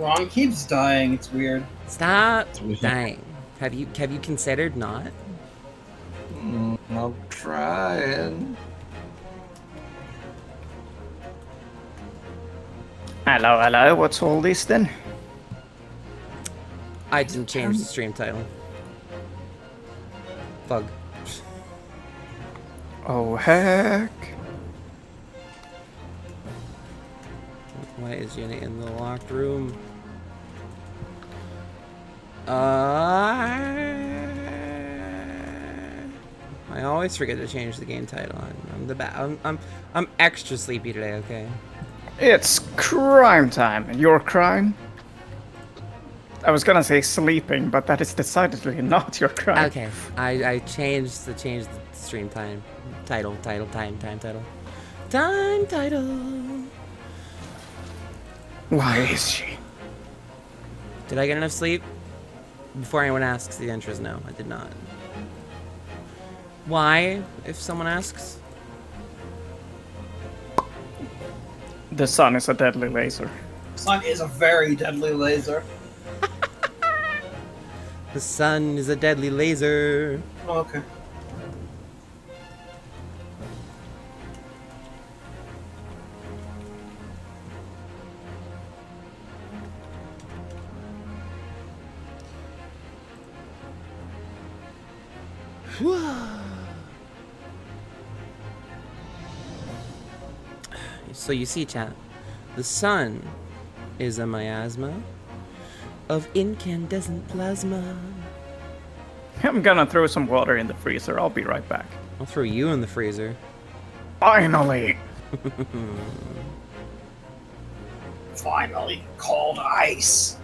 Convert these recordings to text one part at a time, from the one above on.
Ron keeps dying. It's weird. Stop dying. Have you considered not? I'm trying. Hello, hello. What's all this then? I didn't change the stream title. Bug. Oh heck. Why is Jenny in the locked room? I always forget to change the game title. I'm extra sleepy today. Okay. It's crime time. And your crime? I was gonna say sleeping, but that is decidedly not your crime. Okay. I changed the stream time title. Time title. Why is she? Did I get enough sleep? Before anyone asks, the answer is no. I did not. Why? If someone asks. The sun is a deadly laser. Sun is a very deadly laser. The sun is a deadly laser. Oh, okay. So you see, chat, the sun is a miasma of incandescent plasma. I'm gonna throw some water in the freezer. I'll be right back. I'll throw you in the freezer. Finally! Finally, cold ice.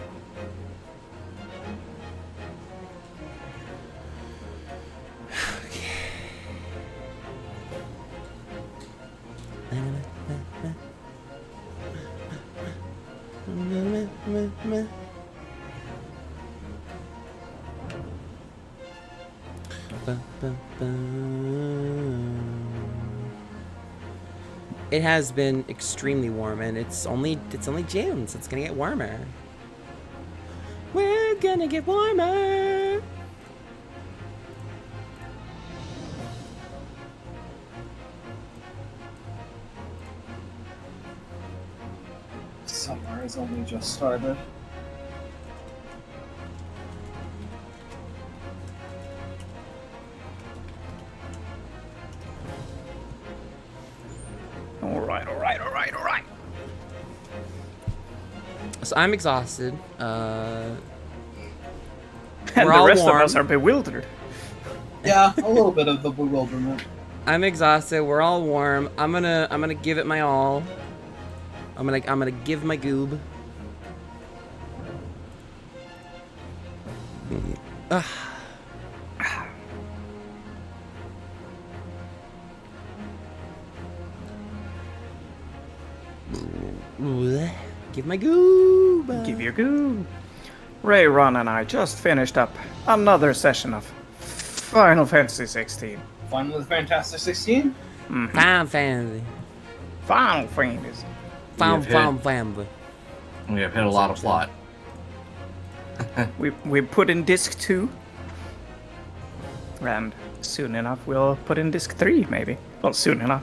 It has been extremely warm, and it's only June, so it's gonna get warmer. We're gonna get warmer. Summer has only just started. Alright. So I'm exhausted. And We're the all rest warm. of us are bewildered. Yeah, a little bit of the bewilderment. I'm exhausted. We're all warm. I'm gonna give it my all. I'm gonna give my goob. Give my goob. Give your goo. Ray, Ron, and I just finished up another session of Final Fantasy 16. Final Fantastic 16? Final Fantasy. Final Fantasy. Final Fantasy. We have hit a lot of plot. We put in disc 2. And soon enough we'll put in disc 3, maybe. Well, soon enough.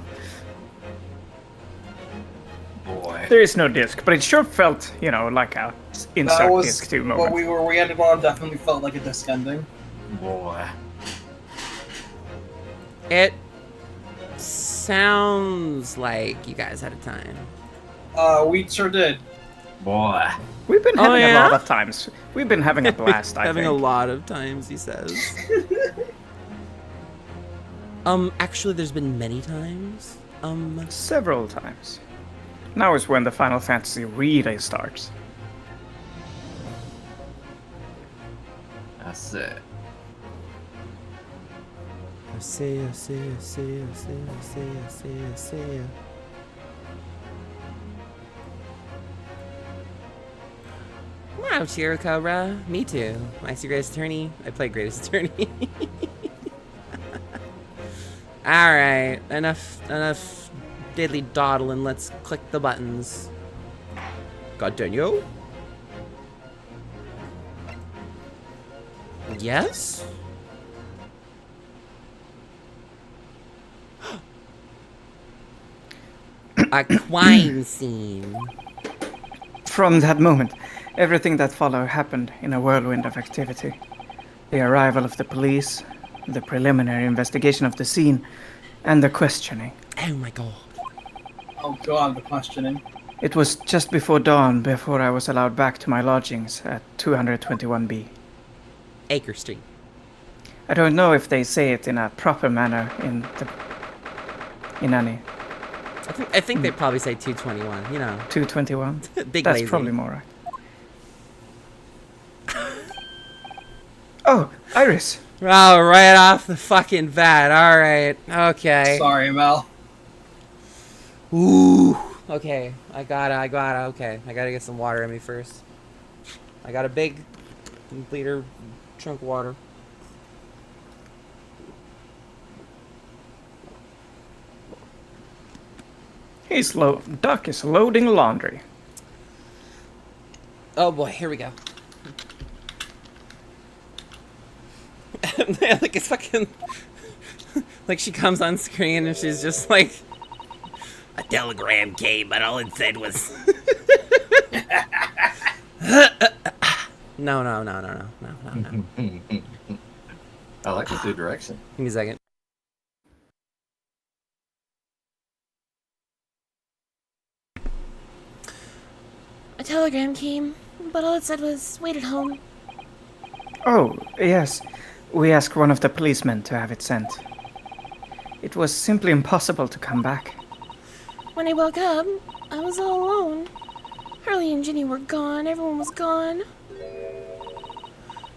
Boy. There is no disc, but it sure felt, like a insert disc 2 moment. What we ended on definitely felt like a disc ending. Boy. It sounds like you guys had a time. We sure did. Boy. We've been having yeah? a lot of times. We've been having a blast, I Having think. a lot of times, he says. Actually, there's been many times. Several times. Now is when the Final Fantasy really starts. That's it. I see. Wow, Chiricobra. Me too. I see Greatest Attorney. I play Greatest Attorney. Alright, enough diddly dawdling. Let's click the buttons. God damn yo. Yes? A crime scene. From that moment, everything that followed happened in a whirlwind of activity. The arrival of the police, the preliminary investigation of the scene, and the questioning. Oh my god. Oh god, the questioning. It was just before dawn before I was allowed back to my lodgings at 221B. Acre Street. I don't know if they say it in a proper manner in any I think they probably say 221, you know. 221. Big That's lazy. probably more right. Oh, Iris. Oh, right off the fucking bat. Alright. Okay. Sorry, Mel. Ooh. Okay. I gotta, okay. I gotta get some water in me first. I got a big liter chunk of water. Duck is loading laundry. Oh boy, here we go. Like it's fucking like she comes on screen and she's just like, a telegram came, but all it said was no. I like this new direction. Give me a second. A telegram came, but all it said was, wait at home. Oh, yes. We asked one of the policemen to have it sent. It was simply impossible to come back. When I woke up, I was all alone. Hurley and Ginny were gone, everyone was gone.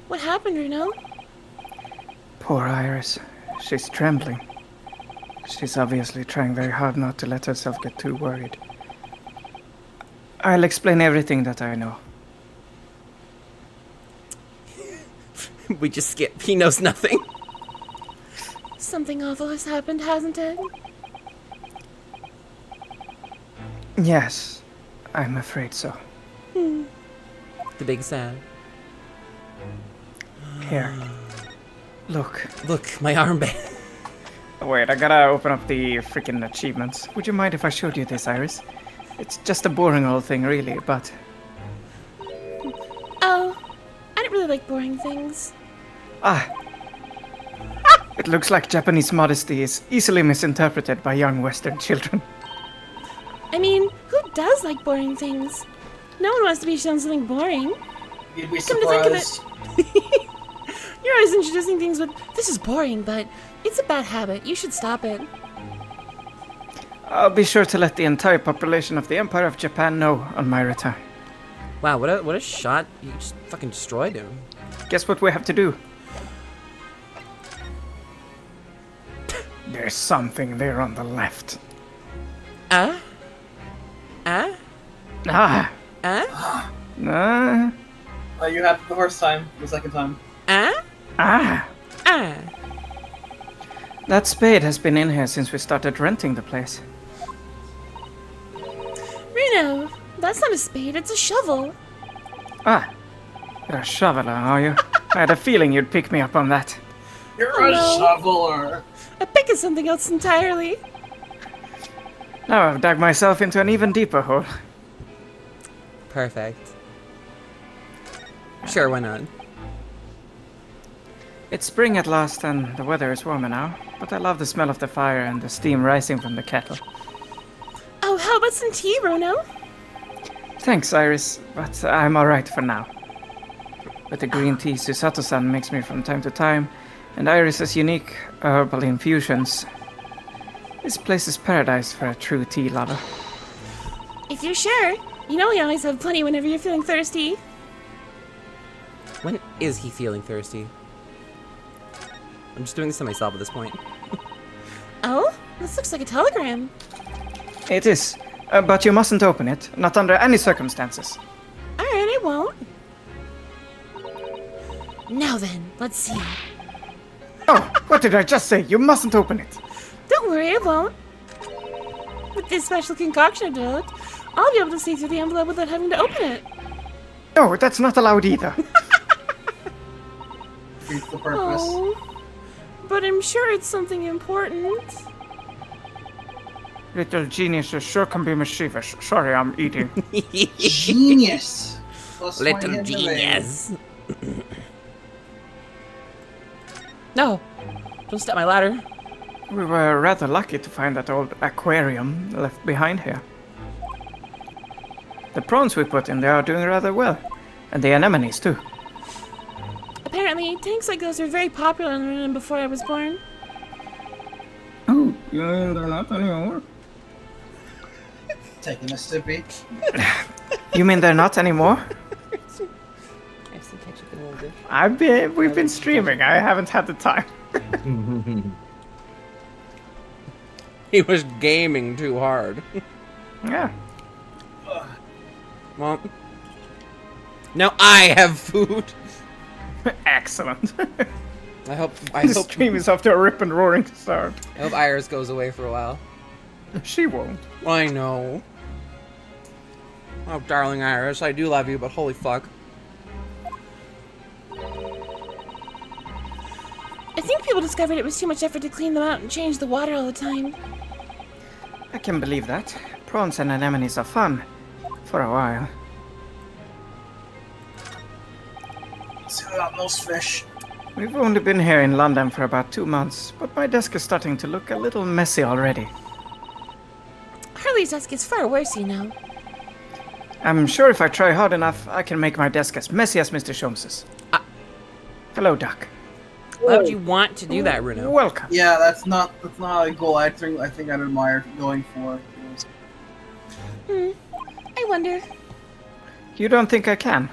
What happened, Reno? Poor Iris. She's trembling. She's obviously trying very hard not to let herself get too worried. I'll explain everything that I know. We just skip. He knows nothing. Something awful has happened, hasn't it? Yes, I'm afraid so. The big sad. Here. Look. Look, my armband. Wait, I gotta open up the freaking achievements. Would you mind if I showed you this, Iris? It's just a boring old thing, really, but... Oh, I don't really like boring things. Ah! It looks like Japanese modesty is easily misinterpreted by young Western children. I mean, who does like boring things? No one wants to be shown something boring. You'd be Come to think of it. surprised. You're always introducing things with, this is boring, but it's a bad habit. You should stop it. I'll be sure to let the entire population of the Empire of Japan know on my return. Wow, what a shot. You just fucking destroyed him. Guess what we have to do? There's something there on the left. Ah? Ah! You had it the first time, the second time. Ah! That spade has been in here since we started renting the place. Reno, that's not a spade, it's a shovel. Ah! You're a shoveler, are you? I had a feeling you'd pick me up on that. You're a no. shoveler. A pick is something else entirely. Now I've dug myself into an even deeper hole. Perfect. Sure, why not? It's spring at last and the weather is warmer now, but I love the smell of the fire and the steam rising from the kettle. Oh, how about some tea, Rono? Thanks, Iris, but I'm alright for now. With the green tea Susato-san makes me from time to time, and Iris's unique herbal infusions, this place is paradise for a true tea lover. If you're sure, you know we always have plenty whenever you're feeling thirsty. When is he feeling thirsty? I'm just doing this to myself at this point. Oh, this looks like a telegram. It is, but you mustn't open it, not under any circumstances. Alright, I won't. Now then, let's see. Oh, what did I just say? You mustn't open it. Don't worry, I won't. With this special concoction I've developed, I'll be able to see through the envelope without having to open it. No, that's not allowed either. defeats the purpose. Oh, but I'm sure it's something important. Little geniuses sure can be mischievous. Sorry, I'm eating. Genius! Plus 20 Little hit evade. genius. No, don't step my ladder. We were rather lucky to find that old aquarium left behind here. The prawns we put in there are doing rather well. And the anemones, too. Apparently, tanks like those were very popular in London before I was born. Oh, you mean they're not anymore? Taking a sippy. You mean they're not anymore? I still catch it a little bit. We've been streaming. I haven't had the time. He was gaming too hard. Yeah. Well, now I have food. Excellent. I hope The stream is off to a rip and roaring start. I hope Iris goes away for a while. She won't. I know. Oh, darling Iris, I do love you, but holy fuck. I think people discovered it was too much effort to clean them out and change the water all the time. I can believe that. Prawns and anemones are fun. For a while. See about those fish. We've only been here in London for about 2 months, but my desk is starting to look a little messy already. Hurley's desk is far worse, you know. I'm sure if I try hard enough, I can make my desk as messy as Mr. Sholmes's. Hello, Duck. Why would you want to do that, Runo? Welcome. Yeah, that's not a goal I think I'd admire going for. I wonder. You don't think I can?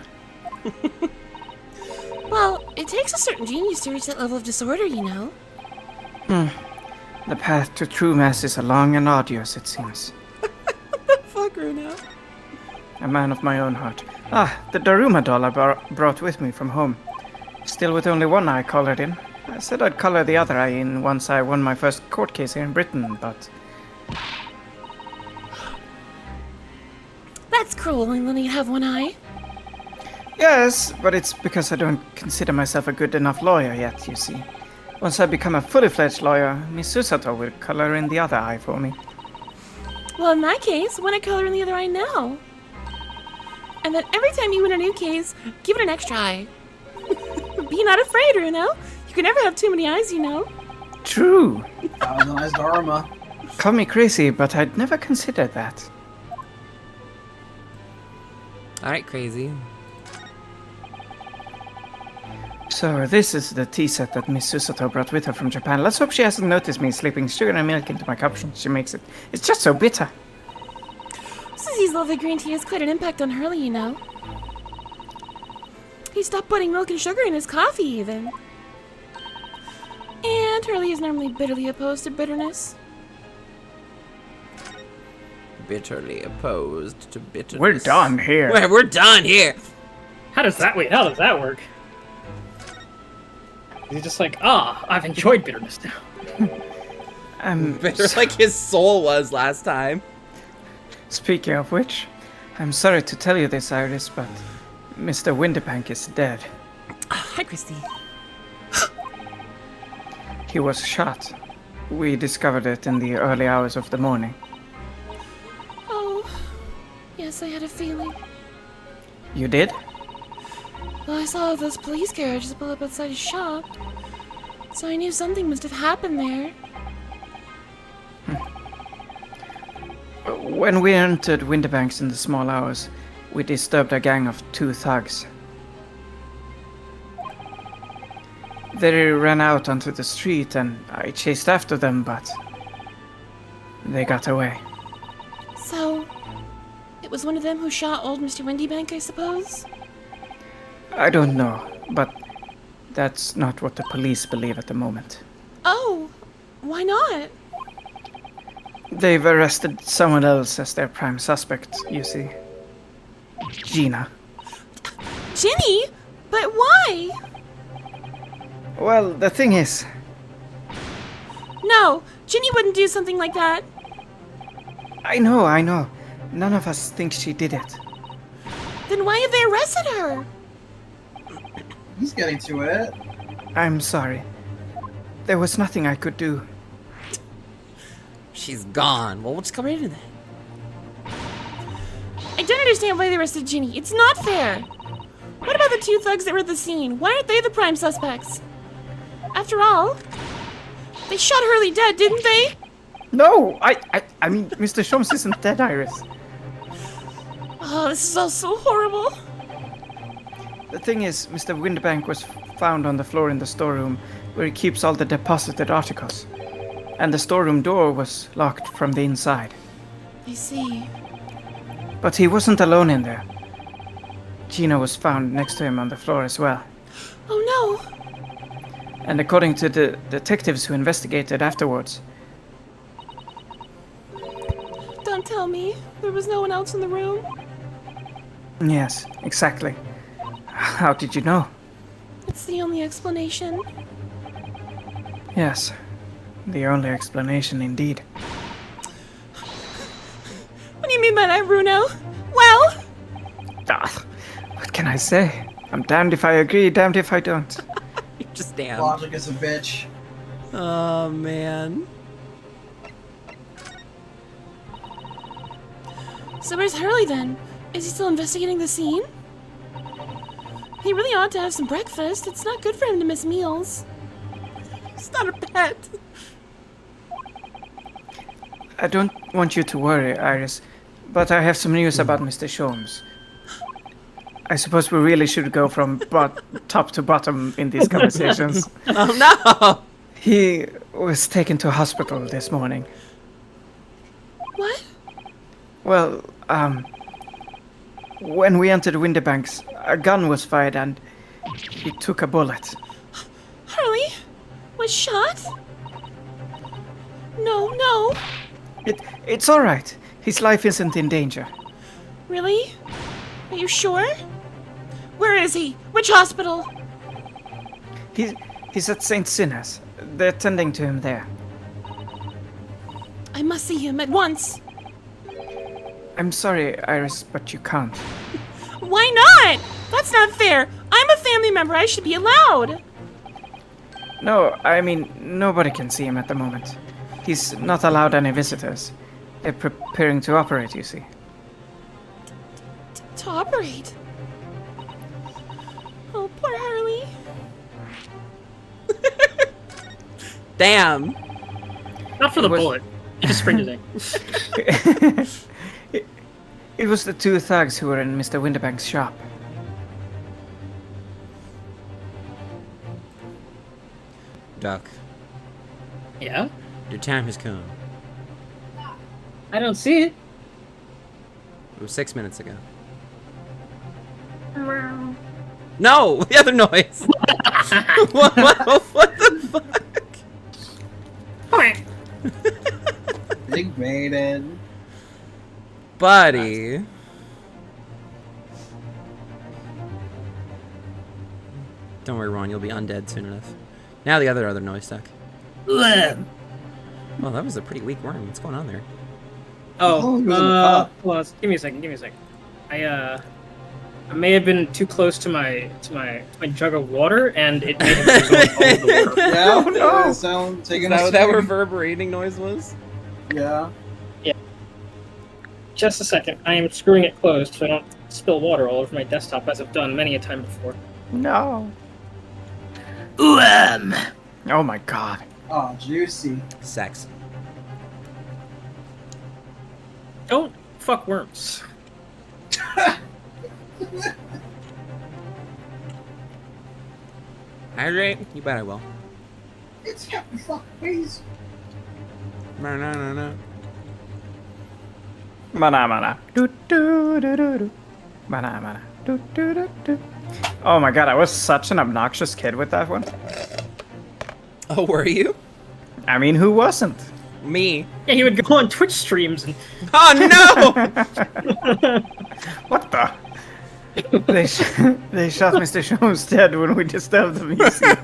Well, it takes a certain genius to reach that level of disorder, you know. The path to true mass is long and arduous, it seems. Fuck, Runo. A man of my own heart. Ah, the Daruma doll I brought with me from home. Still with only one eye colored in. I said I'd color the other eye in once I won my first court case here in Britain, but... That's cruel, only letting you have one eye. Yes, but it's because I don't consider myself a good enough lawyer yet, you see. Once I become a fully fledged lawyer, Miss Susato will color in the other eye for me. Well, in that case, why not color in the other eye now? And then every time you win a new case, give it an extra eye. Be not afraid, Runo. You can never have too many eyes, you know. True. That was a nice Dharma. Call me crazy, but I'd never considered that. Alright, crazy. So this is the tea set that Miss Susato brought with her from Japan. Let's hope she hasn't noticed me slipping sugar and milk into my cup when she makes it. It's just so bitter. Susie's lovely green tea has quite an impact on Hurley, you know. He stopped putting milk and sugar in his coffee, even. And Hurley is normally bitterly opposed to bitterness. Bitterly opposed to bitterness. We're done here. We're done here. How does that work? He's just like, I've enjoyed bitterness now. Bitter like his soul was last time. Speaking of which, I'm sorry to tell you this, Iris, but Mr. Windybank is dead. Hi, Christy. He was shot. We discovered it in the early hours of the morning. Oh, yes, I had a feeling. You did? Well, I saw those police carriages pull up outside his shop, so I knew something must have happened there. When we entered Windybanks in the small hours, we disturbed a gang of 2 thugs. They ran out onto the street and I chased after them, but they got away. So, it was one of them who shot old Mr. Windybank, I suppose? I don't know, but that's not what the police believe at the moment. Oh, why not? They've arrested someone else as their prime suspect, you see. Gina. Ginny? But why? Well, the thing is, No, Ginny wouldn't do something like that. I know. None of us think she did it. Then why have they arrested her? He's getting to it. I'm sorry. There was nothing I could do. She's gone. Well, we'll just come right into that. I don't understand why they arrested Ginny. It's not fair. What about the two thugs that were at the scene? Why aren't they the prime suspects? After all, they shot Hurley dead, didn't they? No, I mean, Mr. Sholmes isn't dead, Iris. Oh, this is all so horrible. The thing is, Mr. Windibank was found on the floor in the storeroom where he keeps all the deposited articles. And the storeroom door was locked from the inside. I see. But he wasn't alone in there. Gina was found next to him on the floor as well. Oh And according to the detectives who investigated afterwards, no. Don't tell me. There was no one else in the room. yes, exactly. How did you know? It's the only explanation. Yes, the only explanation indeed. What do you mean by that, Bruno? Well, Ah, what can I say? I'm damned if I agree, damned if I don't. You're just damn. Logic is a bitch. Oh, man. so where's Hurley then? Is he still investigating the scene? He really ought to have some breakfast. It's not good for him to miss meals. It's not a pet. I don't want you to worry, Iris, but I have some news about Mr. Sholmes. I suppose we really should go from top to bottom in these conversations. Oh, no. He was taken to hospital this morning. What? Well, when we entered Windibanks, a gun was fired and he took a bullet. Hurley? Was shot? No. It's all right. His life isn't in danger. Really? Are you sure? Where is he? Which hospital? He's at St. Sinner's. They're tending to him there. I must see him at once. I'm sorry, Iris, but you can't. Why not? That's not fair. I'm a family member. I should be allowed. No, I mean, nobody can see him at the moment. He's not allowed any visitors. They're preparing to operate, you see. To operate. Oh, poor Harley. Damn. Not for the was- bullet. He just sprained his ankle. It was the two thugs who were in Mr. Windibank's shop. Duck, Yeah? your time has come. I don't see it. It was 6 minutes ago. No! The other noise! what the fuck? Big Maiden. Buddy. Don't worry, Ron, you'll be undead soon enough. Now the other noise stuck. Well, that was a pretty weak worm. What's going on there? Oh, he was in the cup. Hold on, give me a second. I may have been too close to my jug of water, and it may have been going all over the water. Yeah, Oh, no. Sound taking Is that a what that swig. reverberating noise was? Yeah. Just a second. I am screwing it closed so I don't spill water all over my desktop, as I've done many a time before. No. Oh my god. Oh, juicy. Sex. Don't fuck worms. Hydrate? You bet I will. It's Captain Fuck, please. No. Mana mana. Do do do do do. Mana mana. Do do do do. Oh my god, I was such an obnoxious kid with that one. Oh, were you? I mean, who wasn't? Me. Yeah, he would go on Twitch streams and Oh no! What the? They shot Mr. Sholmes dead when we disturbed the museum.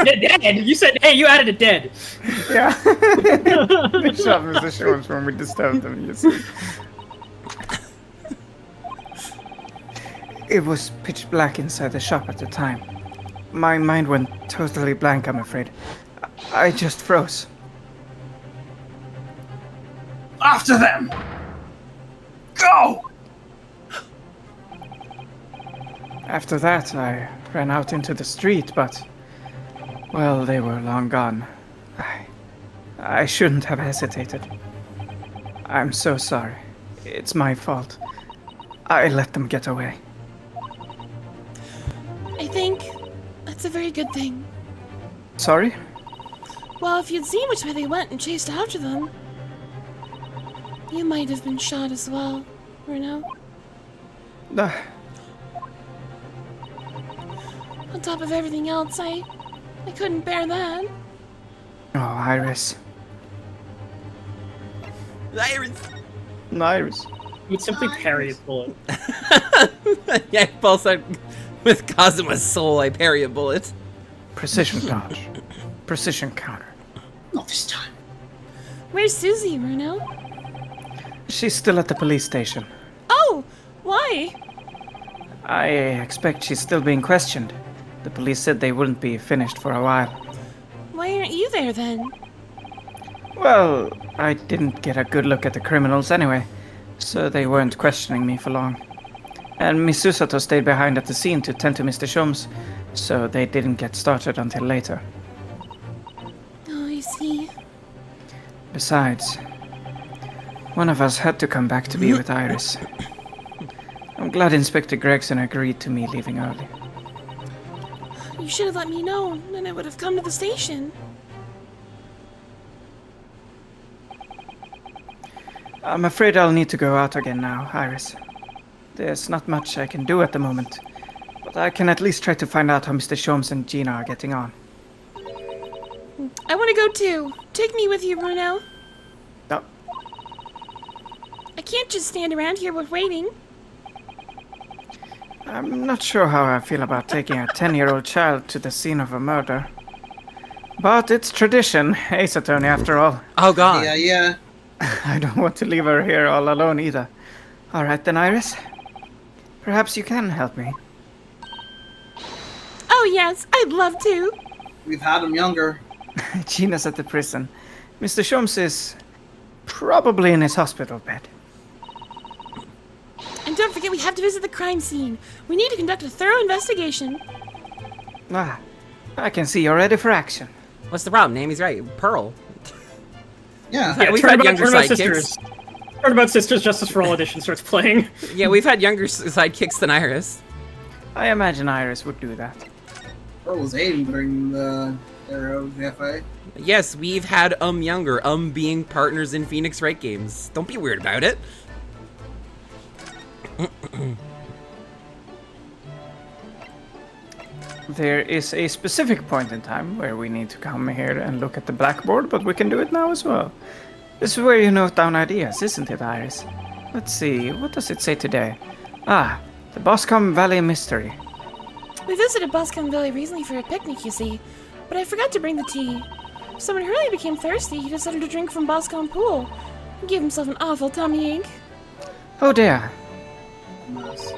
dead. You said, hey, you added a dead. Yeah. They shot Mr. Sholmes when we disturbed the museum. It was pitch black inside the shop at the time. My mind went totally blank, I'm afraid. I just froze. After them! Go! After that, I ran out into the street, but... well, they were long gone. I shouldn't have hesitated. I'm so sorry. It's my fault. I let them get away. I think that's a very good thing. Sorry? Well, if you'd seen which way they went and chased after them, you might have been shot as well, Bruno. On top of everything else, I couldn't bear that. Oh, Iris. Iris! Iris. You would simply parry a bullet. Yeah, Paul said, with Kazuma's soul, I parry a bullet. Precision dodge. Precision counter. Not this time. Where's Susie, Bruno? She's still at the police station. Oh, why? I expect she's still being questioned. The police said they wouldn't be finished for a while. Why aren't you there then? Well, I didn't get a good look at the criminals anyway, so they weren't questioning me for long. And Miss Susato stayed behind at the scene to tend to Mr. Shomes, so they didn't get started until later. Oh, I see. Besides, one of us had to come back to be with Iris. I'm glad Inspector Gregson agreed to me leaving early. You should have let me know, and I would have come to the station. I'm afraid I'll need to go out again now, Iris. There's not much I can do at the moment, but I can at least try to find out how Mr. Shomes and Gina are getting on. I want to go too. Take me with you, Bruno. No, I can't just stand around here waiting. I'm not sure how I feel about taking a 10-year-old child to the scene of a murder. But it's tradition, Ace Attorney after all. Oh god. Yeah. I don't want to leave her here all alone either. Alright then, Iris. Perhaps you can help me. Oh yes, I'd love to. We've had him younger. Gina's at the prison. Mr. Shomes is probably in his hospital bed. And don't forget we have to visit the crime scene. We need to conduct a thorough investigation. Ah, I can see you're ready for action. What's the problem? Amy's right. Pearl. Yeah. Yeah, we've had younger sidekicks. Sisters. Turnabout Sisters Justice for All edition starts playing. Yeah, we've had younger sidekicks than Iris. I imagine Iris would do that. Pearl was 8 during the era of the FA. Yes, we've had younger, being partners in Phoenix Wright games. Don't be weird about it. There is a specific point in time where we need to come here and look at the blackboard, but we can do it now as well. This is where you note down ideas, isn't it, Iris? Let's see, what does it say today? Ah, the Boscombe Valley Mystery. We visited Boscombe Valley recently for a picnic, you see, but I forgot to bring the tea. So when Hurley became thirsty, he decided to drink from Boscombe Pool. He gave himself an awful tummy ache. Oh dear. Nice.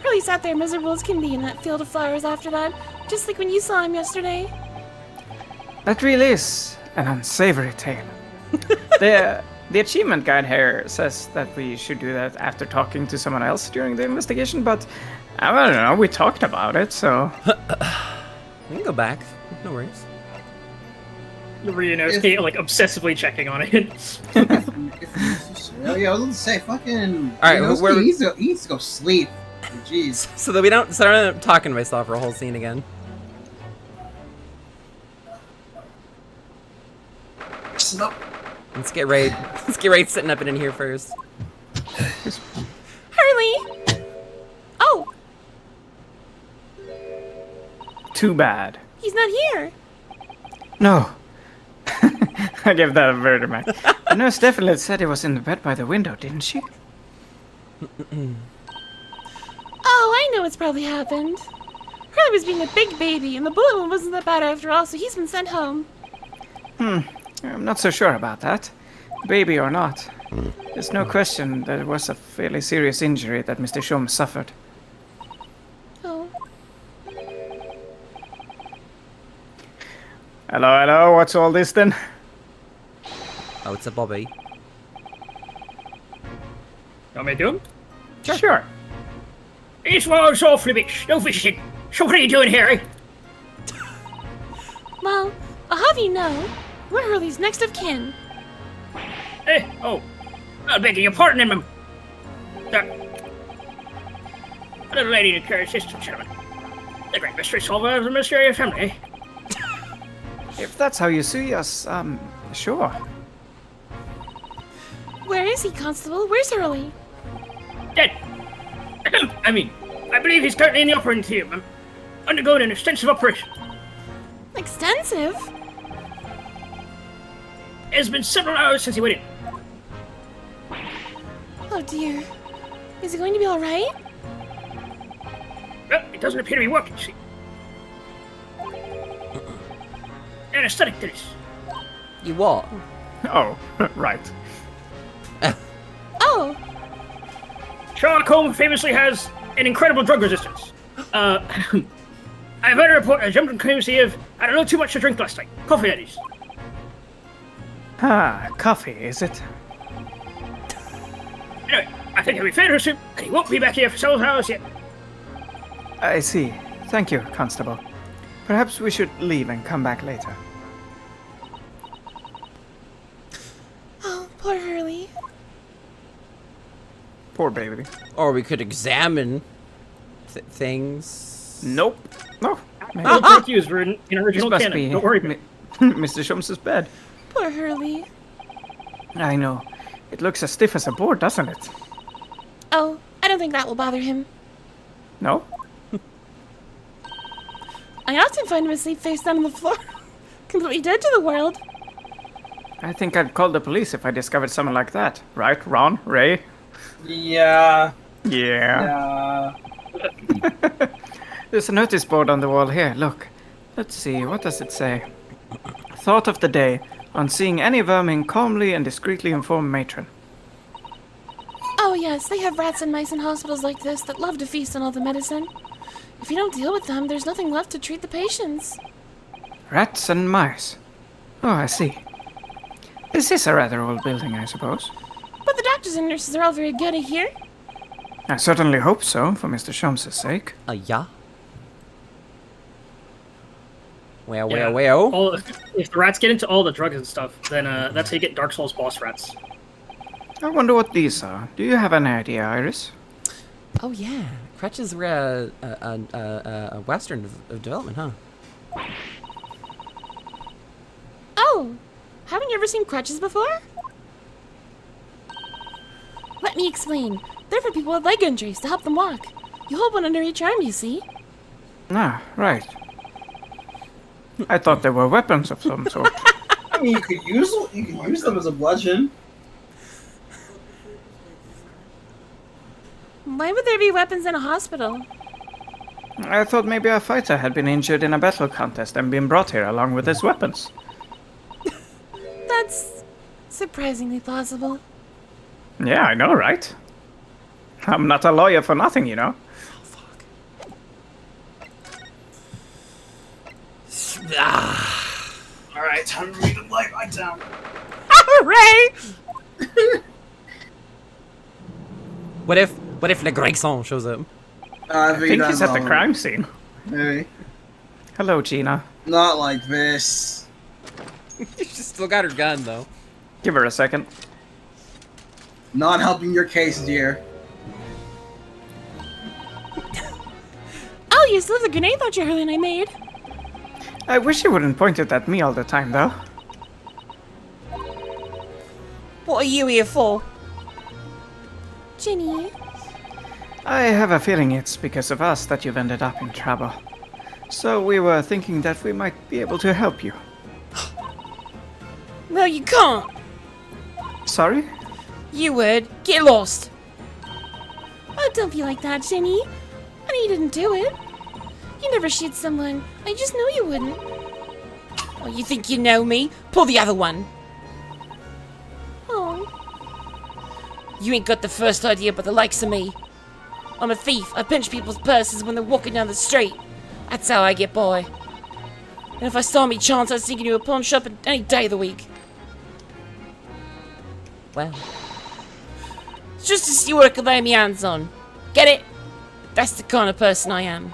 Hurley sat there miserable as can be in that field of flowers after that, just like when you saw him yesterday. That really is an unsavory tale. The achievement guide here says that we should do that after talking to someone else during the investigation, but I don't know, we talked about it, so... We can go back. No worries. Ryunosuke, like, obsessively checking on it. Yeah, I was gonna say, fucking. Alright, he needs to go sleep. Jeez. So that we don't start talking to myself for a whole scene again. Let's get right sitting up in here first. Hurley! Oh, Too bad. he's not here. No. I gave that a very dramatic. The nurse definitely said he was in the bed by the window, didn't she? Oh, I know what's probably happened. Hurley was being a big baby, and the bullet wound wasn't that bad after all, so he's been sent home. I'm not so sure about that. Baby or not. There's no question that it was a fairly serious injury that Mr. Shomes suffered. Oh. Hello, hello, what's all this then? Oh, it's a Bobby. You want me to do him? Sure. This one's awfully bitch. No fishing. So what are you doing here, eh? Well, I'll have you know, we're Hurley's next of kin. Eh? Oh. I'm begging your pardon, ma'am. Sir. A little lady to carry sister, gentlemen. The great mystery solver of the mysterious family. If that's how you see us, sure. Where is he, Constable? Where's Hurley? Dead. I mean, I believe he's currently in the operating theatre, ma'am. Undergoing an extensive operation. Extensive? It has been several hours since he went in. Oh dear. Is he going to be alright? Well, it doesn't appear to be working, see. Anesthetic to this. You what? Oh, right. Oh! Sherlock Holmes famously has an incredible drug resistance. I've heard a report a gentleman claims he had a little too much to drink last night. Coffee, that is. Ah, coffee, is it? Anyway, I think he'll be fair to assume that he won't be back here for several hours yet. I see. Thank you, Constable. Perhaps we should leave and come back later. Oh, poor Hurley. Poor baby. Or we could examine things. Nope. No. Maybe. Don't take yous for in This original must canon. be Don't worry about it. Mr. Shums's bed. Poor Hurley. I know. It looks as stiff as a board, doesn't it? Oh, I don't think that will bother him. No? I often find him asleep face down on the floor. Completely dead to the world. I think I'd call the police if I discovered someone like that. Right, Ron? Ray? Yeah. Yeah. There's a notice board on the wall here. Look. Let's see. What does it say? Thought of the day. On seeing any vermin, calmly and discreetly inform matron. Oh yes, they have rats and mice in hospitals like this that love to feast on all the medicine. If you don't deal with them, there's nothing left to treat the patients. Rats and mice. Oh, I see. This is a rather old building, I suppose. But the doctors and nurses are all very good, I hear. I certainly hope so, for Mr. Shums's sake. Yeah. Well, Yeah. well. If the rats get into all the drugs and stuff, then that's how you get Dark Souls boss rats. I wonder what these are. Do you have any idea, Iris? Oh yeah, crutches were a western of development, huh? Oh, haven't you ever seen crutches before? Let me explain. They're for people with leg injuries to help them walk. You hold one under each arm, you see. Ah, right. I thought they were weapons of some sort. I mean, you could use them as a bludgeon. Why would there be weapons in a hospital? I thought maybe a fighter had been injured in a battle contest and been brought here along with his weapons. That's surprisingly plausible. Yeah, I know, right? I'm not a lawyer for nothing, you know. Alright, time for me to lie back down. Hooray! What if Le Gregson shows up? I think he's at the crime. crime scene. Maybe. Hello, Gina. Not like this. She's still got her gun though. Give her a second. Not helping your case, dear. Oh, you still have the grenade launcher Hurley and I made. I wish you wouldn't point it at me all the time, though. What are you here for? Ginny. I have a feeling it's because of us that you've ended up in trouble. So we were thinking that we might be able to help you. No, you can't. Sorry? You would. Get lost. Oh, don't be like that, Ginny. I know you didn't do it. You never shoot someone. I just know you wouldn't. Oh, you think you know me? Pull the other one. Oh. You ain't got the first idea but the likes of me. I'm a thief. I pinch people's purses when they're walking down the street. That's how I get by. And if I saw me chance, I'd sneak into a pawn shop any day of the week. Well, it's just to see what I can lay my hands on. Get it? That's the kind of person I am.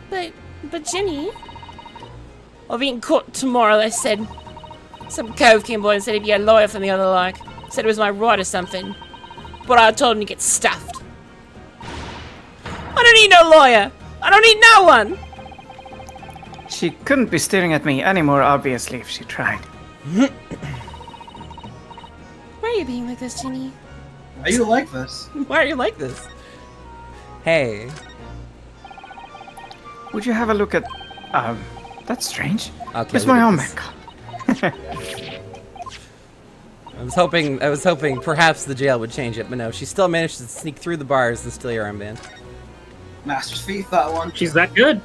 But Jenny, I've been caught tomorrow, they said. Some cove came by and said he'd be a lawyer from the other like. Said it was my right or something. But I told him to get stuffed. I don't need no lawyer. I don't need no one. She couldn't be staring at me any more obviously if she tried. Why are you being like this, Jenny? Are you like this? Why are you like this? Hey. Would you have a look at... that's strange. Okay. Where's look my at armband? this. I was hoping perhaps the jail would change it, but no, she still managed to sneak through the bars and steal your armband. Master's Thief, that one. She's that good.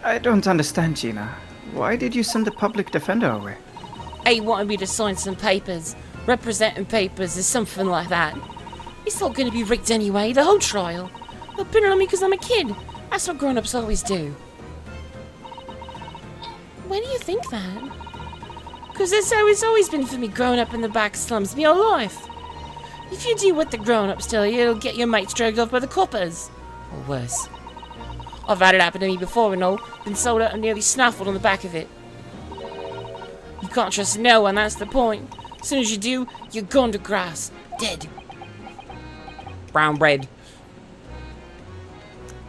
I don't understand, Gina. Why did you send the public defender away? He wanted me to sign some papers. Representing papers or something like that. It's not going to be rigged anyway, the whole trial. They'll pin it on me because I'm a kid. That's what grown-ups always do. Why do you think that? Because that's how it's always been for me growing up in the back slums my whole life. If you do what the grown-ups tell you, it'll get your mates dragged off by the coppers. Or worse. I've had it happen to me before and all. Been sold out and nearly snaffled on the back of it. You can't trust no one, that's the point. As soon as you do, you're gone to grass. Dead. Brown bread.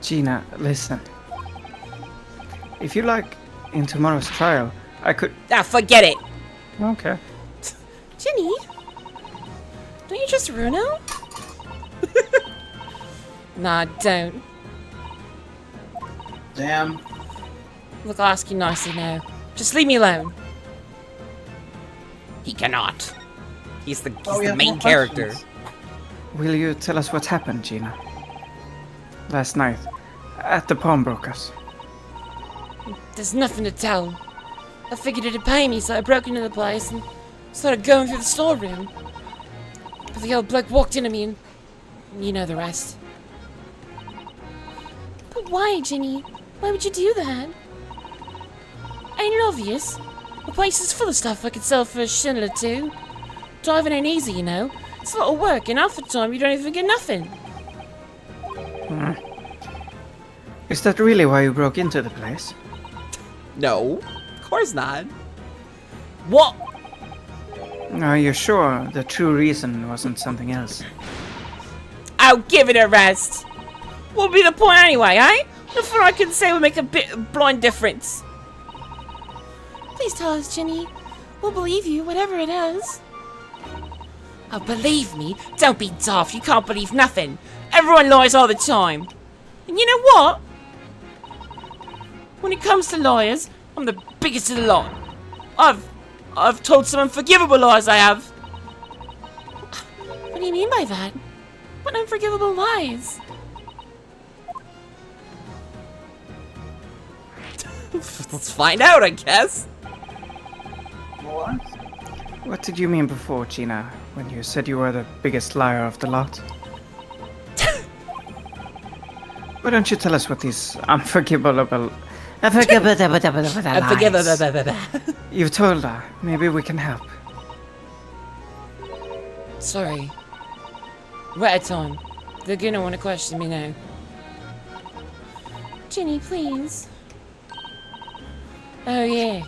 Gina, listen. If you like, in tomorrow's trial, I could... Ah, forget it. Okay. Jenny? Don't you trust Bruno? Nah, don't. Damn. Look, I'll ask you nicely now. Just leave me alone. He cannot. He's the Oh, we the have main more character. questions. Will you tell us what happened, Gina? Last night, at the pawnbrokers. There's nothing to tell. I figured it'd pay me, so I broke into the place and started going through the storeroom. But the old bloke walked into me and you know the rest. But why, Jenny? Why would you do that? Ain't it obvious? The place is full of stuff I could sell for a shilling or two. Driving ain't easy, you know. It's a lot of work, and half the time you don't even get nothing. Is that really why you broke into the place? No, of course not. What? Are you sure the true reason wasn't something else? I'll give it a rest. What'll be the point anyway, eh? Nothing I can say will make a bit of blind difference. Please tell us, Jenny. We'll believe you, whatever it is. Oh, believe me? Don't be daft. You can't believe nothing. Everyone lies all the time. And you know what? When it comes to liars, I'm the biggest of the lot. I've told some unforgivable lies, I have. What do you mean by that? What unforgivable lies? Let's find out, I guess. What? What did you mean before, Gina, when you said you were the biggest liar of the lot? Why don't you tell us what these unforgivable lies you've told her? Maybe we can help. Sorry. We're out of time. They're gonna want to question me now. Jenny, please. Oh yeah.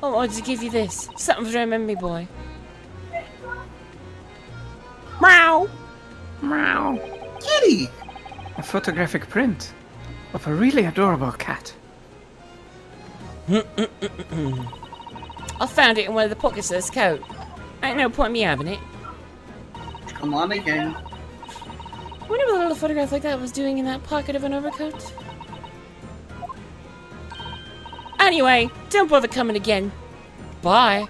I wanted to give you this. Something to remember me, boy. Meow! Meow. Kitty! A photographic print of a really adorable cat. I found it in one of the pockets of this coat. Ain't no point in me having it. Come on again. I wonder what a little photograph like that was doing in that pocket of an overcoat. Anyway, don't bother coming again. Bye.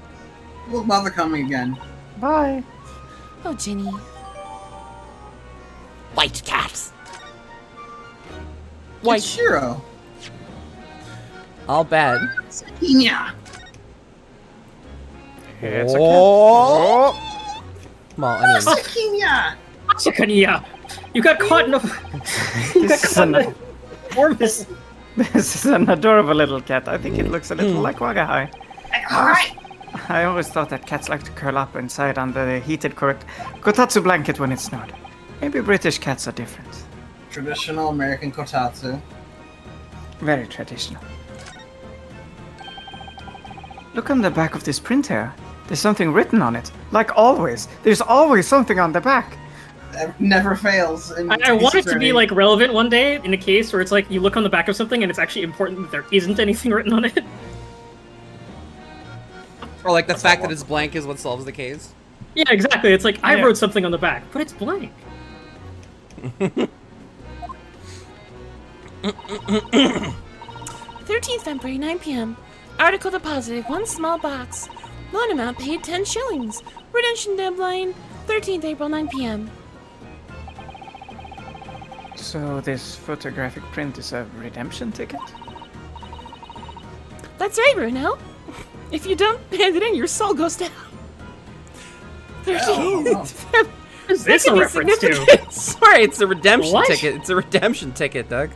We'll bother coming again. Bye. Oh, Jenny. White cat. White Shiro. All bad. Yeah. It's a Oh. Well, I mean, Sakinya! Sakania, you got caught in a. You got caught in a. formal. This is an adorable little cat. I think it looks a little like Wagahai. I always thought that cats like to curl up inside under the heated kotatsu blanket when it snowed. Maybe British cats are different. Traditional American kotatsu. Very traditional. Look on the back of this print here. There's something written on it. Like always. There's always something on the back. Never fails. I want it to be like relevant one day in a case where it's like you look on the back of something and it's actually important that there isn't anything written on it. Or like the fact that it's blank is what solves the case. Yeah, exactly. It's like I Yeah. wrote something on the back, but it's blank. 13th February, 9 p.m. Article deposited, 1 small box. Loan amount paid 10 shillings. Redemption deadline, 13th April, 9 p.m. So this photographic print is a redemption ticket? That's right, Bruno. If you don't hand it in, your soul goes down. 13th February. What is this a reference to? Sorry, it's a redemption What? ticket. It's a redemption ticket, Doug.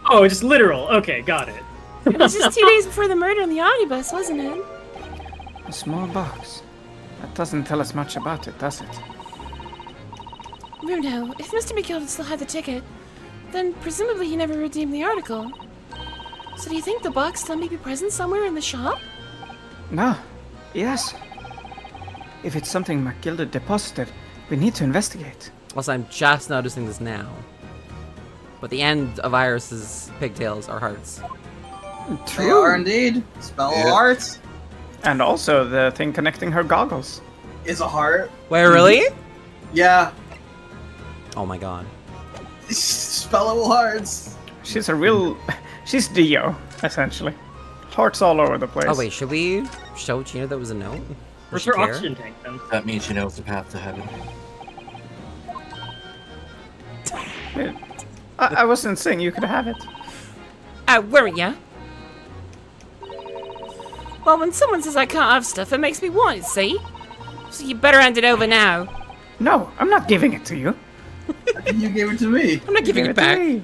Oh, just literal. Okay, got it. It was just 2 days before the murder in the omnibus, wasn't it? A small box. That doesn't tell us much about it, does it? Bruno, if Mr. McGill still had the ticket, then presumably he never redeemed the article. So do you think the box still may be present somewhere in the shop? No. Yes. If it's something MacGilda deposited, we need to investigate. Also, I'm just noticing this now. But the end of Iris's pigtails are hearts. They are indeed. Spell Yeah. heart And also the thing connecting her goggles. is a heart. Wait, really? Yeah. Oh my god. Spellable hearts. She's a real... She's Dio, essentially. Hearts all over the place. Oh wait, should we show Gina that was a note? Does Where's she her care? oxygen tank then? That means she knows the path to heaven. I wasn't saying you could have it. Weren't ya? Well, when someone says I can't have stuff, it makes me want it, see? So you better hand it over now. No, I'm not giving it to you. You gave it to me. I'm not giving Give it back. to me.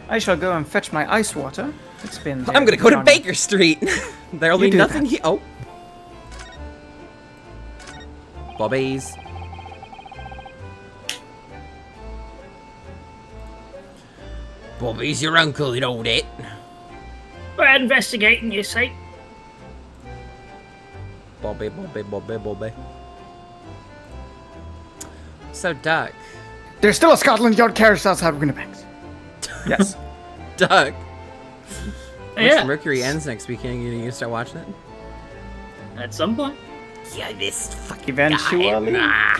I shall go and fetch my ice water. It's been. I'm gonna go to gone- Baker Street. There'll You be do nothing that. here. Oh. Bobbies. Bobby's your uncle, you know that. We're investigating, you say? Bobby. So, Doug. There's still a Scotland Yard carriage outside Winnipeg. Yes. Doug. Yeah. Once Mercury ends next weekend, you gonna start watching it? At some point. Yeah, this fucking Eventually. Nah.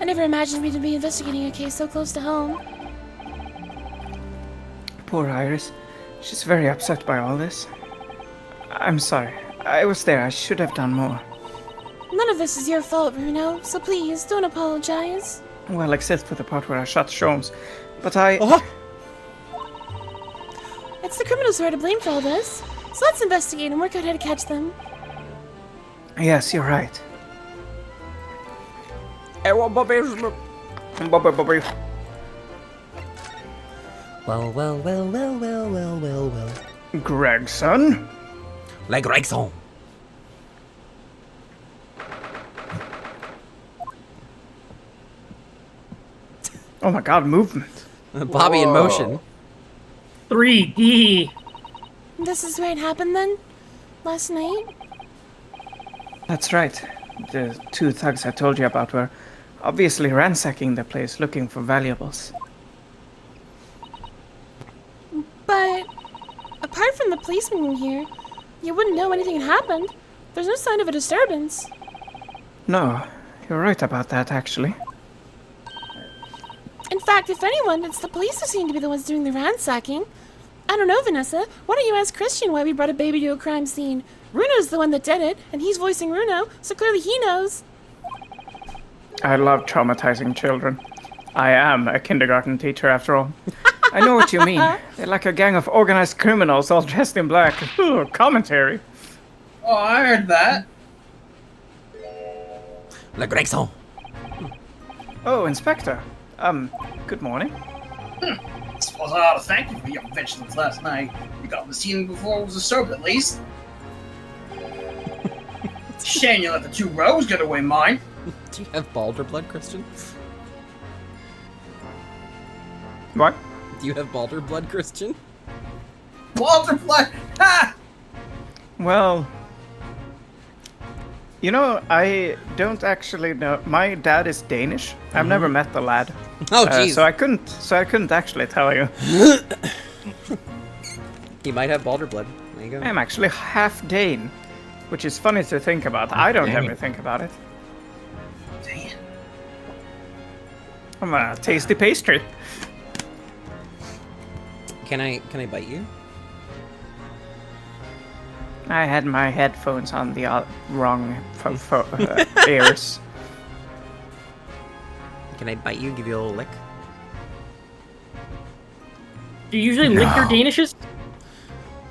I never imagined we'd be investigating a case so close to home. Poor Iris. She's very upset by all this. I'm sorry. I was there. I should have done more. None of this is your fault, Bruno, so please don't apologize. Well, except for the part where I shot Sholmes. But I... Oh, It's the criminals who are to blame for all this. So let's investigate and work out how to catch them. Yes, you're right. Bobby. Bobby. Well. Gregson? Like Gregson. Oh my god, movement. Bobby in motion. 3D. This is where it happened then? Last night? That's right. The two thugs I told you about were obviously ransacking the place looking for valuables. But apart from the policeman here, you wouldn't know anything had happened. There's no sign of a disturbance. No, you're right about that, actually. In fact, if anyone, it's the police who seem to be the ones doing the ransacking. I don't know, Vanessa. Why don't you ask Christian why we brought a baby to a crime scene? Runo's the one that did it, and he's voicing Runo, so clearly he knows. I love traumatizing children. I am a kindergarten teacher, after all. I know what you mean. They're like a gang of organized criminals all dressed in black. Commentary. Oh, I heard that. Le Gregson. Oh, Inspector. Good morning. I suppose I ought to thank you for your vigilance last night. You got the scene before it was disturbed, at least. Shame you let the 2 rogues get away mine. Do you have Balder blood, Christian? What? Do you have Balder blood, Christian? Walter Black! Ha! Well, you know, I don't actually know. My dad is Danish. I've never met the lad. Oh, jeez. So I couldn't actually tell you. He might have Balder blood. There you go. I'm actually half Dane, which is funny to think about. I don't Dang. ever think about it. Damn. I'm a tasty pastry. Can I bite you? I had my headphones on the wrong ears. Can I bite you? Give you a little lick? Do you usually lick your Danishes?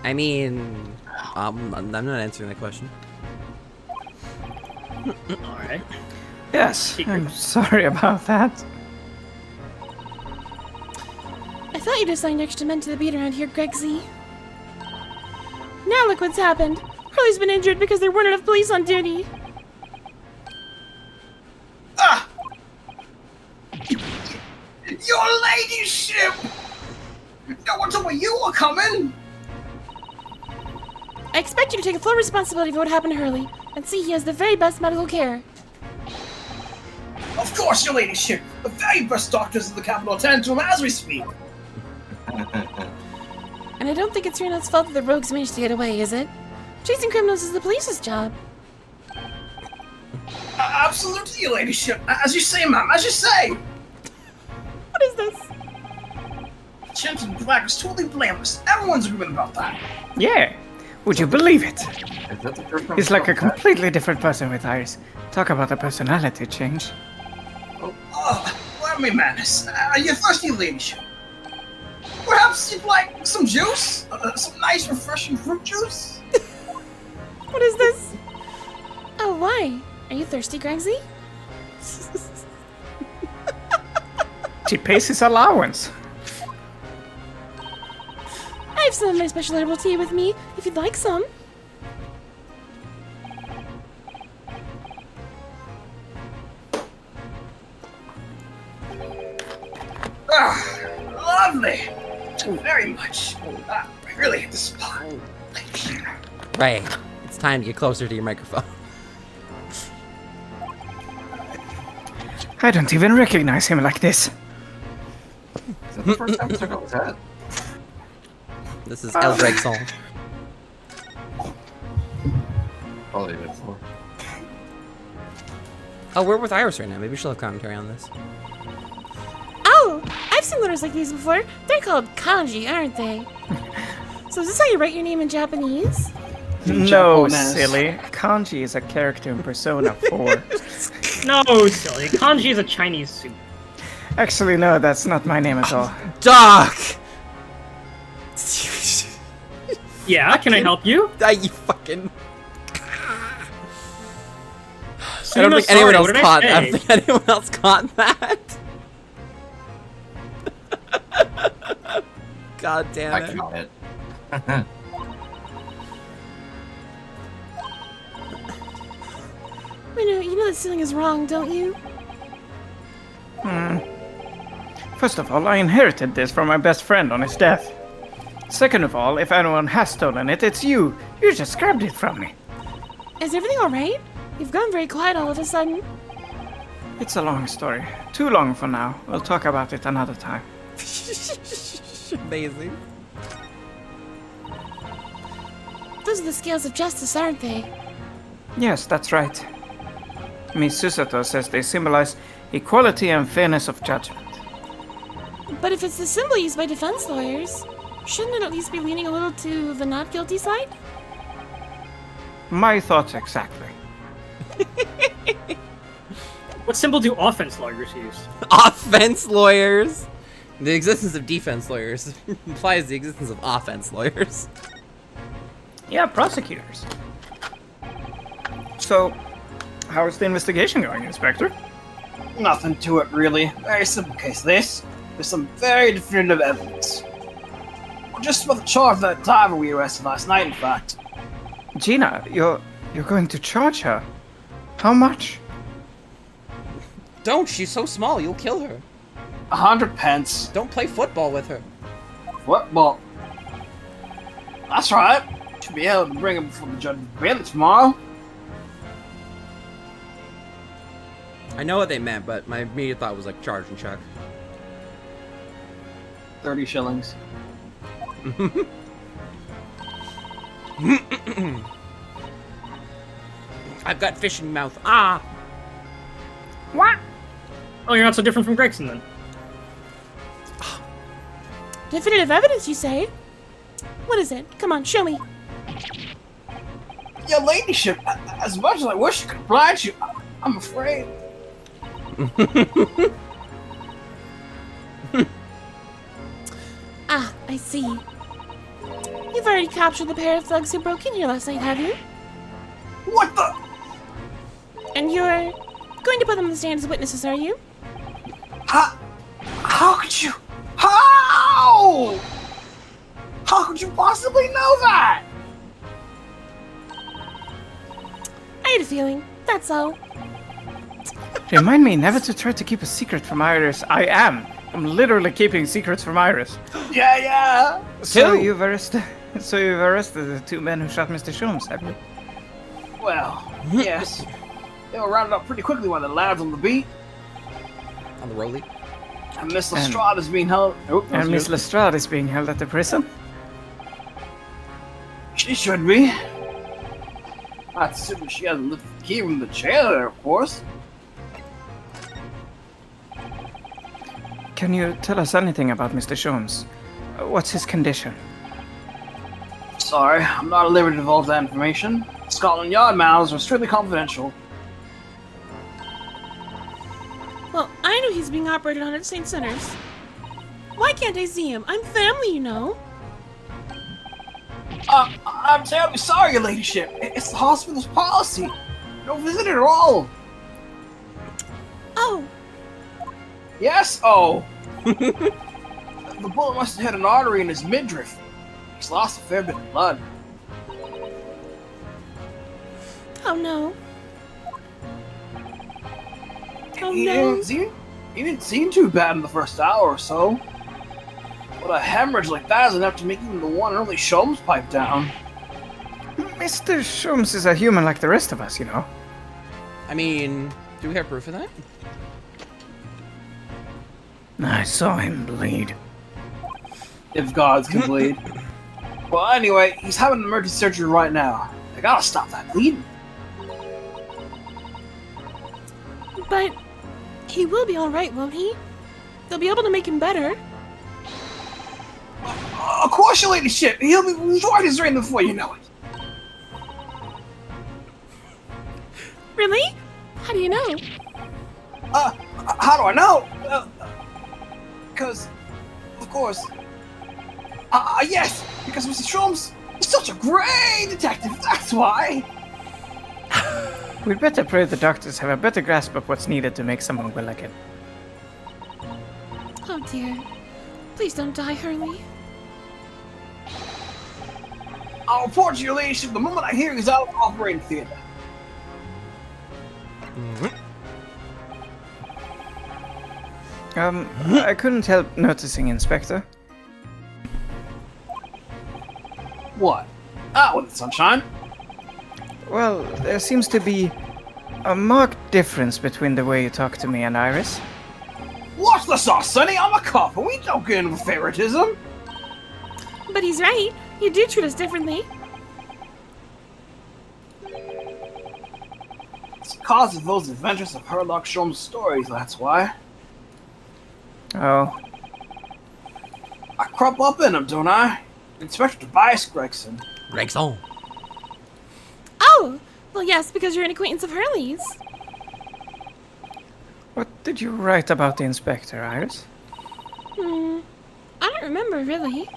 I mean, I'm not answering that question. Alright. Yes, Secret. I'm sorry about that. I thought you'd assigned extra men to the beat around here, Gregsy. Now look what's happened. Hurley's been injured because there weren't enough police on duty. Ah! Your ladyship! No one told me you were coming! I expect you to take full responsibility for what happened to Hurley and see he has the very best medical care. Of course, your ladyship! The very best doctors of the capital attend to him as we speak! And I don't think it's Reno's fault that the rogues managed to get away, is it? Chasing criminals is the police's job. Absolutely, your ladyship! As you say, ma'am, as you say! What is this? Champion Black is totally blameless. Everyone's agreeing about that. Yeah, would you believe it? Is that the first time He's like a I've done that? completely different person with Iris. Talk about a personality change. Oh, let me madness. Are you thirsty, your ladyship? Perhaps you'd like some juice? Some nice, refreshing fruit juice? What is this? Oh, why? Are you thirsty, Gregsy? She pays his allowance. I have some of my special herbal tea with me, if you'd like some. Ah, lovely. Thank you very much. I really hit the spot. Ray, it's time to get closer to your microphone. I don't even recognize him like this. Is that the first time I took off his hat? This is El Gregson. Probably before. Oh, we're with Iris right now. Maybe she'll have commentary on this. Oh, I've seen letters like these before. They're called kanji, aren't they? So is this how you write your name in Japanese? No, Japanese. silly. Kanji is a character in Persona 4. No, silly. Kanji is a Chinese soup. Actually, no, that's not my name at all. Doc! Yeah, can I help you? You fucking... I Suno, don't think anyone sorry, else what did caught. I I don't say? think anyone else caught that. God damn I it! caught it. You know that ceiling is wrong, don't you? First of all, I inherited this from my best friend on his death. Second of all, if anyone has stolen it, it's you. You just grabbed it from me. Is everything alright? You've gone very quiet all of a sudden. It's a long story. Too long for now. We'll talk about it another time. Amazing. Those are the scales of justice, aren't they? Yes, that's right. Miss Susato says they symbolize equality and fairness of judgment. But if it's the symbol used by defense lawyers, shouldn't it at least be leaning a little to the not guilty side? My thoughts exactly. What symbol do offense lawyers use? Offense lawyers. The existence of defense lawyers implies the existence of offense lawyers. Yeah, prosecutors. So, How's the investigation going, Inspector? Nothing to it, really. Very simple case, this. There's some very definitive evidence. We're just about to charge that diver we arrested last night, in fact. Gina, you're going to charge her? How much? Don't, she's so small, you'll kill her. 100 pence. Don't play football with her. What? Well, that's right. Should be able to bring him before the judge really tomorrow. I know what they meant, but my immediate thought was like charge and check. 30 shillings. I've got fish in mouth. Ah! What? Oh, you're not so different from Gregson then. Definitive evidence, you say? What is it? Come on, show me. Your ladyship, as much as I wish I could oblige you, I'm afraid. Ah, I see. You've already captured the pair of thugs who broke in here last night, have you? What the? And you're going to put them on the stand as witnesses, are you? How could you? How? How could you possibly know that? I had a feeling. That's all. Remind me never to try to keep a secret from Iris. I am. I'm literally keeping secrets from Iris. Yeah. So you've arrested the two men who shot Mr. Sholmes, have you? Well, yes. They were rounded up pretty quickly by the lads on the beat. On the rollie. And Miss Lestrade is being held. Oh, And Miss Lestrade is being held at the prison? She should be. That's assuming she hasn't lifted the key from the jailer, of course. Can you tell us anything about Mr. Sholmes? What's his condition? Sorry, I'm not at liberty to divulge that information. Scotland Yard matters are strictly confidential. Well, I know he's being operated on at St. Sinners. Why can't I see him? I'm family, you know. I'm terribly sorry, your ladyship. It's the hospital's policy. No visitor at all. Oh, Yes? Oh. The bullet must have hit an artery in his midriff. He's lost a fair bit of blood. oh no. Oh He no. didn't seem too bad in the first hour or so. But a hemorrhage like that is enough to make even the one and only Sholmes pipe down. Mr. Sholmes is a human like the rest of us, you know. I mean, do we have proof of that? I saw him bleed. If gods can bleed. Well, anyway, he's having emergency surgery right now. They gotta stop that bleeding. But he will be alright, won't he? They'll be able to make him better. Of course, your ladyship. He'll be white as rain before you know it. Really? How do you know? How do I know? Because, of course. Yes, because Mr. Sholmes is such a great detective. That's why. We'd better pray the doctors have a better grasp of what's needed to make someone well again. Oh dear. Please don't die, Hurley. I'll report to your ladyship the moment I hear he's out of operating theater. I couldn't help noticing, Inspector. What? Out with it, sunshine. Well, there seems to be a marked difference between the way you talk to me and Iris. What's the sauce, Sonny? I'm a cop, and we don't get into favoritism. But he's right. You do treat us differently. It's because of those adventures of Herlock Sholmes' stories, that's why. Oh, I crop up in them, don't I? Inspector Tobias Gregson. Gregson. Oh! Well, yes, because you're an acquaintance of Hurley's. what did you write about the Inspector, Iris? I don't remember, really.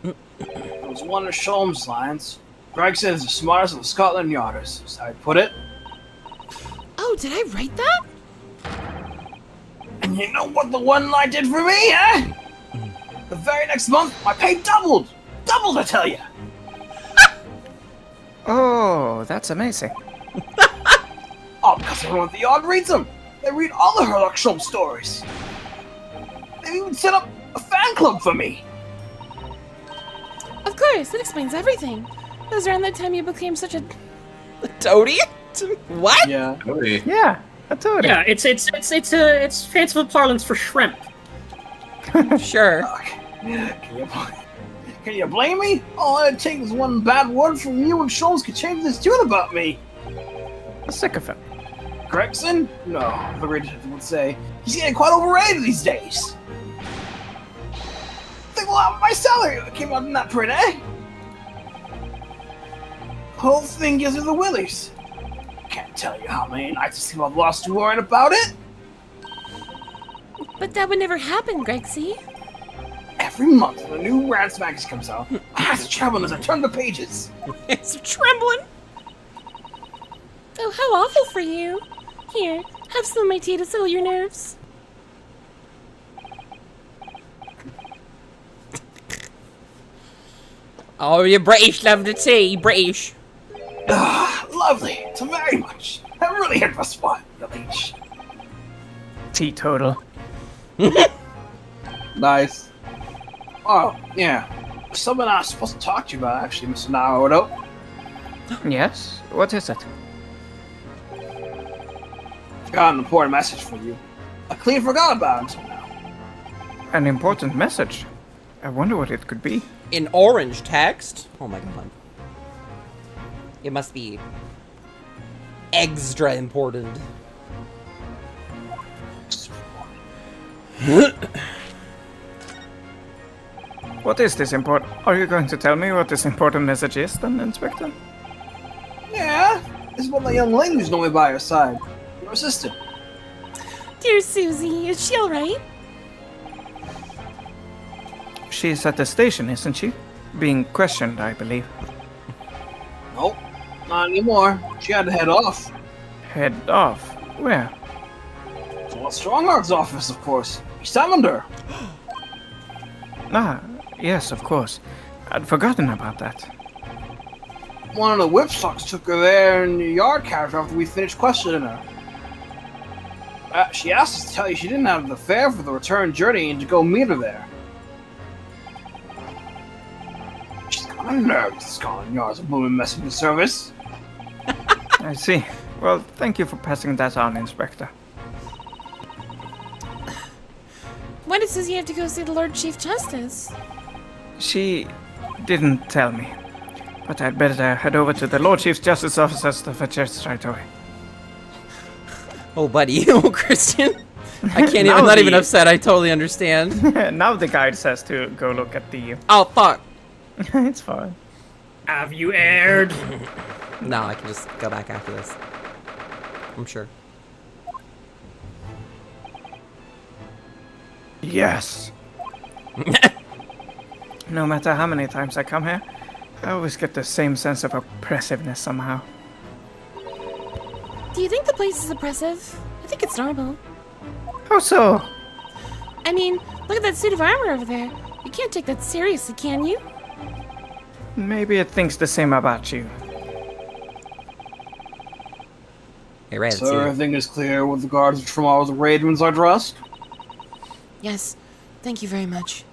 It was one of Sholmes' lines. Gregson is the smartest of the Scotland Yarders, is how he put it. Oh, did I write that? And you know what the one line did for me, eh? The very next month, my pay doubled! Doubled, I tell you! Oh, that's amazing. Oh, because everyone at the yard reads them! They read all the Herlock Sholmes stories! They even set up a fan club for me! Of course, that explains everything. It was around that time you became such a... Toady? What? Yeah. Really? Yeah, I told you. Yeah, it's fanciful parlance for shrimp. Sure. Can you blame me? All it takes is one bad word from you and Sholmes could change this tune about me! A sycophant. Gregson? No, the great detective would say. He's getting quite overrated these days! Think a lot of my salary that came out in that print, eh? Whole thing gives me the willies. Can't tell you how many nights I sleep I've lost worrying about it. But that would never happen, Gregsy. Every month when a new Rance magazine comes out, I have to travel as I turn the pages. It's trembling. Oh, how awful for you. Here, have some of my tea to settle your nerves. Oh, you British love the tea, British. Ah, lovely. So very much. That really hit my spot, the leech. Teetotal. Nice. Oh, yeah. Something I was supposed to talk to you about, actually, Mr. Naruto. Yes? What is it? Got an important message for you. I clean forgot about it until now. An important message. I wonder what it could be. In orange text? Oh my god. It must be extra important. What is this important? Are you going to tell me what this important message is, then, Inspector? Yeah, this is what my young lady who's normally by her side. Your assistant. Dear Susie, is she alright? She's at the station, isn't she? Being questioned, I believe. Nope, not anymore. She had to head off. Head off? Where? To Lord Stronghard's office, of course. He summoned her. Ah, yes, of course. I'd forgotten about that. One of the whipstocks took her there in the yard carriage after we finished questioning her. She asked us to tell you she didn't have the fare for the return journey and to go meet her there. She's got a nerve to Scotland Yard's booming messenger service. I see. Well, thank you for passing that on, Inspector. Why does Susie have to go see the Lord Chief Justice? She didn't tell me. But I'd better head over to the Lord Chief Justice office to fetch her right away. Oh, buddy. Oh, Christian. I can't Now even, not even the- upset. I totally understand. Now the guide says to go look at the... Oh, fuck. It's fine. Have you aired? No, I can just go back after this. I'm sure. Yes. No matter how many times I come here, I always get the same sense of oppressiveness somehow. Do you think the place is oppressive? I think it's normal. How so? I mean, look at that suit of armor over there. You can't take that seriously, can you? Maybe it thinks the same about you. Hey, Red, So everything is clear with regards to tomorrow's raid, I trust? Yes. Thank you very much.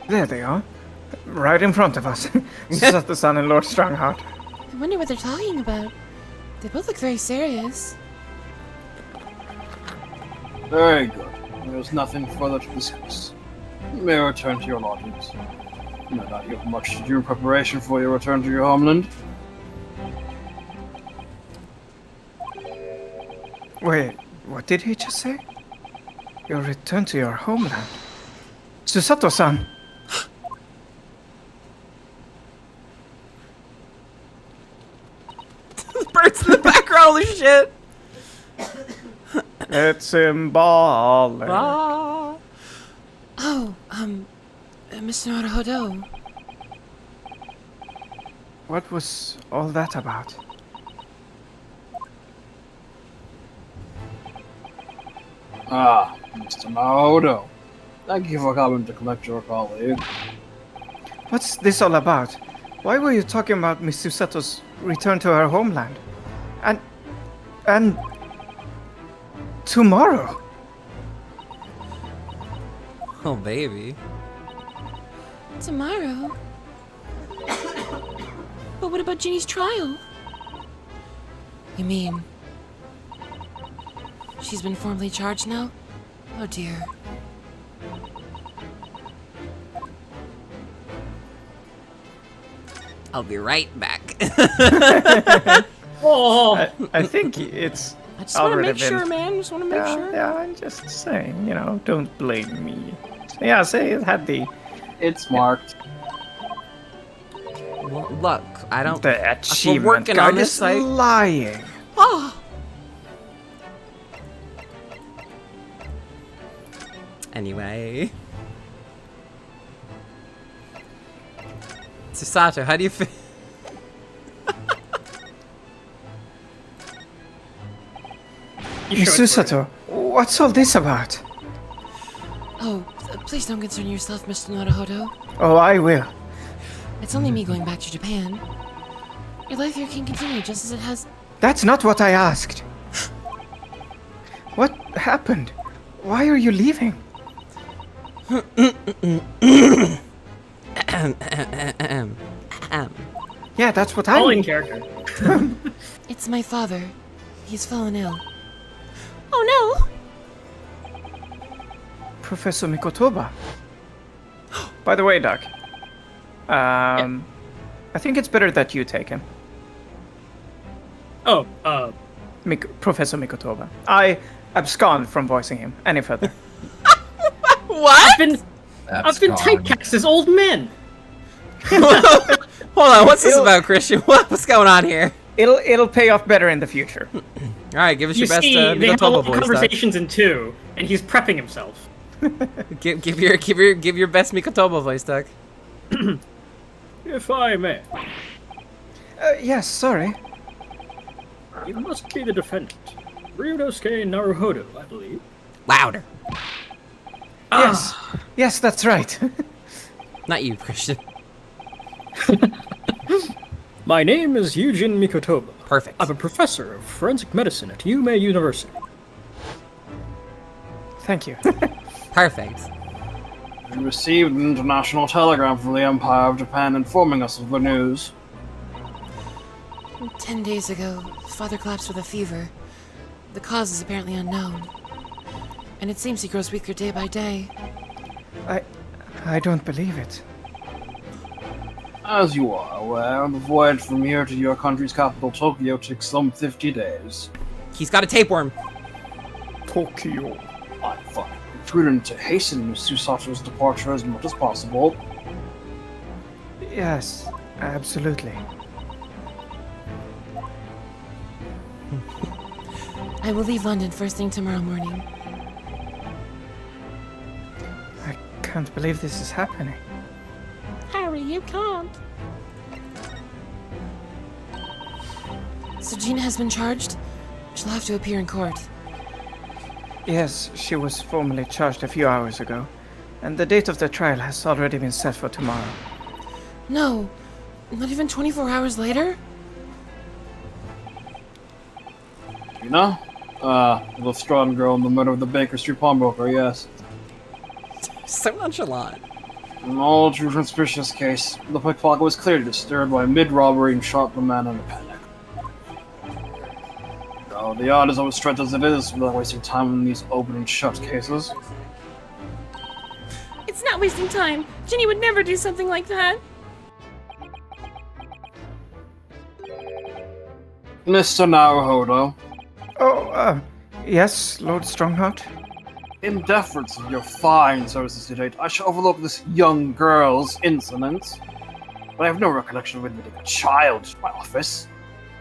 There they are. Right in front of us. Sato-san and Lord Strongheart. I wonder what they're talking about. They both look very serious. Very good. There's nothing further to discuss. You may return to your lodgings. No doubt you have much to do in preparation for your return to your homeland. Wait, what did he just say? Your return to your homeland. Susato-san! Birds in the background, holy shit! It's symbolic. Ah. Oh, Mr. Naruhodo. What was all that about? Ah, Mr. Naruhodo. Thank you for coming to collect your colleague. What's this all about? Why were you talking about Miss Susato's return to her homeland? And tomorrow? Oh, baby. Tomorrow? But what about Ginny's trial? You mean... she's been formally charged now? Oh dear. I'll be right back. Oh, I think it's I just want to already make been- sure, man. Just want to make yeah, sure. yeah, I'm just saying, you know, don't blame me. Yeah, say it had the It's marked. Well, look, I don't. the achievement working on card this is site. lying. Oh, Anyway. Susato, how do you feel? you Miss should for it. Susato, what's all this about? oh, please don't concern yourself, Mr. Naruhodo. Oh, I will. It's only me going back to Japan. Your life here can continue just as it has. That's not what I asked. What happened? Why are you leaving? Yeah, that's what I All in mean. character. It's my father. He's fallen ill. Oh Professor Mikotoba. By the way, Doc. I think it's better that you take him. Oh, Professor Mikotoba. I abscond from voicing him any further. What? I've been typecast as old men. Hold on, what's this about, Christian? What's going on here? It'll pay off better in the future. All right, give us You your best see, they have all Mikotoba voice. Doc. conversations in 2, and he's prepping himself. Give your best Mikotoba voice, Doc. If I may, Yes, sorry. you must be the defendant, Ryunosuke Naruhodo, I believe. Louder. Yes. Yes, that's right. Not you, Christian. My name is Yujin Mikotoba. Perfect. I'm a professor of forensic medicine at Yume University. Thank you. Perfect. We received an international telegram from the Empire of Japan informing us of the news. 10 days ago, father collapsed with a fever. The cause is apparently unknown. And it seems he grows weaker day by day. I don't believe it. As you are aware, the voyage from here to your country's capital, Tokyo, takes some 50 days. He's got a tapeworm. Tokyo. I thought it would be prudent to hasten Miss Susato's departure as much as possible. Yes, absolutely. I will leave London first thing tomorrow morning. I can't believe this is happening. Harry, you can't. So Gina has been charged? She'll have to appear in court. Yes, she was formally charged a few hours ago, and the date of the trial has already been set for tomorrow. No, not even 24 hours later? You know? The strong girl in the murder of the Baker Street pawnbroker, yes. So nonchalant. An all too suspicious case. The pickpocket was clearly disturbed by mid-robbery and shot the man in a panic. Now, the odd is always straight as it is, without wasting time in these open and shut cases. It's not wasting time. Ginny would never do something like that. Mr. Naruhodo, Oh, yes, Lord Strongheart? in deference to your fine services to date, I shall overlook this young girl's insolence. But I have no recollection of admitting a child to my office.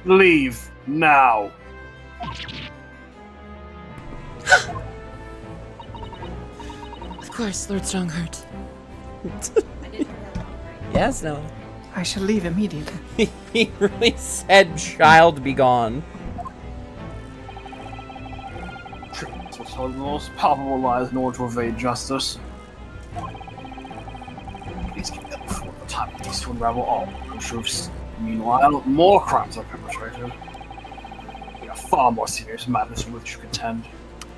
Leave now. Of course, Lord Strongheart. Yes, no. I shall leave immediately. He really said, "Child, be gone." Treatments will tell the most palpable lies in order to evade justice. Please keep that before the time it takes to unravel all the truths. Meanwhile, more crimes are perpetrated. There are far more serious matters with which you contend.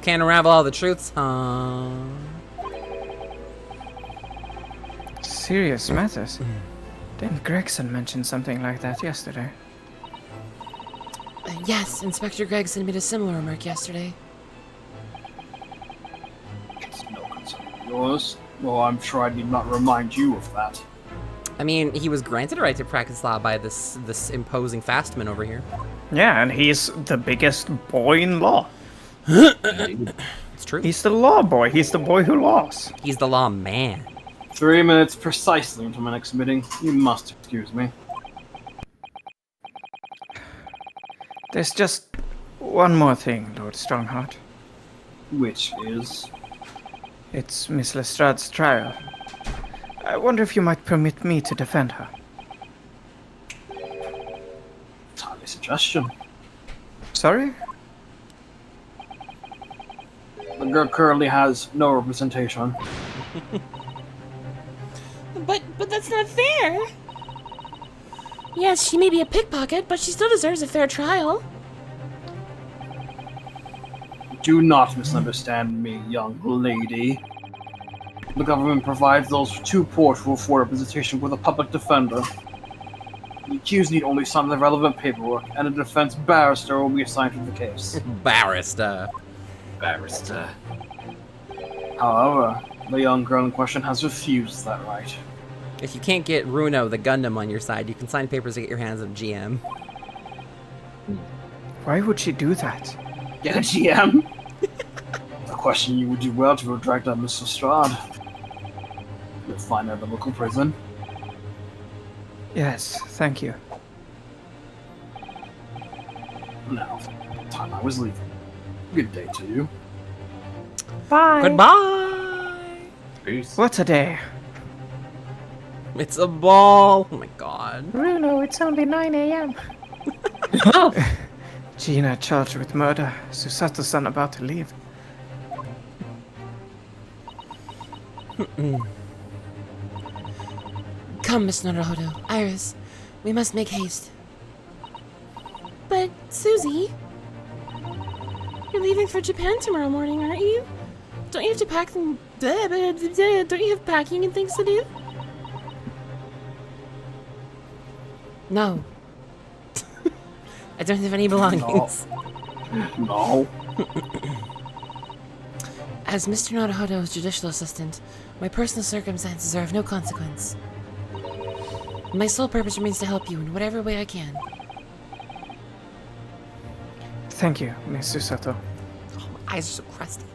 Can't unravel all the truths, huh? Serious matters? Didn't Gregson mention something like that yesterday? Yes, Inspector Gregson made a similar remark yesterday. It's no concern of yours. Well, I'm sure I need not remind you of that. I mean, he was granted a right to practice law by this imposing fastman over here. Yeah, and he's the biggest boy in law. It's true. He's the law boy. He's the boy who laws. He's the law man. 3 minutes precisely until my next meeting. You must excuse me. There's just one more thing, Lord Strongheart. Which is... It's Miss Lestrade's trial. I wonder if you might permit me to defend her. Timely suggestion. Sorry? The girl currently has no representation. But that's not fair. Yes, she may be a pickpocket, but she still deserves a fair trial. Do not misunderstand me, young lady. The government provides those too poor to afford representation with a public defender. The accused need only sign the relevant paperwork, and a defense barrister will be assigned to the case. Barrister. Barrister. However, the young girl in question has refused that right. If you can't get Runo, the Gundam, on your side, you can sign papers to get your hands on GM. Why would she do that? Get a GM? A question you would do well to drag down Mr. Strahd. You'll find her at the local prison. Yes, thank you. Now, time I was leaving. Good day to you. Bye. Goodbye! Peace. What a day. It's a ball! Oh my god. Bruno, it's only 9 a.m. Gina charged with murder. Susato-san about to leave. Come, Miss Naruhodo. Iris, we must make haste. But, Susie, you're leaving for Japan tomorrow morning, aren't you? Don't you have to pack them? Don't you have packing and things to do? No. I don't have any belongings. No. As Mr. Naruhodo's judicial assistant, my personal circumstances are of no consequence. My sole purpose remains to help you in whatever way I can. Thank you, Miss Susato. Oh, my eyes are so crusty.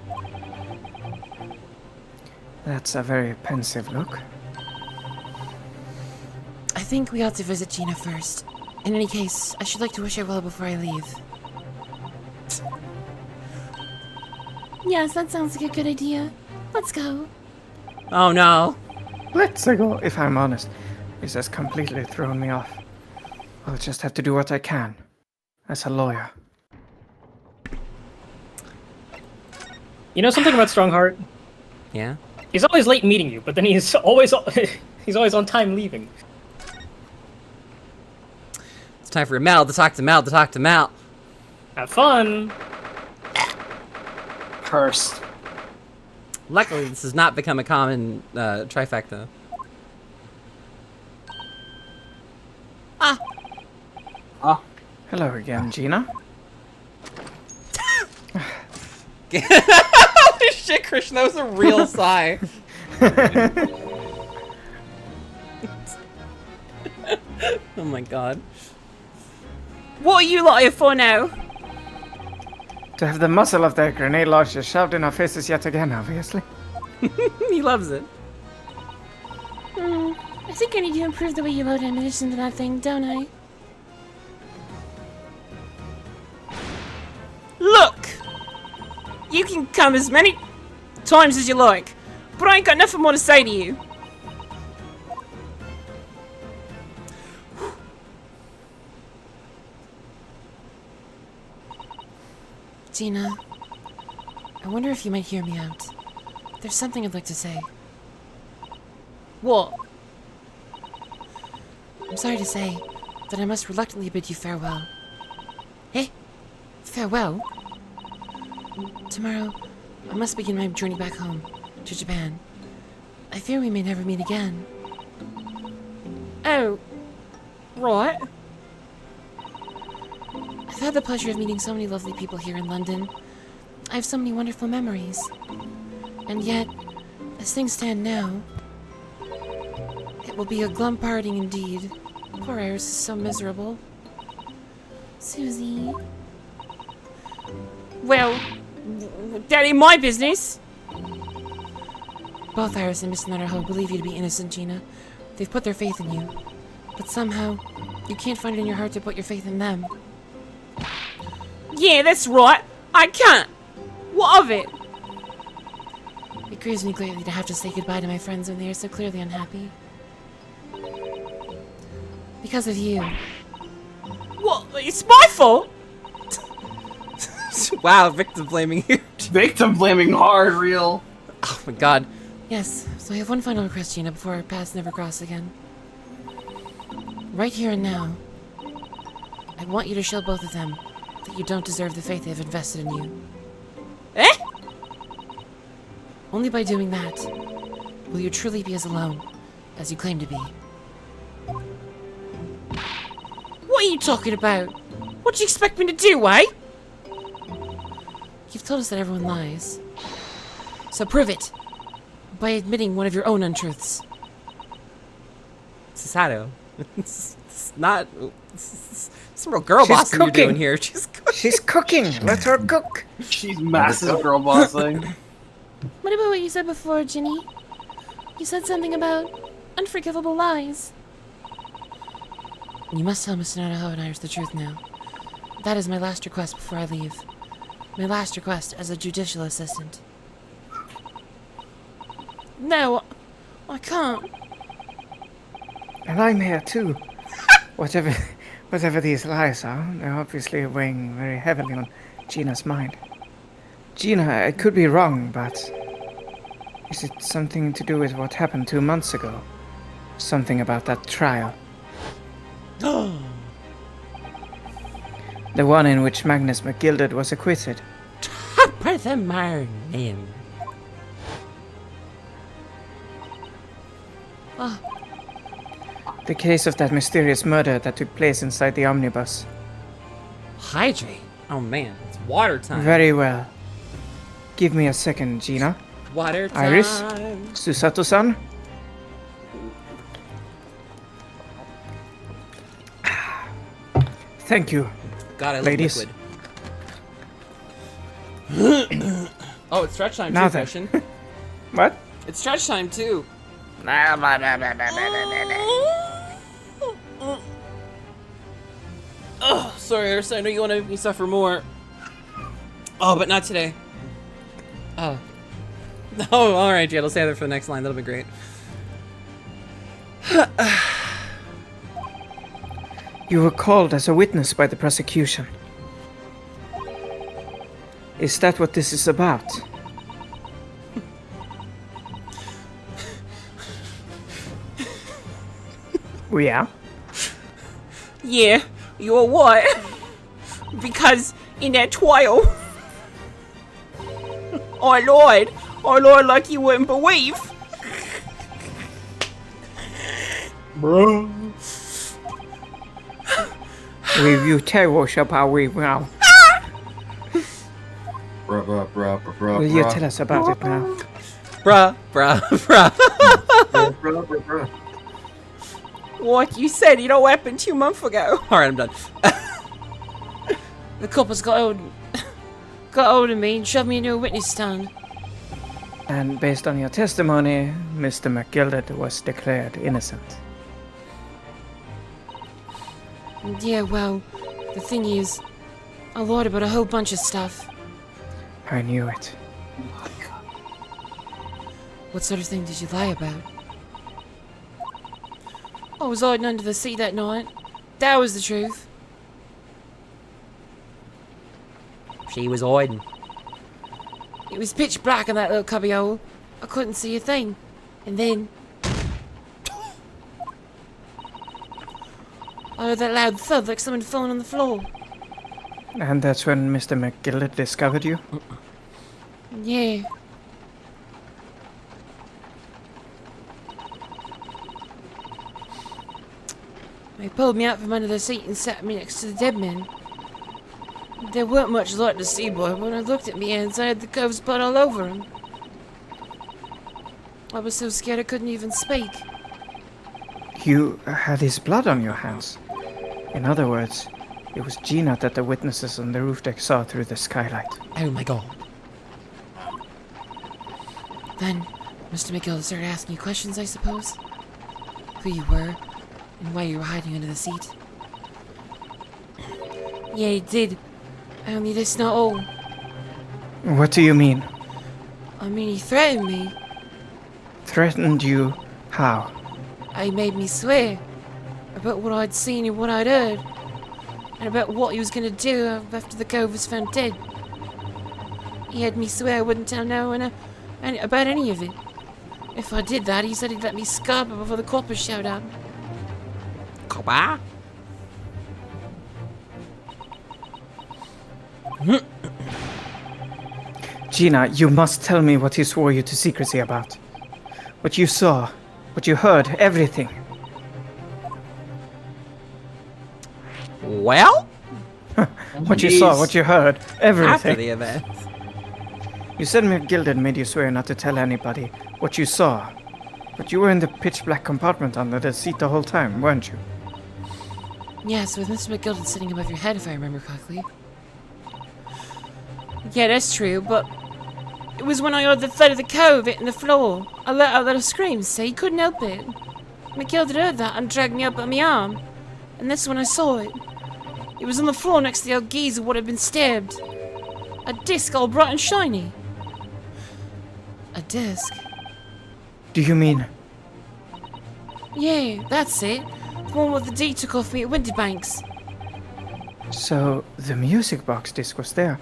That's a very pensive look. I think we ought to visit Gina first. In any case, I should like to wish her well before I leave. Yes, that sounds like a good idea. Let's go. Oh no. Let's go. If I'm honest, this has completely thrown me off. I'll just have to do what I can. As a lawyer. You know something about Strongheart? Yeah? He's always late meeting you, but then he's always on time leaving. It's time for Mel to talk to Mel to talk to Mel. Have fun. Cursed. Luckily, this has not become a common trifecta. Hello again, Gina. Holy shit, Christian, that was a real sigh. Oh my god. What are you lot here for now? To have the muzzle of their grenade launcher shoved in our faces yet again, obviously. He loves it. I think I need to improve the way you load ammunition to that thing, don't I? Look! You can come as many times as you like, but I ain't got nothing more to say to you. Gina, I wonder if you might hear me out. There's something I'd like to say. What? I'm sorry to say that I must reluctantly bid you farewell. Eh? Farewell? Tomorrow, I must begin my journey back home, to Japan. I fear we may never meet again. Oh. Right. I've had the pleasure of meeting so many lovely people here in London. I have so many wonderful memories. And yet, as things stand now, it will be a glum parting indeed. Poor Iris is so miserable. Susie. Well, that ain't my business. Both Iris and Miss Nutterho believe you to be innocent, Gina. They've put their faith in you. But somehow, you can't find it in your heart to put your faith in them. Yeah, that's right. I can't. What of it? It grieves me greatly to have to say goodbye to my friends when they are so clearly unhappy. Because of you. What? It's my fault? Wow, victim blaming here. Victim blaming hard, real. Oh my god. Yes, so I have one final request, Gina, before our paths never cross again. Right here and now, I want you to show both of them that you don't deserve the faith they've invested in you. Eh? Only by doing that will you truly be as alone as you claim to be. What are you talking about? What do you expect me to do, eh? You've told us that everyone lies. So prove it by admitting one of your own untruths. Sasato. It's not. It's some real girl She's bossing you're doing cooking. here. She's cooking. She's cooking. Let her cook. She's massive girl bossing. What about what you said before, Ginny? You said something about unforgivable lies. You must tell Miss Nutterho and Iris the truth now. That is my last request before I leave. My last request as a judicial assistant. No, I can't. And I'm here too. Whatever these lies are, they're obviously weighing very heavily on Gina's mind. Gina, I could be wrong, but is it something to do with what happened 2 months ago? Something about that trial? The one in which Magnus McGilded was acquitted. Top of my name. Oh, The case of that mysterious murder that took place inside the omnibus. Hydrate. Oh man, it's water time. Very well. Give me a second, Gina. Water time. Iris? Susato-san? Thank you. God, I love Ladies. liquid. Oh, it's stretch time Now too, then. Fashion. What? It's stretch time too. Oh, sorry, Iris. I know you want to make me suffer more. Oh, but not today. Oh. Oh, all right, Jade. I'll save that for the next line. That'll be great. You were called as a witness by the prosecution. Is that what this is about? Yeah? Yeah, you're what? Because in that trial, I lied like you wouldn't believe. Bro. You tell us about it now. Will you tell us about it now? Bruh, bruh, bruh. What you said, it all happened 2 months ago. All right, I'm done. the coppers got hold of me and shoved me into a witness stand. And based on your testimony, Mr. McGilded was declared innocent. Yeah, well, the thing is, I lied about a whole bunch of stuff. I knew it. What sort of thing did you lie about? I was hiding under the sea that night. That was the truth. She was hiding. It was pitch black in that little cubbyhole. I couldn't see a thing. And then I heard that loud thud like someone falling on the floor. And that's when Mr. McGillet discovered you? Yeah. They pulled me out from under the seat and sat me next to the dead man. There weren't much light to see, boy. When I looked at me hands, I had the cove's blood all over him. I was so scared I couldn't even speak. You had his blood on your hands. In other words, it was Gina that the witnesses on the roof deck saw through the skylight. Oh my god. Then, Mr. McGill started asking you questions, I suppose? Who you were, and why you were hiding under the seat. Yeah, he did. Only that's not all. What do you mean? I mean, he threatened me. Threatened you? How? He made me swear about what I'd seen and what I'd heard, and about what he was gonna do after the cove was found dead. He had me swear I wouldn't tell no one about any of it. If I did that, he said he'd let me scarper before the coppers showed up. Copper? Gina, you must tell me what he swore you to secrecy about. What you saw, what you heard, everything. Well? What you saw, what you heard, After everything. the event. You said McGilded made you swear not to tell anybody what you saw. But you were in the pitch black compartment under the seat the whole time, weren't you? Yes, with Mr. McGilded sitting above your head, if I remember correctly. Yeah, that's true, but it was when I heard the thud of the cove hitting the floor. I let out a little scream, so he couldn't help it. McGilded heard that and dragged me up on my arm, and that's when I saw it. It was on the floor next to the old geezer what had been stabbed. A disc all bright and shiny. A disc? Do you mean... Yeah, that's it. The one what the D took off me at Winterbanks. So, the music box disc was there,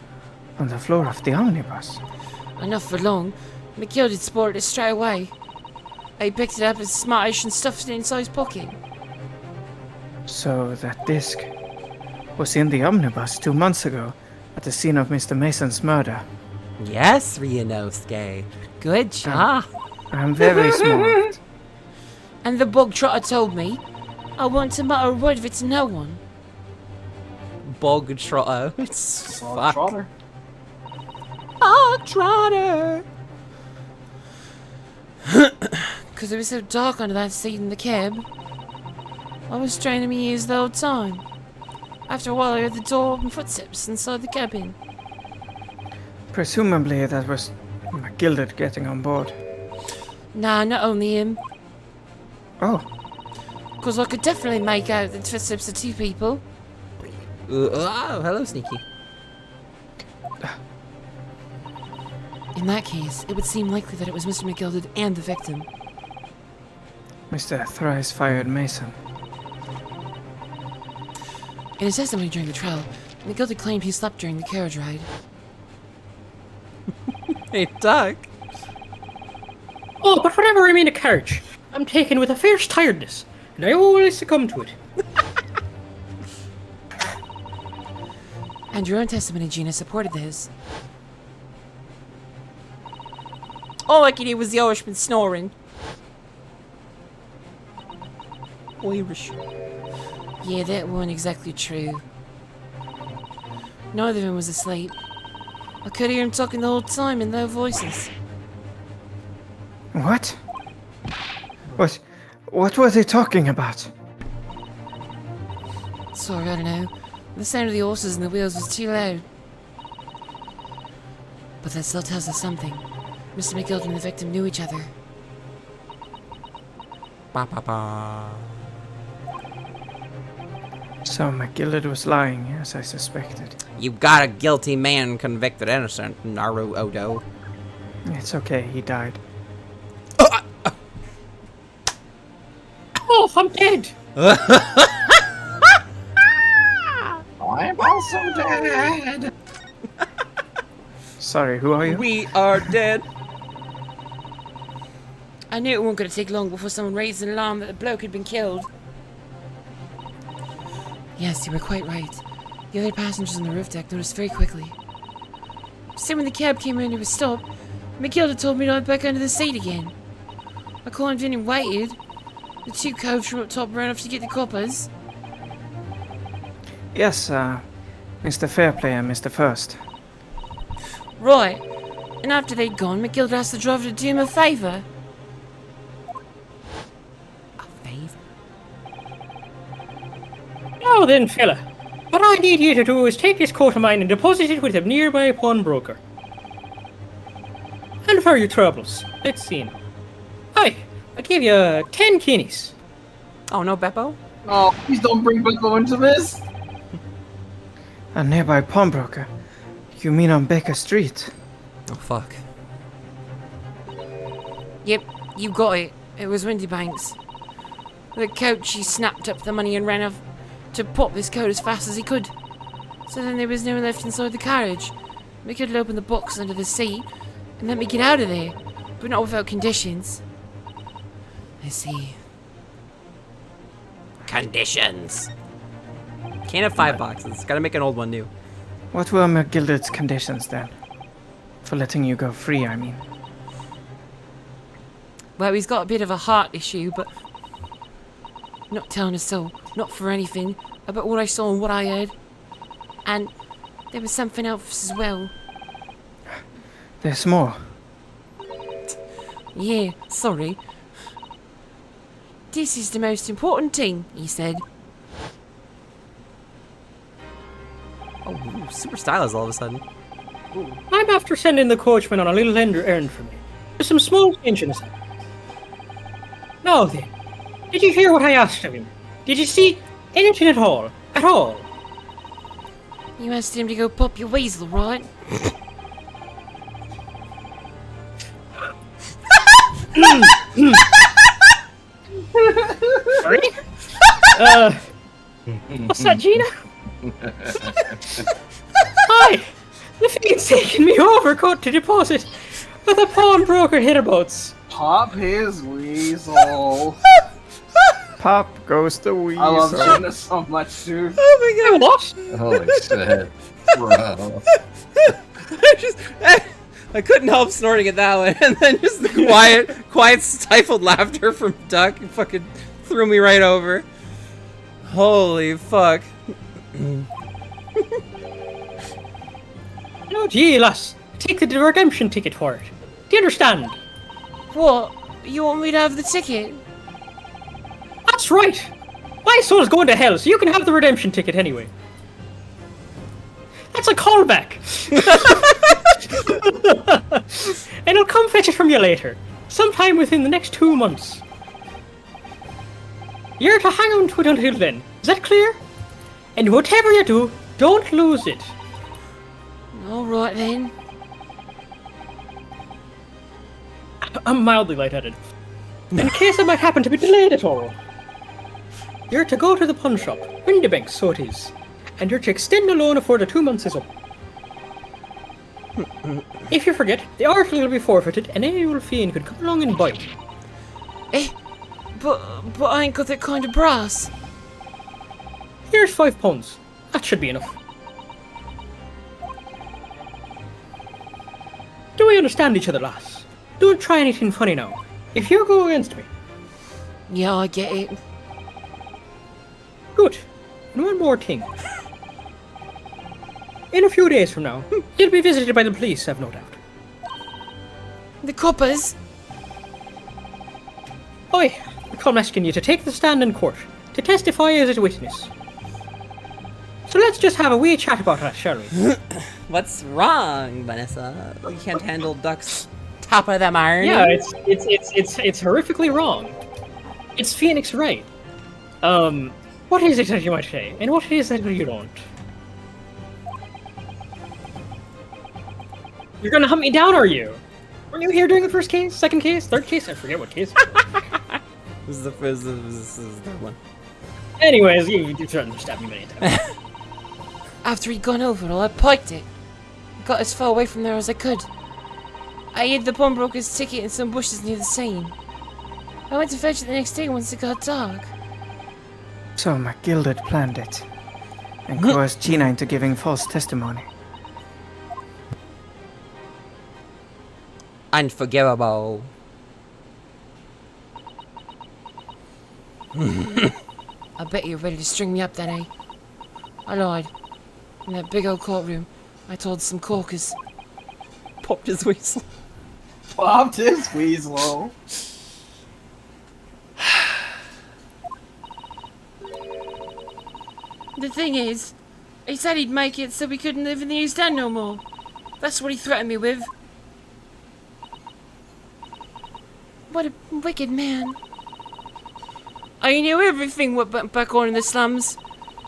on the floor of the omnibus? Enough for long. McGilded spotted it straight away. He picked it up as smartish and stuffed it inside his pocket. So, that disc was in the omnibus 2 months ago, at the scene of Mr. Mason's murder. Yes, Ryunosuke. Good job. I'm very smart. And the bog trotter told me I wasn't to mutter a word of it to no one. Bog trotter. It's fuck. Trotter. Bog trotter. Because it was so dark under that seat in the cab. I was straining my ears the whole time. After a while I heard the door open footsteps inside the cabin. Presumably that was McGilded getting on board. Nah, not only him. Oh, Because I could definitely make out the footsteps of 2 people. Oh, hello, Sneaky. In that case, it would seem likely that it was Mr. McGilded and the victim. Mr. Thrice fired Mason. In his testimony during the trial, McGilded claimed he slept during the carriage ride. Hey, Doug. Oh, but whenever I'm in a carriage, I'm taken with a fierce tiredness, and I always succumb to it. And your own testimony, Gina, supported his. All I could hear was the Irishman snoring. Irish. Yeah, that wasn't exactly true. Neither of them was asleep. I could hear him talking the whole time in low voices. What? What were they talking about? Sorry, I don't know. The sound of the horses and the wheels was too loud. But that still tells us something. Mr. McGilded and the victim knew each other. Ba ba ba. So McGilded was lying, as I suspected. You got a guilty man convicted innocent, Naru Odo. It's okay, he died. Oh, I'm dead! I'm also dead. Sorry, who are you? We are dead. I knew it wasn't going to take long before someone raised an alarm that the bloke had been killed. Yes, you were quite right. The other passengers on the roof deck noticed very quickly. So when the cab came in, it was stopped. McGilda told me to get back under the seat again. I climbed in and waited. The two coves from up top ran off to get the coppers. Yes, Mr. Fairplay and Mr. First. Right. And after they'd gone, McGilda asked the driver to do him a favour. A favor? Now then, fella, what I need you to do is take this coat of mine and deposit it with a nearby pawnbroker. And for your troubles, let's see now. Hi, I'll give you 10 guineas. Oh, no, Beppo? Oh, please don't bring Beppo into this. A nearby pawnbroker? You mean on Baker Street? Oh, fuck. Yep, you got it. It was Windybanks. The coach, he snapped up the money and ran off to pop this coat as fast as he could. So then there was no one left inside the carriage. McGilda opened the box under the seat and let me get out of there, but not without conditions. I see. Conditions. Can't have 5 boxes. Gotta make an old one new. What were McGilda's conditions then? For letting you go free, I mean. Well, he's got a bit of a heart issue, but not telling a soul, not for anything, about what I saw and what I heard. And there was something else as well. There's more. Yeah, sorry. This is the most important thing, he said. Oh, ooh, super stylish all of a sudden. I'm after sending the coachman on a little errand for me. There's some small change in the sack. Now then, did you hear what I asked of him? Did you see anything at all? At all? You asked him to go pop your weasel, right? Sorry? What's that, Gina? Hi! The fiend's taking me overcoat to deposit with a pawnbroker hereabouts. Pop his weasel. Pop goes the weasel. I love Gina so much, dude. Oh my What? Holy shit. Bro. I couldn't help snorting at that one, and then just the quiet, stifled laughter from Duck fucking threw me right over. Holy fuck. No, gee, lass. Take the redemption ticket for it. Do you understand? What? You want me to have the ticket? That's right. My soul's going to hell, so you can have the redemption ticket anyway. That's a callback. And I'll come fetch it from you later, sometime within the next 2 months. You're to hang on to it until then. Is that clear? And whatever you do, don't lose it. Alright then. I'm mildly lightheaded. In case I might happen to be delayed at all. You're to go to the pawn shop, Windybanks, so it is, and you're to extend the loan before the 2 months is up. If you forget, the article will be forfeited, and any old fiend could come along and buy it. Eh? But I ain't got that kind of brass. Here's £5. That should be enough. Do we understand each other, lass? Don't try anything funny now. If you go against me. Yeah, I get it. Good. And one more thing. In a few days from now, you'll be visited by the police, I've no doubt. The coppers? I come asking you to take the stand in court, to testify as a witness. So let's just have a wee chat about that, shall we? What's wrong, Vanessa? You can't handle Duck's top of the iron. Yeah, it's horrifically wrong. It's Phoenix right. What is it that you might say, and what is it that you don't? You're gonna hunt me down, are you? Were you here during the first case, second case, third case? I forget what case. This is the third one. Anyways, you threatened to stab me many times. After he'd gone over it all, I piked it. got as far away from there as I could. I hid the pawnbroker's ticket in some bushes near the scene. I went to fetch it the next day once it got dark. So McGilded planned it and coerced Gina into giving false testimony. Unforgivable. I bet you're ready to string me up then, eh? I lied. In that big old courtroom, I told some corkers. Popped his whistle. Popped his weasel. The thing is, he said he'd make it so we couldn't live in the East End no more. That's what he threatened me with. What a wicked man. I knew everything went back on in the slums.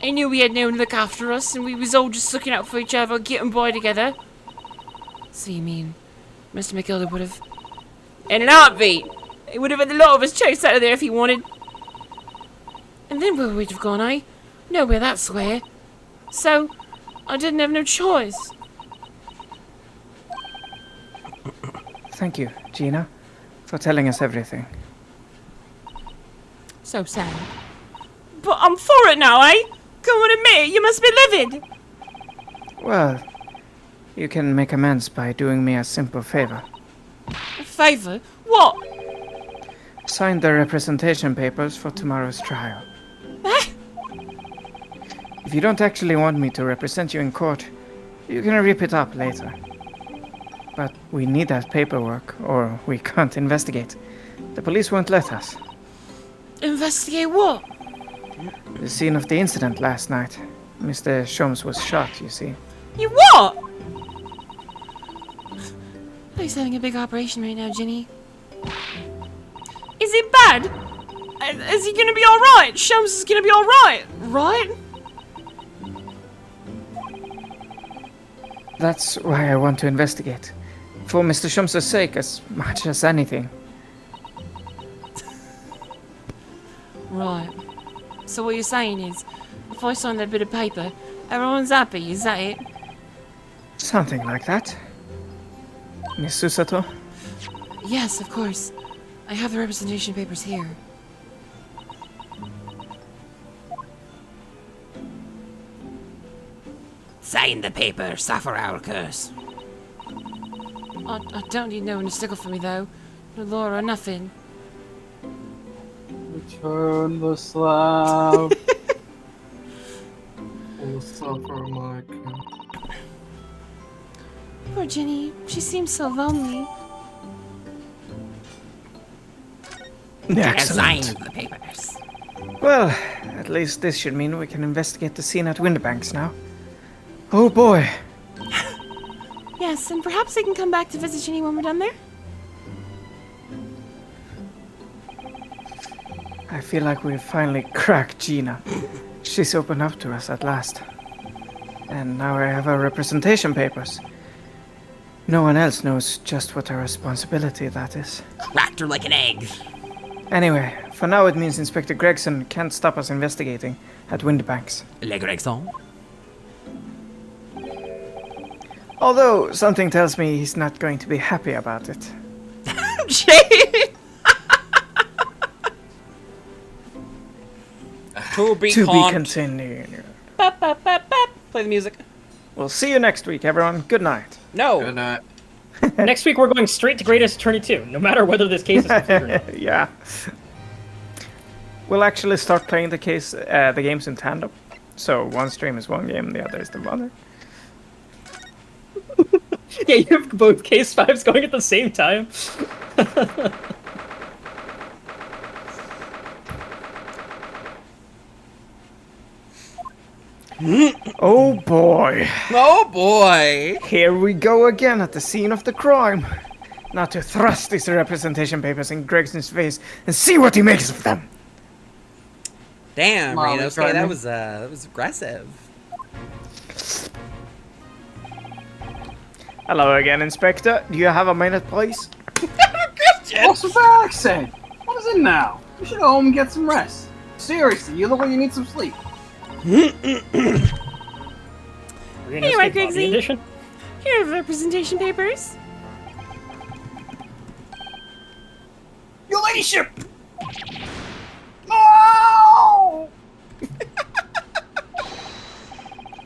I knew we had no one to look after us, and we was all just looking out for each other, getting by together. So you mean, Mr. McGilder would have... In an heartbeat! He would have had a lot of us chased out of there if he wanted. And then where we'd have gone, eh? Nowhere, that's where. So, I didn't have no choice. Thank you, Gina, for telling us everything. So sad. But I'm for it now, eh? Go on, admit it, you must be livid. Well, you can make amends by doing me a simple favor. A favour? What? Sign the representation papers for tomorrow's trial. Eh? If you don't actually want me to represent you in court, you can rip it up later. But we need that paperwork, or we can't investigate. The police won't let us. Investigate what? The scene of the incident last night. Mr. Sholmes was shot, you see. You what? He's having a big operation right now, Ginny. Is it bad? Is he gonna be alright? Sholmes is gonna be alright, right? That's why I want to investigate. For Mr. Sholmes' sake, as much as anything. Right. So what you're saying is, if I sign that bit of paper, everyone's happy, is that it? Something like that. Miss Susato? Yes, of course. I have the representation papers here. Sign the paper, suffer our curse. I don't need no one to stickle for me, though. No law or nothing. Return the slab. Will suffer my curse. Poor Ginny. She seems so lonely. Sign the papers. Well, at least this should mean we can investigate the scene at Winterbanks now. Oh boy. Yes, and perhaps I can come back to visit Ginny when we're done there. I feel like we've finally cracked Gina. She's opened up to us at last. And now I have our representation papers. No one else knows just what a responsibility that is. Cracked her like an egg. Anyway, for now it means Inspector Gregson can't stop us investigating at Winterbanks. Le Gregson. Although, something tells me he's not going to be happy about it. To be To be con- continued. Bap, bap, bap, bap. Play the music. We'll see you next week, everyone. Good night. No. Good night. Next week we're going straight to Greatest Attorney 2, no matter whether this case is complete or not. Yeah. We'll actually start playing the games in tandem. So one stream is one game, the other is the other. Yeah, you have both case fives going at the same time. Oh boy. Oh boy. Here we go again at the scene of the crime. Now to thrust these representation papers in Gregson's face and see what he makes of them. Damn, Molly, Reno. try Okay, me. that was aggressive. Hello again, Inspector. Do you have a minute, please? What's with that accent? What is it now? You should go home and get some rest. Seriously, you look like you need some sleep. We're gonna Anyway, escape Bobby Grigsy. edition. Here are the representation papers. Your ladyship! No!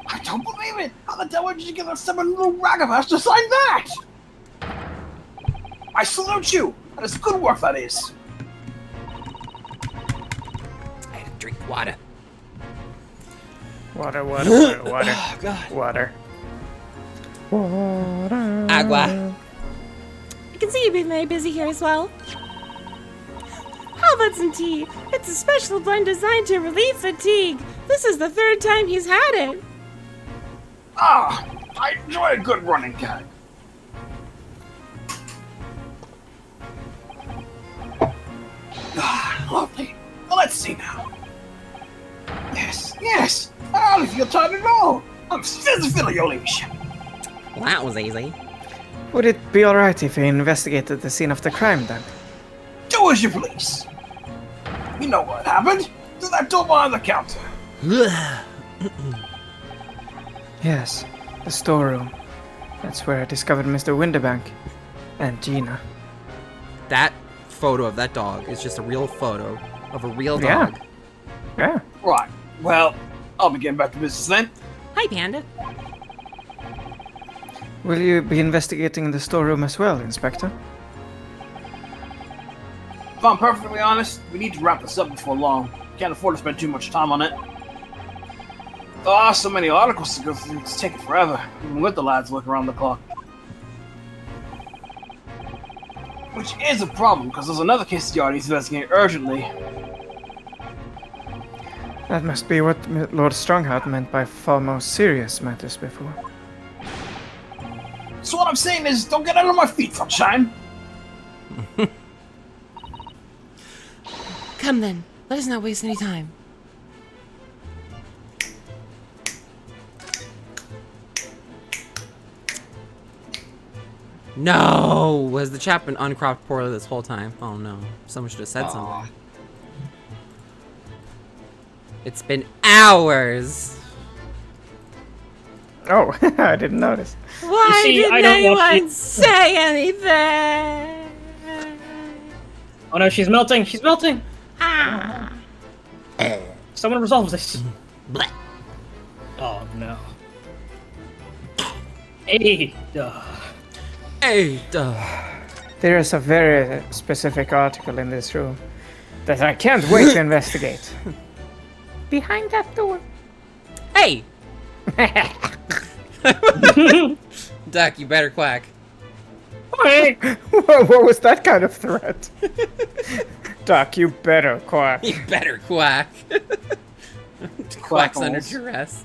I don't believe it! How the devil did you get that stubborn little ragamuffin to sign that? I salute you! That is good work, that is. I had to drink water. Water, water, water, water. Oh, God. Water. Water. Agua. I can see you've been very busy here as well. How about some tea? It's a special blend designed to relieve fatigue. This is the 3rd time he's had it. Ah, I enjoy a good running gag. Ah, lovely. Well, let's see now. Yes, yes. I don't feel tired at all. I'm feeling your ladyship. Well, that was easy. Would it be alright if we investigated the scene of the crime then? Do as you please. You know what happened? To that door behind the counter. Yes, the storeroom. That's where I discovered Mr. Winterbank and Gina. That photo of that dog is just a real photo of a real Yeah. dog. Yeah. Right. Well, I'll be getting back to business then. Hi, Panda. Will you be investigating the storeroom as well, Inspector? If I'm perfectly honest, we need to wrap this up before long. Can't afford to spend too much time on it. So many articles to go through, it's taking forever, even with the lads looking around the clock. Which is a problem, because there's another case the yard needs investigating urgently. That must be what Lord Strongheart meant by far more serious matters before. So what I'm saying is, don't get under my feet, sunshine! Come then, let us not waste any time. No! Has the chap been uncropped poorly this whole time? Oh no. Someone should have said something. It's been hours! Oh, I didn't notice. Why see, I didn't don't watch anyone it. say anything? Oh no, she's melting! She's melting! Ah. Someone resolve this. Blech. Oh no. Hey, Hey, duh. There is a very specific article in this room that I can't wait to investigate. Behind that door. Hey! Duck, you better quack. Hey! What was that kind of threat? Duck, you better quack. You better quack. Quacks under Quackles. duress.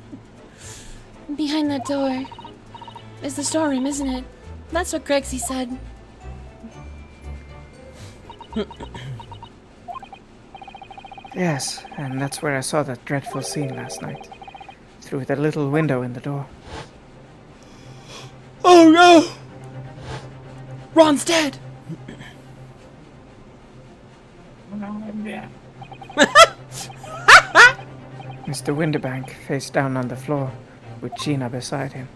Behind that door is the storeroom, isn't it? That's what Grexy said. Yes, and that's where I saw that dreadful scene last night. Through the little window in the door. Oh no! Ron's dead! Mr. Winterbank face down on the floor, with Gina beside him.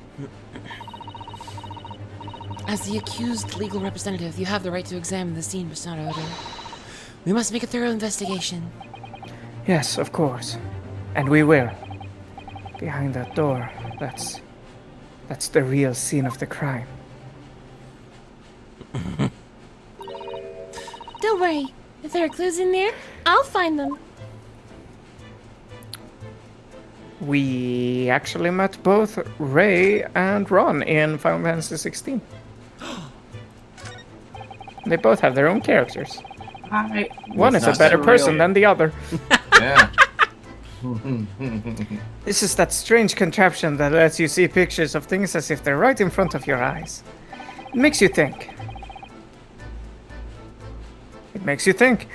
As the accused legal representative, you have the right to examine the scene, Persona Odo. We must make a thorough investigation. Yes, of course. And we will. Behind that door, that's the real scene of the crime. Don't worry. If there are clues in there, I'll find them. We actually met both Ray and Ron in Final Fantasy 16. They both have their own characters. One is a That's better surreal. person than the other. Yeah. This is that strange contraption that lets you see pictures of things as if they're right in front of your eyes. It makes you think. It makes you think.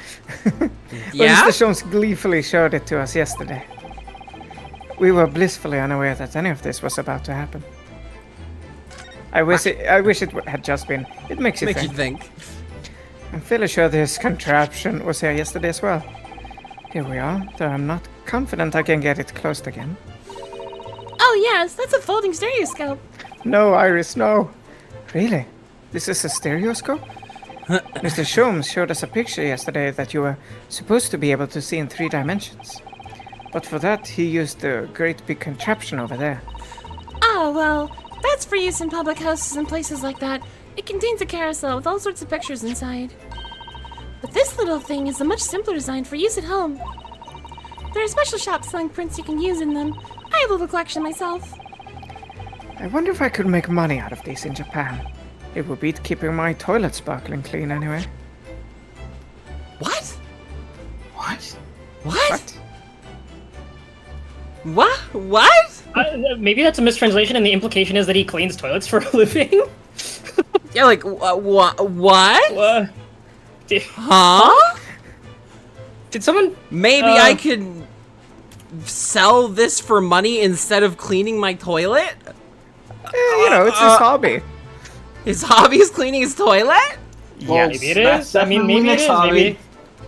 Yeah? Mr. Jones gleefully showed it to us yesterday. We were blissfully unaware that any of this was about to happen. I wish it had just been. It makes you Make think. you think. I'm fairly sure this contraption was here yesterday as well. Here we are, though I'm not confident I can get it closed again. Oh yes, that's a folding stereoscope. No, Iris, no. Really? This is a stereoscope? Mr. Sholmes showed us a picture yesterday that you were supposed to be able to see in 3 dimensions. But for that, he used the great big contraption over there. Oh, well, that's for use in public houses and places like that. It contains a carousel with all sorts of pictures inside. But this little thing is a much simpler design for use at home. There are special shops selling prints you can use in them. I have a little collection myself. I wonder if I could make money out of these in Japan. It would beat keeping my toilet sparkling clean anyway. What? What? What? What? What? Maybe that's a mistranslation, and the implication is that he cleans toilets for a living. Yeah, like, what? Did, Huh? did someone? Maybe I could sell this for money instead of cleaning my toilet? You know, it's his hobby. His hobby is cleaning his toilet? Well, Maybe it that's is. I mean, definitely maybe it Nick's is. hobby. Maybe.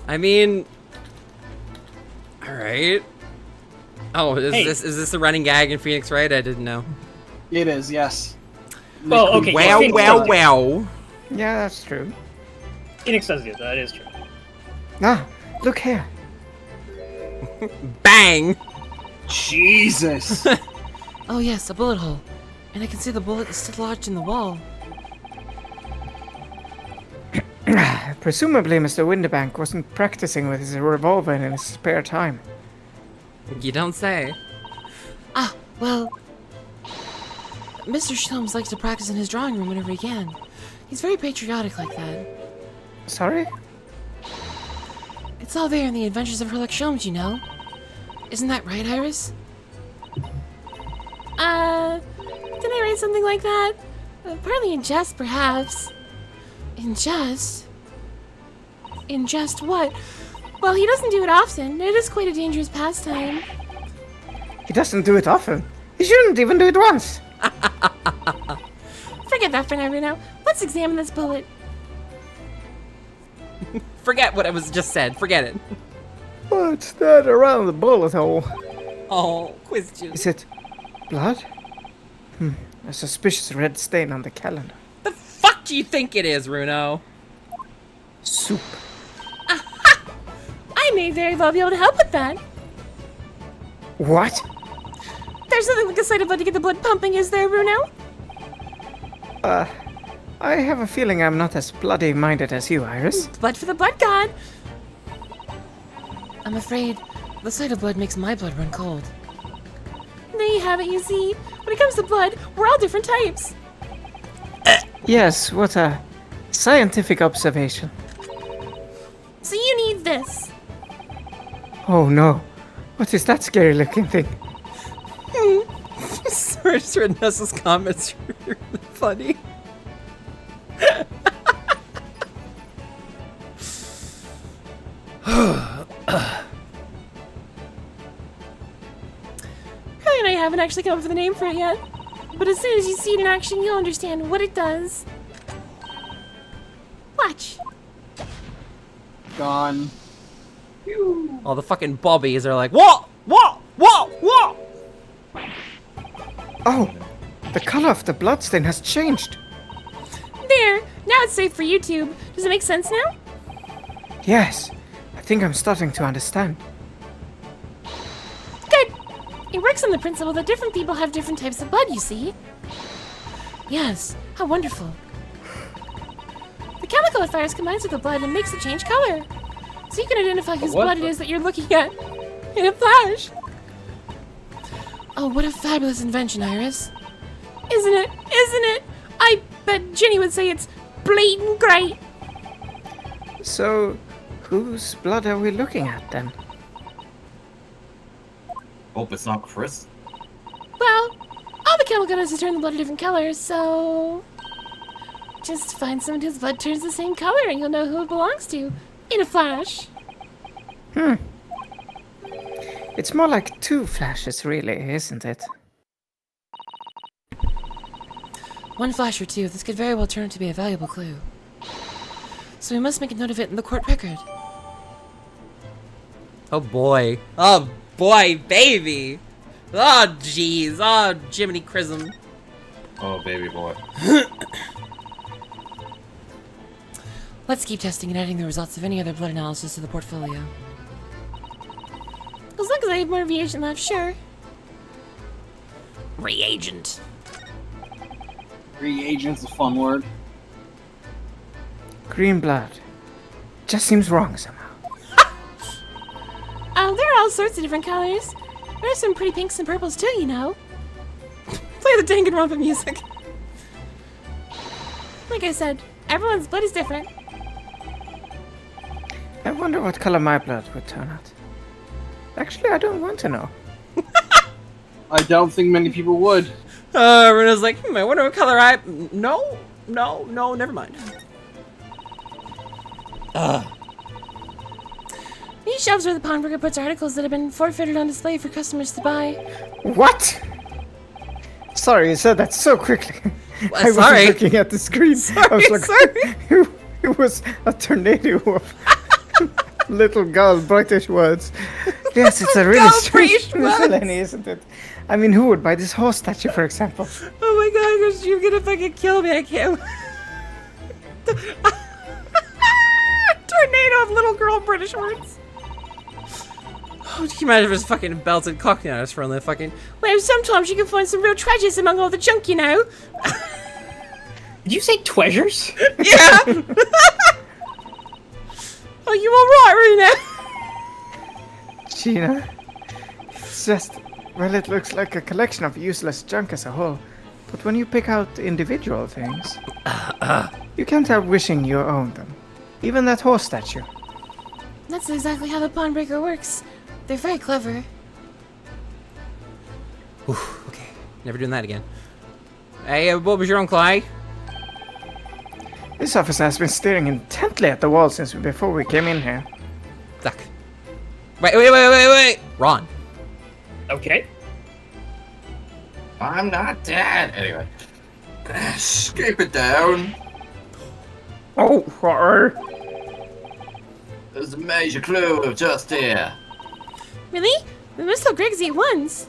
I mean, all right. Oh, Hey. is this a running gag in Phoenix, right? I didn't know. It is, yes. Well, okay. Well, Phoenix well, does do- well. Yeah, that's true. Phoenix does do that. That is true. Ah, look here. Bang! Jesus. Oh yes, a bullet hole. And I can see the bullet is still lodged in the wall. Presumably, Mr. Winterbank wasn't practicing with his revolver in his spare time. You don't say. Ah, well... Mr. Sholmes likes to practice in his drawing room whenever he can. He's very patriotic like that. Sorry? It's all there in the Adventures of Herlock Sholmes, you know. Isn't that right, Iris? Didn't I write something like that? Partly in jest, perhaps. In jest? In jest what? Well, he doesn't do it often. It is quite a dangerous pastime. He doesn't do it often. He shouldn't even do it once. Forget that for now. Let's examine this bullet. Forget what I was just said. Forget it. What's that around the bullet hole? Oh, question. Is it blood? A suspicious red stain on the calendar. The fuck do you think it is, Runo? Soup. I may very well be able to help with that. What? There's nothing like a sight of blood to get the blood pumping, is there, Bruno? I have a feeling I'm not as bloody-minded as you, Iris. Blood for the blood god. I'm afraid the sight of blood makes my blood run cold. There you have it, you see. When it comes to blood, we're all different types. Yes, what a scientific observation. So you need this. Oh no. What is that scary-looking thing? Sorry, Nessa's comments are really funny. Kylie and I haven't actually come up with a name for it yet. But as soon as you see it in action, you'll understand what it does. Watch. Gone. All the fucking bobbies are like, what? What? What? What? Oh, the color of the bloodstain has changed. There. Now it's safe for YouTube. Does it make sense now? Yes, I think I'm starting to understand. Good. It works on the principle that different people have different types of blood, you see. Yes, how wonderful. The chemical it fires combines with the blood and makes it change color. So you can identify whose What blood it the- is that you're looking at in a flash. Oh, what a fabulous invention, Iris. Isn't it? Isn't it? I bet Jenny would say it's blatant great. So, whose blood are we looking at then? Hope it's not Chris. Well, all the chemical does is turn the blood a different color, so... Just find someone whose blood turns the same color and you'll know who it belongs to. In a flash. It's more like 2 flashes, really, isn't it? One flash or two, this could very well turn out to be a valuable clue. So we must make a note of it in the court record. Oh boy. Oh boy, baby. Oh jeez. Oh Jiminy Chrism. Oh, baby boy. Let's keep testing and adding the results of any other blood analysis to the portfolio. As long as I have more reagent left, sure. Reagent. Reagent's a fun word. Green blood. Just seems wrong somehow. Oh, there are all sorts of different colors. There's some pretty pinks and purples too, you know. Play the Danganronpa music. Like I said, everyone's blood is different. I wonder what color my blood would turn out. Actually, I don't want to know. I don't think many people would. Rena's like, I wonder what color I... No, never mind. These shelves where the pawnbroker puts articles that have been forfeited on display for customers to buy. What? Sorry, you said that so quickly. I sorry. wasn't looking at the screen. I was like, sorry. It was a tornado of little gull British words. Yes, it's a really Gull strange British words. miscellany, isn't it? I mean, who would buy this horse statue, for example? Oh my god, Chris, you're gonna fucking kill me. I can't. Tornado of little girl British words. Oh, can you imagine if it was fucking belted cockney on us for only fucking... Well, sometimes you can find some real treasures among all the junk, you know. Did you say treasures? Yeah! Are you alright, Rena? Gina, it's just, well, it looks like a collection of useless junk as a whole. But when you pick out individual things, you can't help wishing you owned them. Even that horse statue. That's exactly how the pawnbroker works. They're very clever. Okay, never doing that again. Hey, what was your uncle, eh? This officer has been staring intently at the wall since before we came in here. Duck. Wait. Ron. Okay. I'm not dead. Anyway. Escape it down. Oh, horror. There's a major clue just here. Really? We must tell Gregsy at once.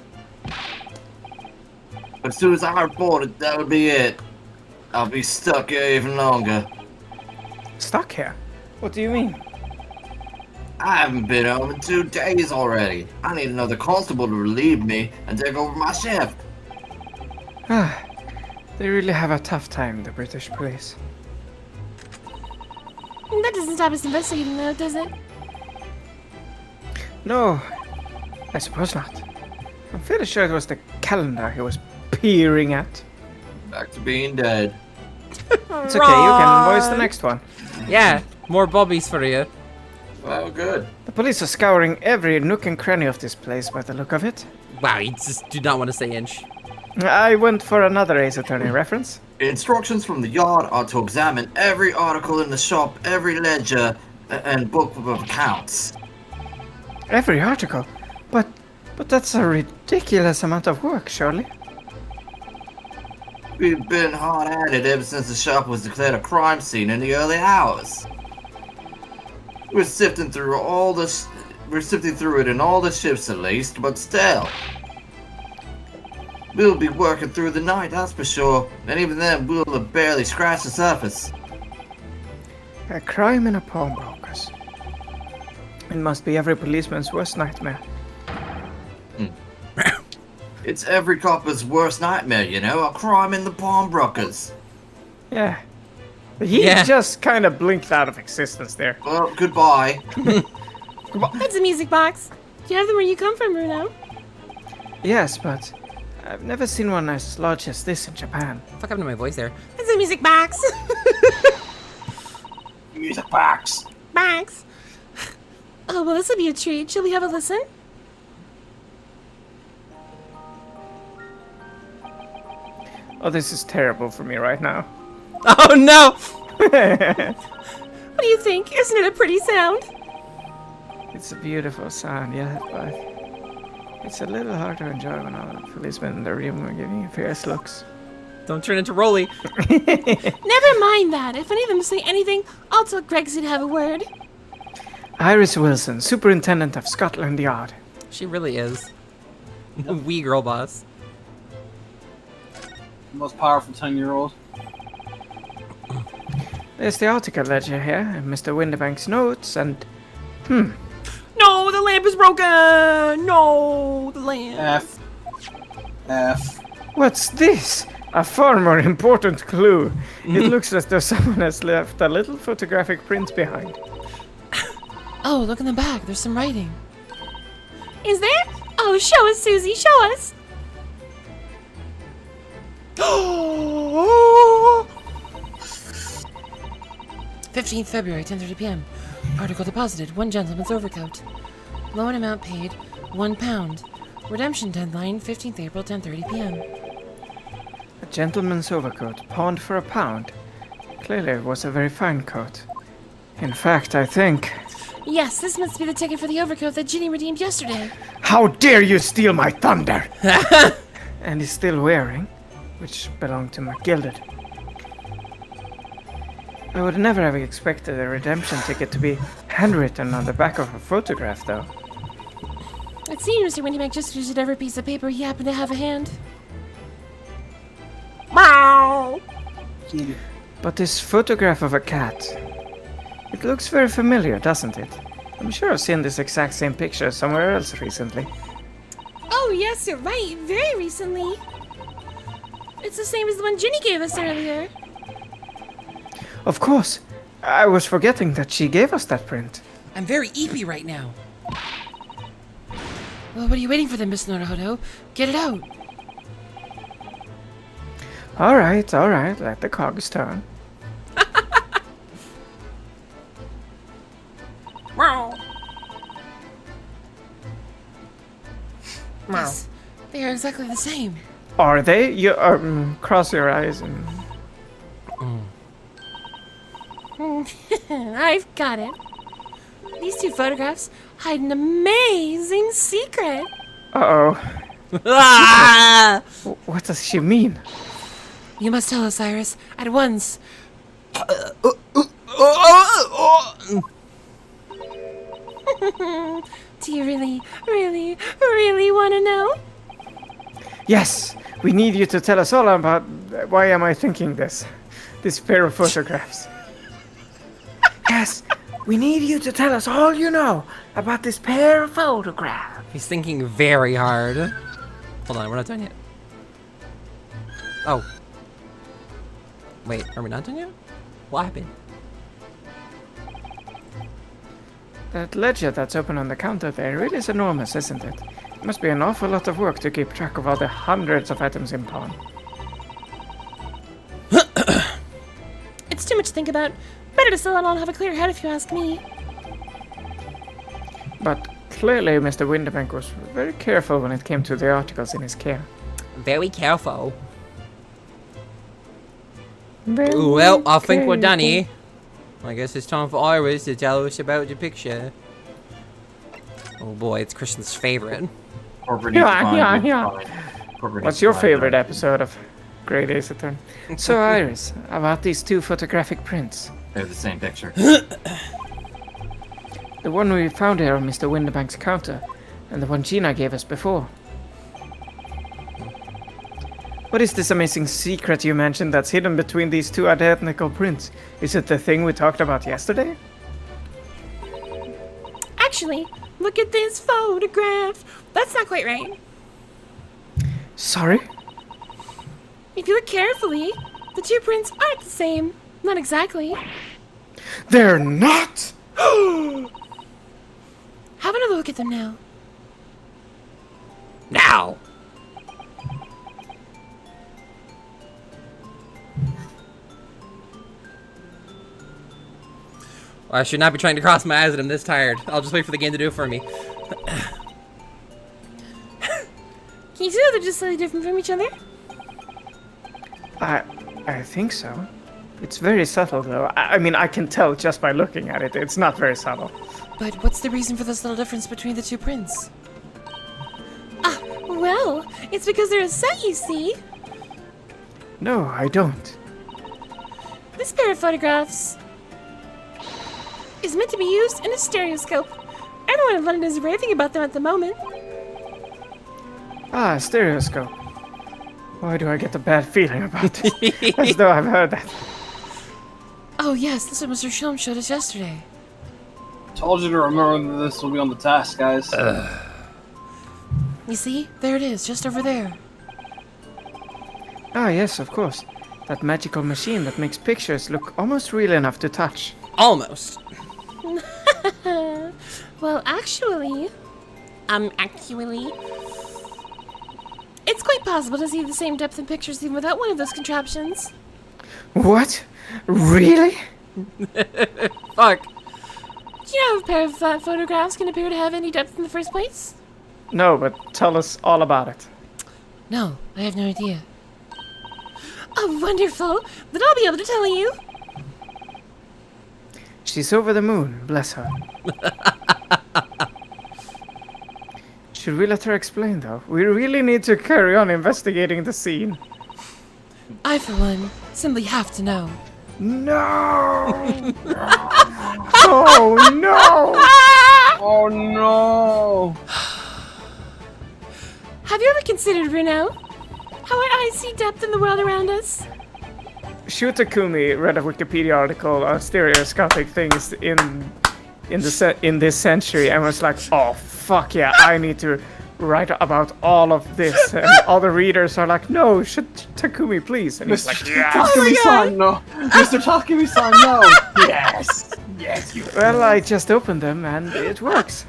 As soon as I report it, that would be it. I'll be stuck here even longer. Stuck here? What do you mean? I haven't been home in 2 days already. I need another constable to relieve me and take over my shift. They really have a tough time, the British police. That doesn't stop us investigating, though, does it? No, I suppose not. I'm fairly sure it was the calendar he was peering at. Back to being dead. It's okay, you can voice the next one. Yeah, more bobbies for you. Well, good. The police are scouring every nook and cranny of this place by the look of it. Wow, you just do not want to say inch. I went for another Ace Attorney reference. Instructions from the yard are to examine every article in the shop, every ledger, and book of accounts. Every article? But that's a ridiculous amount of work, surely. We've been hard at it ever since the shop was declared a crime scene in the early hours. We're sifting through it in all the shifts at least, but still. We'll be working through the night, that's for sure. And even then, we'll have barely scratched the surface. A crime in a pawnbroker's. It must be every policeman's worst nightmare. It's every copper's worst nightmare, you know, a crime in the pawnbrokers. Yeah. He just kind of blinked out of existence there. Well, goodbye. That's a music box. Do you have them where you come from, Bruno? Yes, but I've never seen one as large as this in Japan. Fuck happened to my voice there. That's a music box. Music box. Box. Oh, well, this will be a treat. Shall we have a listen? Oh, this is terrible for me right now. Oh no! What do you think? Isn't it a pretty sound? It's a beautiful sound, yeah, but it's a little hard to enjoy when all the policemen in the room are giving you fierce looks. Don't turn into Rolly. Never mind that. If any of them say anything, I'll tell Gregsy to have a word. Iris Wilson, Superintendent of Scotland Yard. She really is. Wee girl boss. The most powerful 10-year-old. There's the article ledger here, and Mr. Winterbank's notes, and... No, the lamp is broken! No, the lamp. F. What's this? A far more important clue. It looks as though someone has left a little photographic print behind. Oh, look in the back. There's some writing. Is there? Oh, show us, Susie, show us. 15th February, 10:30 p.m. Article deposited. 1 gentleman's overcoat. Loan amount paid, £1. Redemption deadline, 15th April, 10:30 p.m. A gentleman's overcoat, pawned for £1. Clearly it was a very fine coat. In fact, I think... Yes, this must be the ticket for the overcoat that Ginny redeemed yesterday. How dare you steal my thunder! And he's still wearing, which belonged to McGilded. I would never have expected a redemption ticket to be handwritten on the back of a photograph, though. It seems Mr. Windybank just used every piece of paper he happened to have a hand. But this photograph of a cat, it looks very familiar, doesn't it? I'm sure I've seen this exact same picture somewhere else recently. Oh, yes, you're right. Very recently. It's the same as the one Ginny gave us earlier. Of course. I was forgetting that she gave us that print. I'm very eepy right now. Well, what are you waiting for then, Miss Naruhodo? Get it out. All right, let the cogs turn. Yes, they are exactly the same. Are they? You cross your eyes and... I've got it. These two photographs hide an amazing secret. Uh-oh. Ah! What does she mean? You must tell us, Iris, at once. Do you really want to know? Yes, we need you to tell us all about... Why am I thinking this? This pair of photographs. Yes, we need you to tell us all you know about this pair of photographs. He's thinking very hard. Hold on, we're not done yet. Oh. Wait, are we not done yet? What happened? That ledger that's open on the counter there really is enormous, isn't it? It must be an awful lot of work to keep track of all the hundreds of items in pawn. It's too much to think about. Better to sell it all and have a clear head if you ask me. But clearly Mr. Winterbank was very careful when it came to the articles in his care. Very careful. Very Well, I think we're done careful. here. I guess it's time for Iris to tell us about the picture. Oh boy, it's Kristen's favorite. Corporate needs to find Corporate needs What's to your find favorite her. episode of Great Ace Attorney? So Iris, about these two photographic prints. They're the same picture. The one we found here on Mr. Winterbank's counter, and the one Gina gave us before. What is this amazing secret you mentioned that's hidden between these two identical prints? Is it the thing we talked about yesterday? Actually, look at this photograph. That's not quite right. Sorry? If you look carefully, the two prints aren't the same. Not exactly. They're not! Have another look at them now. Now! I should not be trying to cross my eyes when I'm this tired. I'll just wait for the game to do it for me. Can you see that they're just slightly different from each other? I think so. It's very subtle, though. I mean, I can tell just by looking at it. It's not very subtle. But what's the reason for this little difference between the two prints? Ah, well, it's because they're a set, you see. No, I don't. This pair of photographs is meant to be used in a stereoscope. Everyone in London is raving about them at the moment. Ah, stereoscope. Why do I get a bad feeling about this? As though I've heard that. Oh yes, that's what Mr. Sholmes showed us yesterday. Told you to remember that this will be on the task, guys. You see? There it is, just over there. Ah, yes, of course. That magical machine that makes pictures look almost real enough to touch. Almost. Well, actually, it's quite possible to see the same depth in pictures even without one of those contraptions. What? Really? Fuck. Do you know if a pair of flat photographs can appear to have any depth in the first place? No, but tell us all about it. No, I have no idea. Oh, wonderful! Then I'll be able to tell you. She's over the moon, bless her. Should we let her explain, though? We really need to carry on investigating the scene. I, for one, simply have to know. No! Oh, no! Oh no! Have you ever considered, Bruno, how our eyes see depth in the world around us? Shutakumi read a Wikipedia article on stereoscopic things in this century and was like, "Oh fuck yeah, I need to write about all of this." And all the readers are like, "No, Takumi, please." And he's like, "Yeah." Takumi-san, no. Mr. Takumi-san, no. Yes. Yes, you. Well, I just opened them and it works.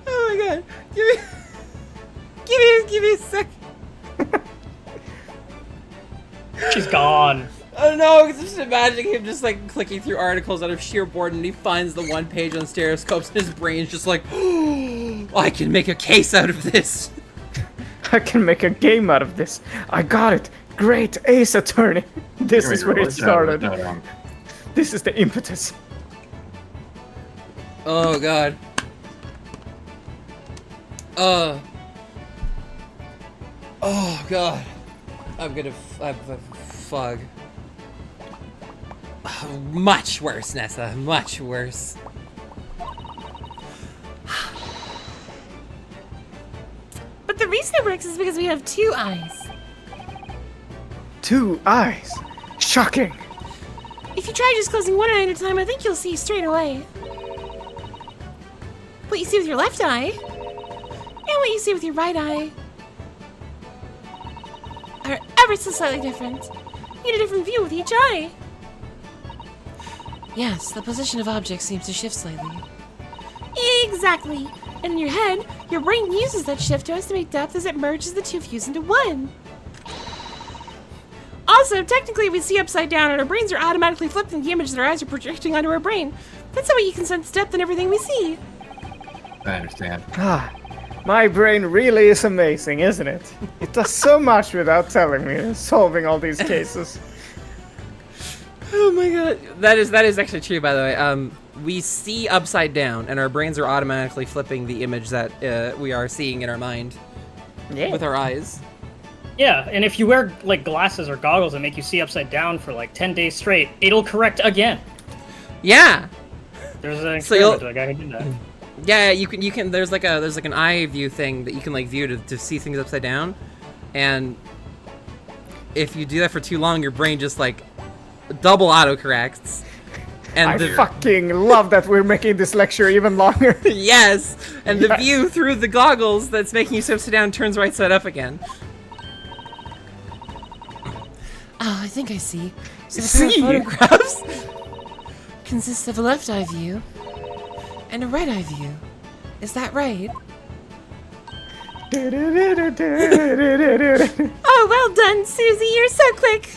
Oh my god. Give me a sec. She's gone. Oh no, because I'm just imagining him just like clicking through articles out of sheer boredom and he finds the one page on stereoscopes and his brain's just like, oh, I can make a case out of this. I can make a game out of this. I got it. Great, Ace Attorney. This is where it started. This is the impetus. Oh god. Oh god. I'm gonna fug. Much worse, Nessa. Much worse. But the reason it works is because we have two eyes. 2 eyes. Shocking. If you try just closing one eye at a time, I think you'll see straight away. What you see with your left eye, and what you see with your right eye, are ever so slightly different. You get a different view with each eye. Yes, the position of objects seems to shift slightly. Exactly. And in your head, your brain uses that shift to estimate depth as it merges the two views into one. Also, technically, we see upside down, and our brains are automatically flipping the image that our eyes are projecting onto our brain. That's how you can sense depth in everything we see. I understand. Ah, my brain really is amazing, isn't it? It does so much without telling me, solving all these cases. Oh my god. That is actually true, by the way. We see upside down, and our brains are automatically flipping the image that we are seeing in our mind with our eyes. Yeah, and if you wear like glasses or goggles that make you see upside down for like 10 days straight, it'll correct again. Yeah. There's an So you'll- experiment to a guy who did that. Yeah, you can. There's like an eye view thing that you can like view to see things upside down, and if you do that for too long, your brain just like double autocorrects. And I fucking love that we're making this lecture even longer. yes, and the Yes. view through the goggles that's making you sit upside down turns right side up again. Oh, I think I see. So the See? pair of photographs consists of a left eye view and a right eye view. Is that right? Oh, well done, Susie. You're so quick.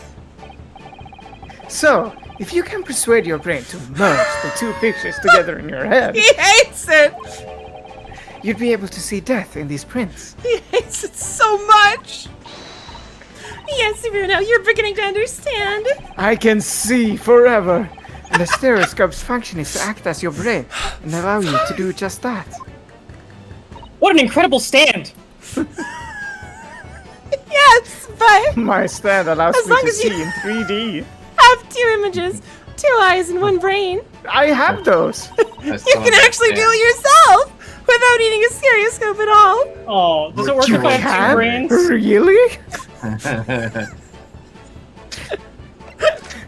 So, if you can persuade your brain to merge the two pictures together in your head, He hates it. you'd be able to see death in these prints. He hates it so much. Yes, Bruno, you're beginning to understand. I can see forever. And the stereoscope's function is to act as your brain and allow you to do just that. What an incredible stand! Yes, but My stand allows As me long to as you- see in 3D. have two images. 2 eyes and 1 brain. I have those. You can actually do it yourself without needing a stereoscope at all. Oh, does it work if I have 2 brains? Really?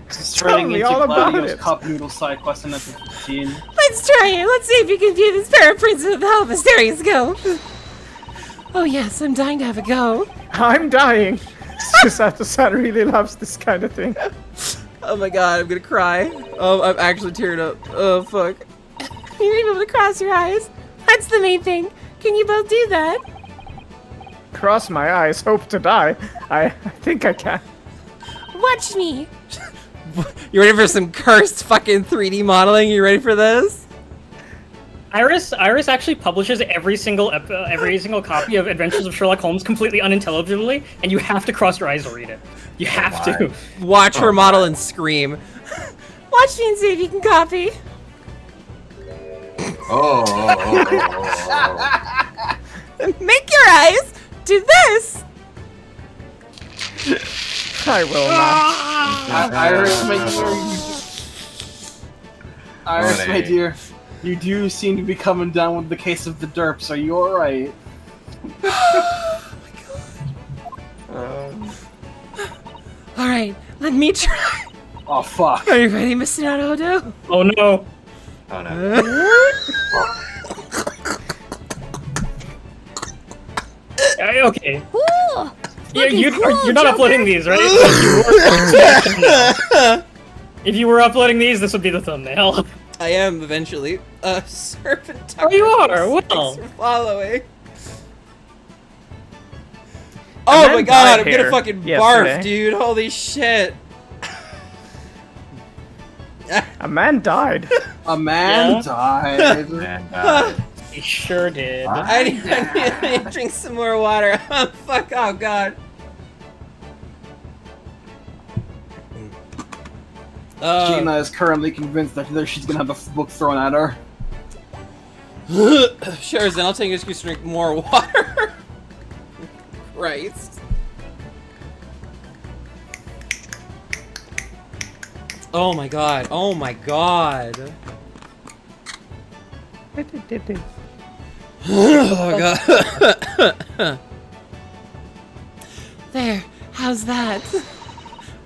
Just turning me into all about Gladio's it. cup noodle side quest in episode 15. Let's try it. Let's see if you can view this pair of prints with the help of a stereoscope. Oh yes, I'm dying to have a go. I'm dying. Susato-san really loves this kind of thing. Oh my god, I'm gonna cry. Oh, I'm actually tearing up. Oh fuck. You're able to cross your eyes. That's the main thing. Can you both do that? Cross my eyes, hope to die. I think I can. Watch me. You ready for some cursed fucking 3D modeling? You ready for this? Iris actually publishes every single copy of Adventures of Sherlock Holmes completely unintelligibly, and you have to cross your eyes to read it. You have to. Watch her model and scream. Watch me and see if you can copy. Make your eyes do this. I will not. Iris, my dear. Iris, my dear. You do seem to be coming down with the case of the derps. Are you alright? Alright, let me try. Oh, fuck. Are you ready, Mr. Naruto? Oh no. Oh no. Okay. Ooh, Yeah, looking you're cool, not Joker. uploading these, right? If you were uploading these, this would be the thumbnail. I am eventually. Serpent. Oh, you are? Well. Following. Oh my then god, died I'm gonna here fucking yesterday. barf, dude. Holy shit. A man died. A man Yeah? died. And, He sure did. I need to drink some more water. Oh, fuck, oh god. Gina is currently convinced that she's gonna have a book thrown at her. Sure, then I'll take an excuse to drink more water. Christ. Oh my god, oh my god. Oh god. There, how's that?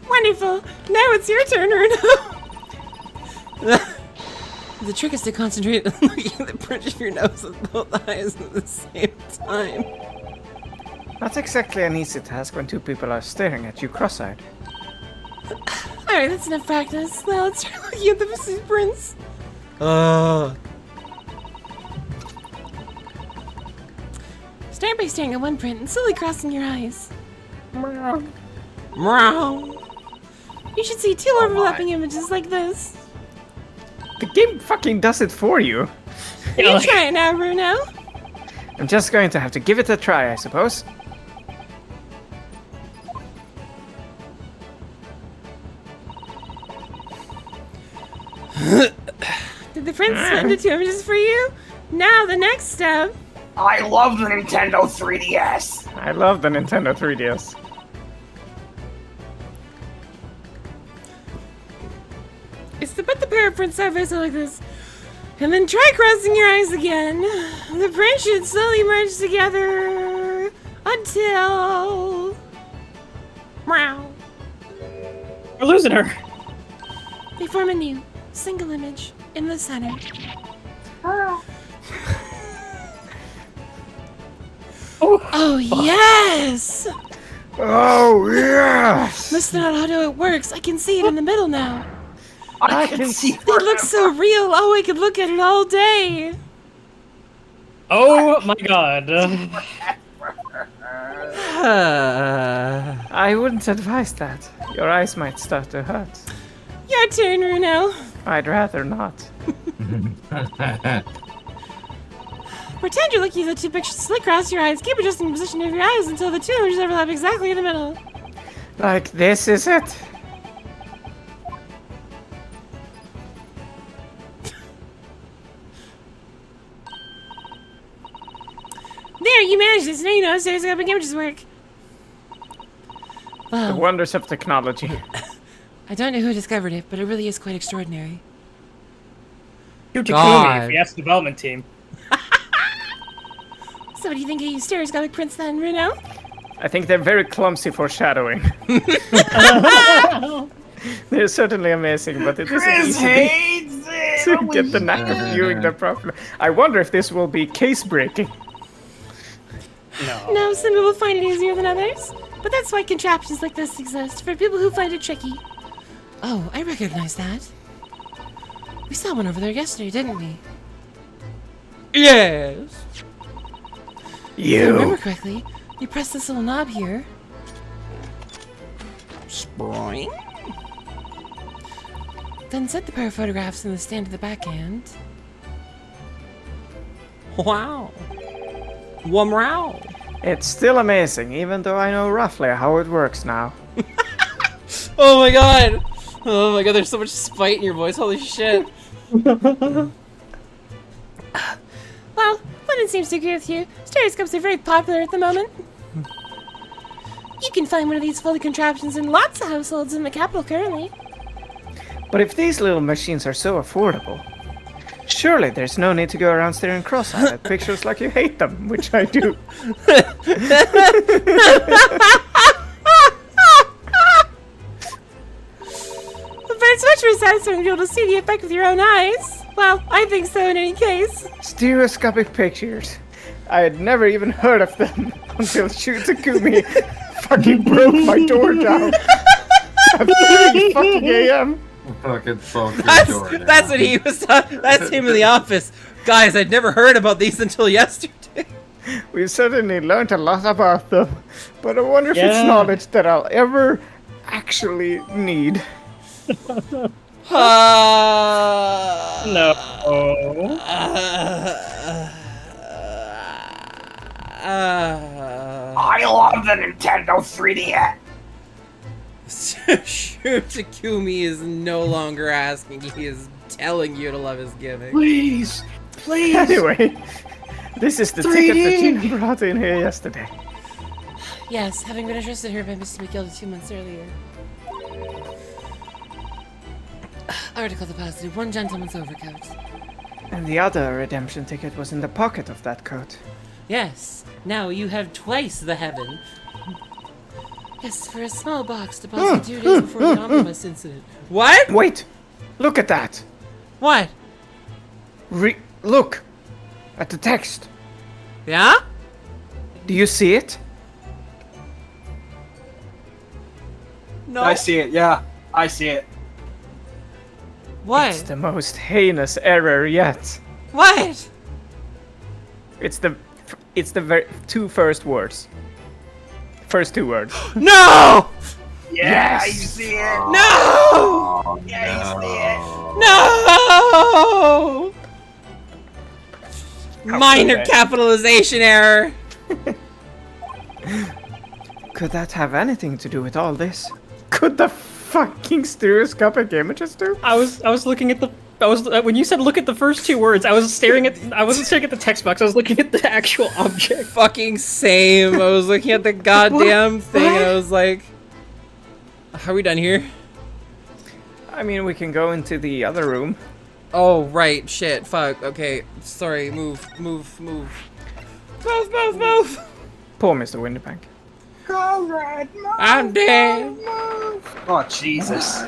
Wonderful. Now it's your turn, Runo. The trick is to concentrate on looking at the bridge of your nose with both eyes at the same time. Not exactly an easy task when 2 people are staring at you cross-eyed. Alright, that's enough practice. Now let's try looking at the pursuit prints. Start by staring at one print and slowly crossing your eyes. Meow. You should see 2 overlapping images like this. The game fucking does it for you. You try it now, Bruno. I'm just going to have to give it a try, I suppose. Did the prints split into 2 images for you? Now the next step. I love the Nintendo 3DS. I love the Nintendo 3DS. Is to put the pair of prints side by side like this. And then try crossing your eyes again. The prints should slowly merge together until... Meow. We're losing her. They form a new single image in the center. Oh yes! Oh, yes! Mr. Naruto, it works. I can see it in the middle now. I can see It looks so real. Oh, I could look at it all day. Oh my god. I wouldn't advise that. Your eyes might start to hurt. Your turn, Runo. I'd rather not. Pretend you're looking at the 2 pictures, slick across your eyes. Keep adjusting the position of your eyes until the 2 images overlap exactly in the middle. Like this, is it? There, you managed this. Now you know how stereoscopic images work. The Well, wonders of technology. I don't know who discovered it, but it really is quite extraordinary. You God. Takumi, if you ask the development team. So what do you think of these stereoscopic prints then, Runo? I think they're very clumsy foreshadowing. They're certainly amazing, but it isn't Chris easy hates it! to get the knack of viewing them properly. I wonder if this will be case breaking. No. No, some people find it easier than others. But that's why contraptions like this exist, for people who find it tricky. Oh, I recognize that. We saw one over there yesterday, didn't we? Yes. If I remember correctly, you press this little knob here. Spring. Then set the pair of photographs in the stand at the back end. Wow. Wow. It's still amazing, even though I know roughly how it works now. Oh my god. Oh my god, there's so much spite in your voice. Holy shit. Well, London seems to agree with you. Stereoscopes are very popular at the moment. You can find one of these fully contraptions in lots of households in the capital currently. But if these little machines are so affordable, surely there's no need to go around staring cross-eyed at pictures like you hate them, which I do. But it's much more satisfying to be able to see the effect with your own eyes. Well, I think so in any case. Stereoscopic pictures. I had never even heard of them until Shu Takumi fucking broke my door down at 3 fucking a.m. Fucking That's what he was talking. That's him in the office. Guys, I'd never heard about these until yesterday. We certainly learned a lot about them, but I wonder if it's Yeah. knowledge that I'll ever actually need. No. I love the Nintendo 3DS! Shu Takumi is no longer asking, he is telling you to love his gimmick. Please! Please! Anyway, this is the ticket that Tina brought in here yesterday. Yes, having been entrusted here by Mr. McGilda 2 months earlier. Article deposited, one gentleman's overcoat. And the other redemption ticket was in the pocket of that coat. Yes, now you have twice the heaven. Yes, for a small box deposited 2 days before the omnibus incident. What? Wait! Look at that! What? Look! At the text. Yeah? Do you see it? No. I see it, yeah. I see it. What? It's the most heinous error yet. What? It's the two first words. First 2 words. No! Yeah, Yes. you see it! No! Yeah, you see it! No! Minor could capitalization error. Could that have anything to do with all this? Could the fucking stereoscopic images do? I was looking at the. When you said look at the first 2 words, I wasn't staring at the text box. I was looking at the actual object. Fucking same. I was looking at the goddamn thing and I was like, are we done here? I mean, we can go into the other room. Oh, right. Shit. Fuck. Okay. Sorry. Move. Move. Move. Move, move, move. Poor Mr. Windybank. Conrad, move, I'm dead. move. Oh, Jesus.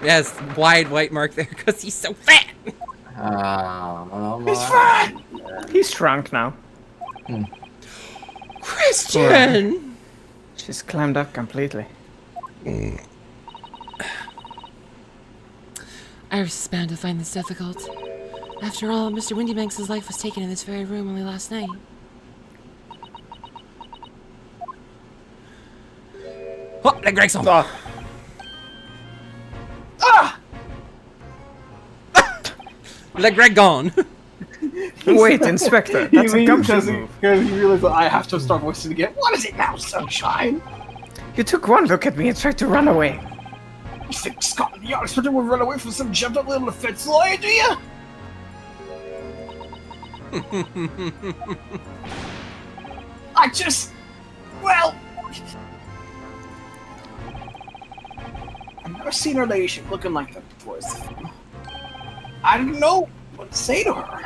Yes, wide white mark there because he's so fat. He's fine! He's shrunk now. Christian! She's clammed up completely. Iris is bound to find this difficult. After all, Mr. Windybanks' life was taken in this very room only last night. Oh, that Greg's on. Ah, Ah! Let Greg gone. wait, Inspector. That's a gumshoe move. Because he realized that I have to start voicing again. What is it now, sunshine? You took one look at me and tried to run away. You think Scotland Yard expected would run away from some jumped up little defense lawyer, do you? I just... Well... I've never seen her ladyship looking like that before. I didn't know what to say to her.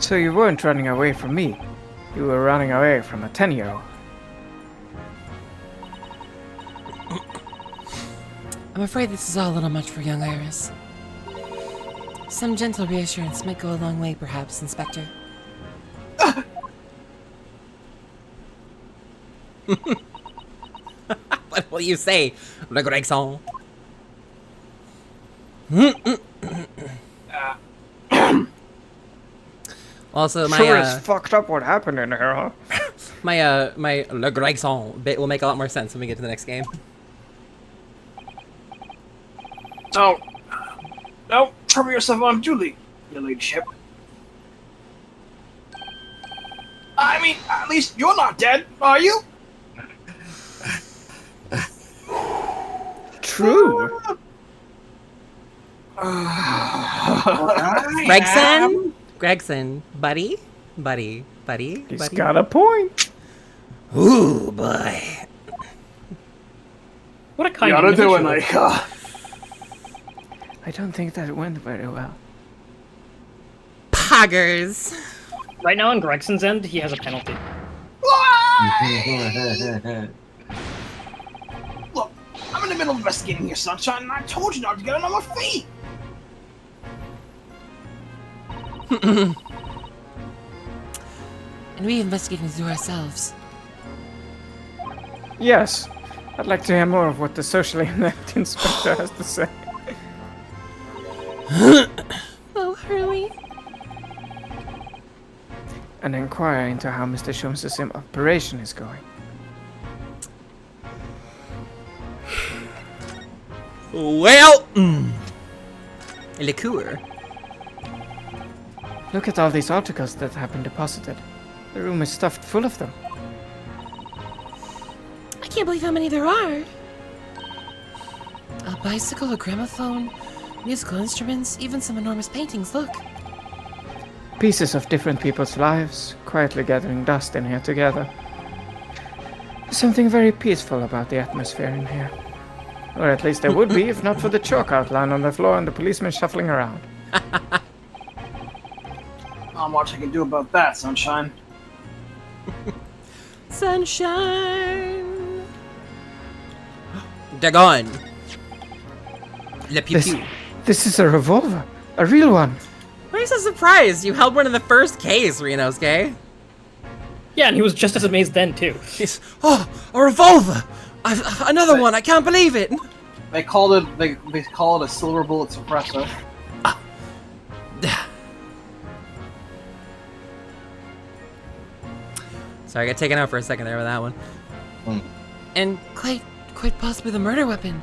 So you weren't running away from me. You were running away from a 10-year-old. I'm afraid this is all a little much for young Iris. Some gentle reassurance might go a long way, perhaps, Inspector. What will you say, Le Gregson? Also, my Sure is fucked up what happened in here, huh? my Le Gregson bit will make a lot more sense when we get to the next game. Don't trouble yourself on Julie, your ladyship. I mean, at least you're not dead, are you? True. Gregson, buddy. He's got a point. Ooh, boy. What a kind You of ought to do it, individual. Nika. I don't think that went very well. Poggers. Right now on Gregson's end, he has a penalty. Look, I'm in the middle of investigating here, Sunshine, and I told you not to get on my feet. And we investigated through ourselves. Yes. I'd like to hear more of what the socially inept inspector has to say. Oh, Hurley. And inquire into how Mr. Sholmes' operation is going. Well, liqueur. Look at all these articles that have been deposited. The room is stuffed full of them. I can't believe how many there are. A bicycle, a gramophone, musical instruments, even some enormous paintings, look. Pieces of different people's lives, quietly gathering dust in here together. There's something very peaceful about the atmosphere in here. Or at least there would be if not for the chalk outline on the floor and the policemen shuffling around. Not much I can do about that, Sunshine. Sunshine. Dagon. Le Pew Pew. This is a revolver. A real one. Why are you so surprised? You held one in the first case, Renosuke. Yeah, and he was just as amazed then, too. He's, oh, a revolver! Another one, I can't believe it! They called it they call it a silver bullet suppressor. Sorry, I got taken out for a second there with that one. And quite possibly the murder weapon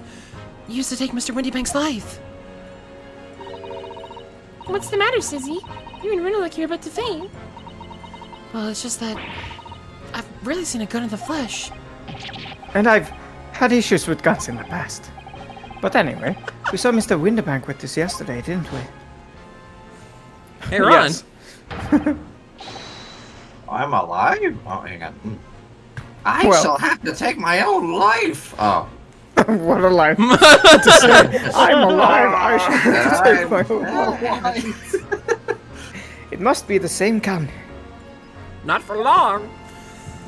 used to take Mr. Windybank's life. What's the matter, Sizzy? You and Rena like you're about to faint. Well, it's just that I've really seen a gun in the flesh. And I've had issues with guns in the past. But anyway, we saw Mr. Windybank with this yesterday, didn't we? Hey, Ron. Yes. I'm alive? Oh, hang on. I Well- shall have to take my own life. Oh. What a life to say. I'm alive. I should have to take my own life. It must be the same gun. Not for long.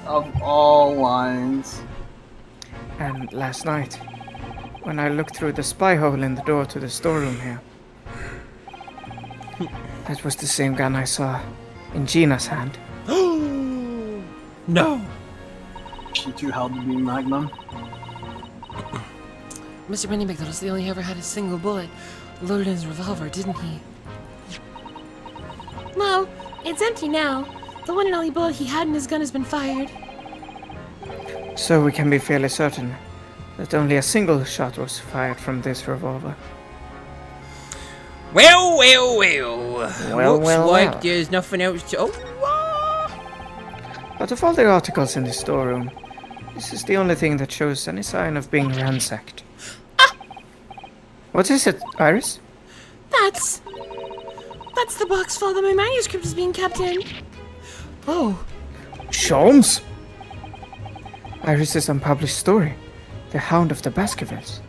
Of all lines. And last night, when I looked through the spy hole in the door to the storeroom here, that was the same gun I saw in Gina's hand. No. She too held to be Magnum. Mr. Windybank told us he only ever had a single bullet loaded in his revolver, didn't he? No, it's empty now. The one and only bullet he had in his gun has been fired. So we can be fairly certain that only a single shot was fired from this revolver. Well. Well, Looks well, like well. there's nothing else to... Oh, Out of all the articles in the storeroom, this is the only thing that shows any sign of being ransacked. What is it, Iris? That's the box file that my manuscript is being kept in. Oh, Sholmes? Iris's unpublished story, The Hound of the Baskervilles.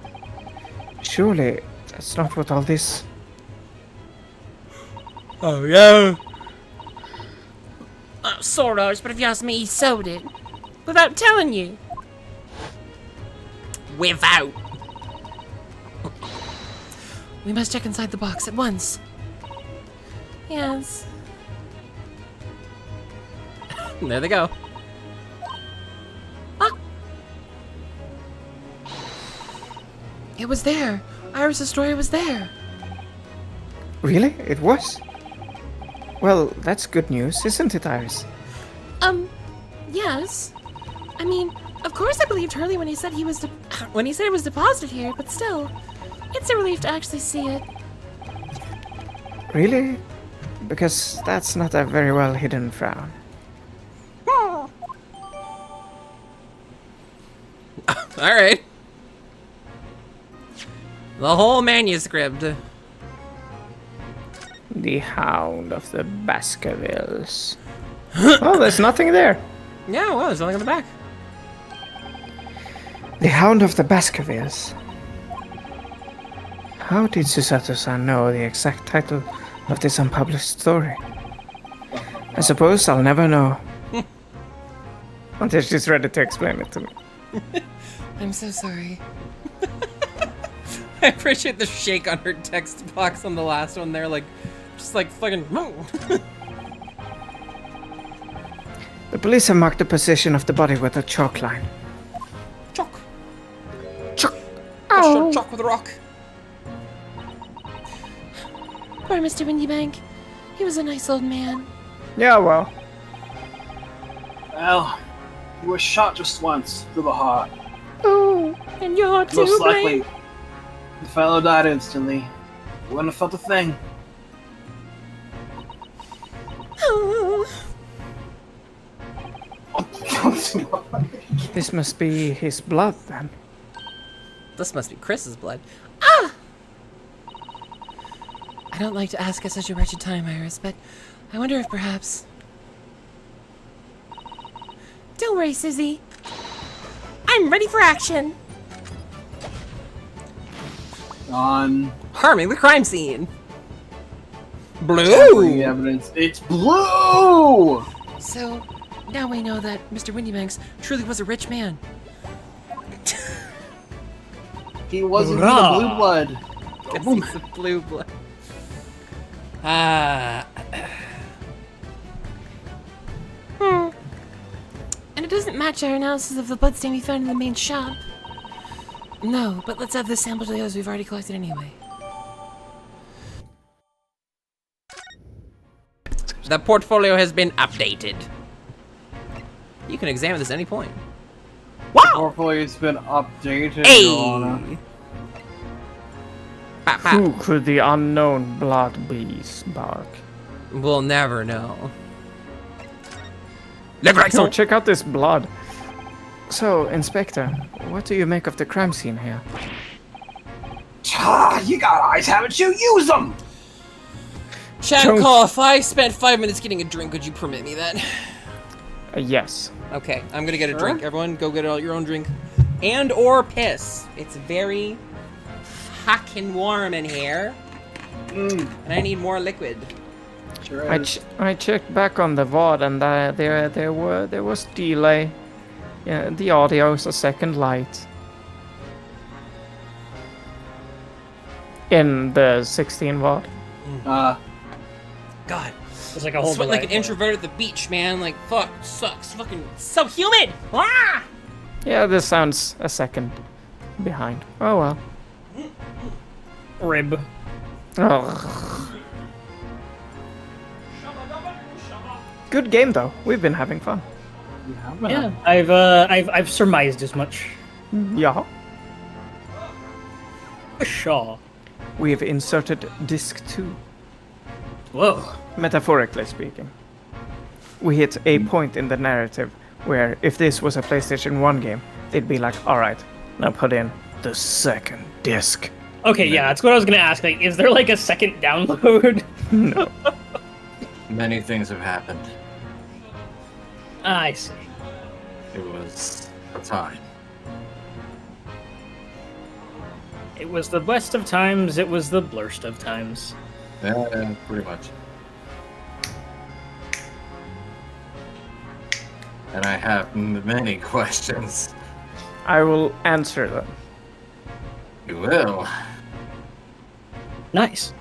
surely that's not what all this... Oh yeah. Sort of, but if you ask me, he sold it. Without telling you. Without. We must check inside the box at once. Yes. There they go. It was there. Iris' story was there. Really? It was? Well, that's good news, isn't it, Iris? Yes. I mean, of course I believed Hurley when he said it was deposited here, but still, it's a relief to actually see it. Really? Because that's not a very well hidden frown. Alright. The whole manuscript. The Hound of the Baskervilles. Oh, there's nothing there. Yeah, well, there's nothing on the back. The Hound of the Baskervilles. How did Susato-san know the exact title of this unpublished story? I suppose I'll never know. Until she's ready to explain it to me. I'm so sorry. I appreciate the shake on her text box on the last one there, like, just like fucking. The police have marked the position of the body with a chalk line. Chalk. Chalk. Chalk with a rock. Poor Mr. Windybank. He was a nice old man. Yeah, well. Well, he was shot just once through the heart. Oh, and you're to Most blame. likely, the fellow died instantly. He wouldn't have felt a thing. Oh. This must be his blood, then. This must be Chris's blood. I don't like to ask at such a wretched time, Iris, but I wonder if perhaps... Don't worry, Susie. I'm ready for action. On Harming the crime scene. tampering Blue. evidence. It's blue! So, now we know that Mr. Windybanks truly was a rich man. He wasn't Hurrah! the blue blood. Guess he's the blue blood. Ah. And it doesn't match our analysis of the bloodstain we found in the main shop. No, but let's add this sample to the others we've already collected anyway. The portfolio has been updated. You can examine this at any point. Wow! Portfolio's been updated, Hey! Your Honor. Pop, pop. Who could the unknown blood be, Spark? We'll never know. So check out this blood. So, Inspector, what do you make of the crime scene here? Ah, you got eyes, haven't you? Use them! Shankov, if I spent 5 minutes getting a drink, would you permit me that? Yes. Okay, I'm gonna get a Sure. drink. Everyone, go get your own drink. And or piss. It's very fucking warm in here. And I need more liquid. Sure I checked back on the VOD and there was delay. Yeah, the audio is a second light. In the 16 VOD. God. It's like a I whole sweat like an delay. introvert at the beach, man. Like, fuck, sucks. Fucking so humid. Ah! Yeah, this sounds a second behind. Oh well. Rib. Ugh. Good game though. We've been having fun. Yeah, I've surmised as much. Yeah. Shaw. We've inserted disc 2. Whoa. Metaphorically speaking. We hit a point in the narrative where if this was a PlayStation 1 game, they'd be like, alright, now put in the second disc. Okay, yeah, that's what I was gonna ask. Like, is there like a second download? No. Many things have happened. I see. It was a time. It was the best of times, it was the blurst of times. Yeah, pretty much. And I have many questions. I will answer them. You will. Nice.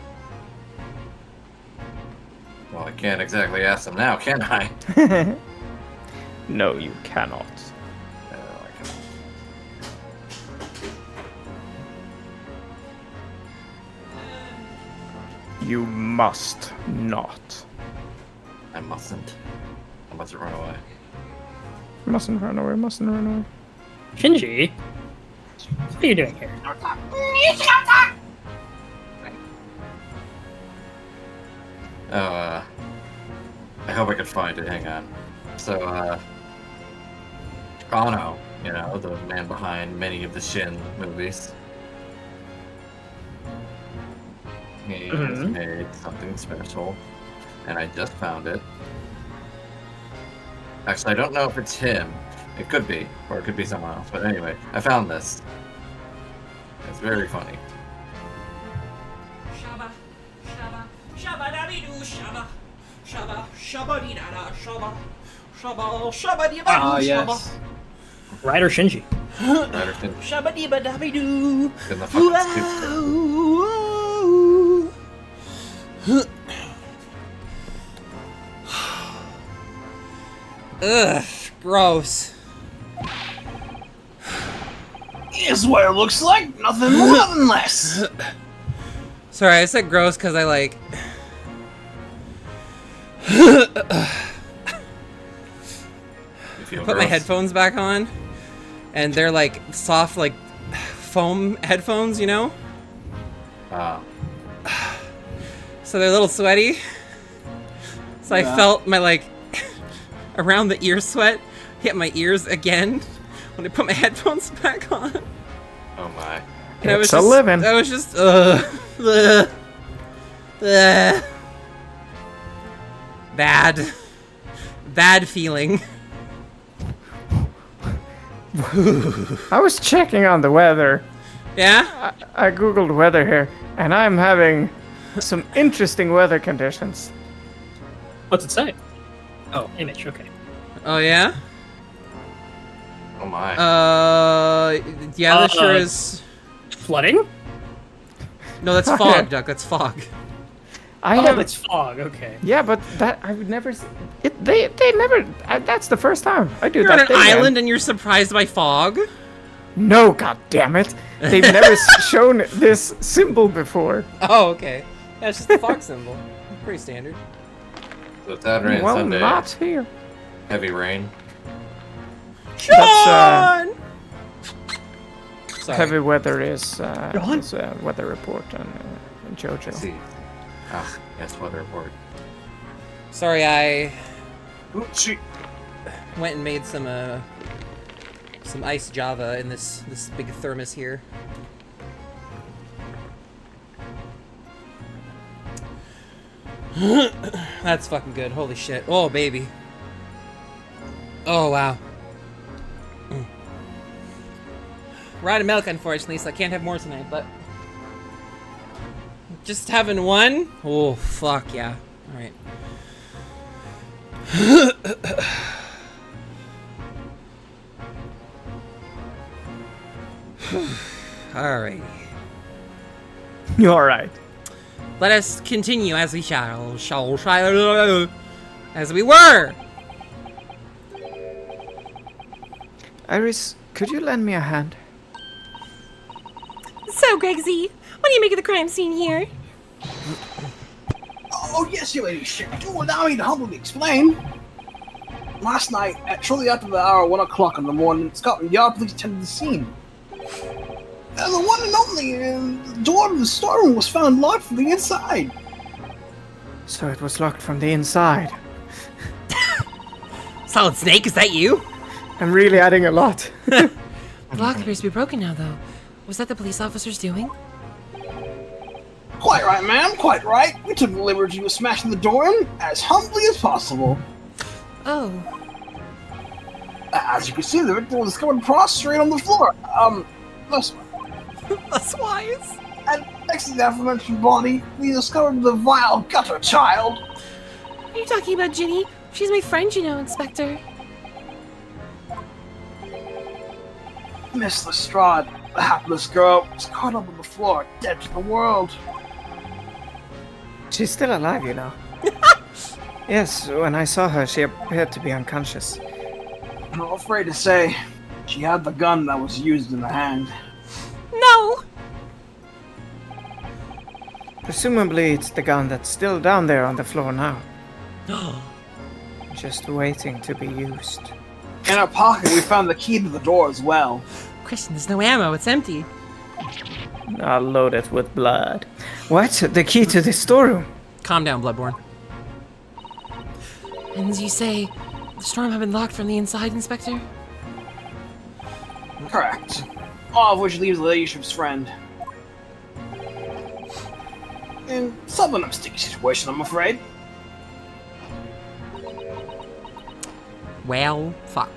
Well, I can't exactly ask them now, can I? No, you cannot. No, I cannot. You must not. I mustn't. I mustn't run away. Mustn't run away, mustn't run away. Shinji, what are you doing here? Oh, I hope I can find it. Hang on. So, Kano, you know, the man behind many of the Shin movies. He has Mhm. made something special, and I just found it. Actually, I don't know if it's him. It could be, or it could be someone else. But anyway, I found this. It's very funny. Shabba, shabba, shabba dabby doo, shabba, shabba, shabba dee da da, shabba, shabba, shabba dee ba Ah, doo, shabba, yes. Ryder Shinji. Ryder Shin- shabba dee ba dabby doo. in the fucking scoop. Ugh, gross. Here's what it looks like. Nothing more, nothing less. Sorry, I said gross because I like. You feel Put my gross? headphones back on, and they're like soft, like foam headphones, you know? Ah. So they're a little sweaty. So I Yeah. felt my like around the ear sweat hit my ears again when I put my headphones back on. Oh my. And I was It's a just, living. I was just, ugh. Bad feeling. I was checking on the weather. Yeah? I googled weather here, and I'm having some interesting weather conditions. What's it say? Oh, image, okay. Oh yeah? Oh my. Yeah, that sure is. Flooding? No, that's fog, Duck. That's fog. I Oh, have it's fog, okay. Yeah, but that I would never. It they never. That's the first time I do You're that. on an thing, man. island and you're surprised by fog? No, god damn it! They've never shown this symbol before. Oh, okay. That's just the fog symbol. Pretty standard. So Saturday and Well, Sunday, not here. heavy rain. John! Sorry. Heavy weather is John? weather report and JoJo. Let's see. Ah, yes, weather report. Sorry, I Ooh, shoot. went and made some ice Java in this big thermos here. That's fucking good. Holy shit. Oh, baby. Oh, wow. We're out of milk, unfortunately, so I can't have more tonight, but... Just having one? Oh, fuck, yeah. Alright. Alrighty. You're all right. Let us continue as we shall, as we were. Iris, could you lend me a hand? So, Greg Z, what do you make of the crime scene here? Oh, yes, your ladyship. Do allow me to humbly explain. Last night, at shortly after the hour 1 o'clock in the morning, Scotland Yard police attended the scene. And the one and only the door of the storeroom was found locked from the inside. So it was locked from the inside. Solid Snake, is that you? I'm really adding a lot. The lock appears to be broken now, though. Was that the police officers doing? Quite right, ma'am, quite right. We took the liberty of smashing the door in as humbly as possible. Oh. As you can see, the victim was discovered prostrate on the floor. Listen. That's wise. And next to the aforementioned body, we discovered the vile gutter child. Are you talking about Ginny? She's my friend, you know, Inspector. Miss Lestrade, the hapless girl, was caught up on the floor, dead to the world. She's still alive, you know. Yes, when I saw her, she appeared to be unconscious. I'm afraid to say, she had the gun that was used in the hand. No! Presumably, it's the gun that's still down there on the floor now. Just waiting to be used. In our pocket, we found the key to the door as well. Christian, there's no ammo. It's empty. I'll load it with blood. What? The key to the storeroom? Calm down, Bloodborne. And as you say, the storm had been locked from the inside, Inspector? Correct. All of which leaves the ladyship's friend. In something of a sticky situation, I'm afraid. Well, fuck.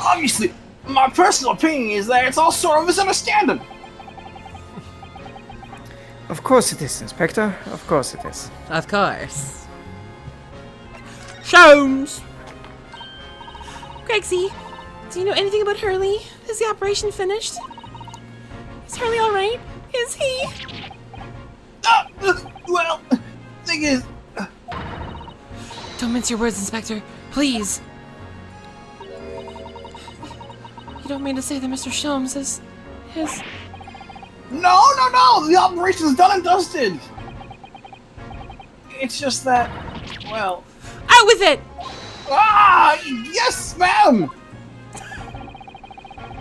Obviously, my personal opinion is that it's all sort of a misunderstanding. Of course it is, Inspector. Of course it is. Of course. Sholmes! Gregsy, do you know anything about Hurley? Is the operation finished? Is Hurley alright? Is he? Well, thing is, Don't mince your words, Inspector. Please. You don't mean to say that Mr. Sholmes is... no, the operation is done and dusted. It's just that, well, Out with it! yes, ma'am.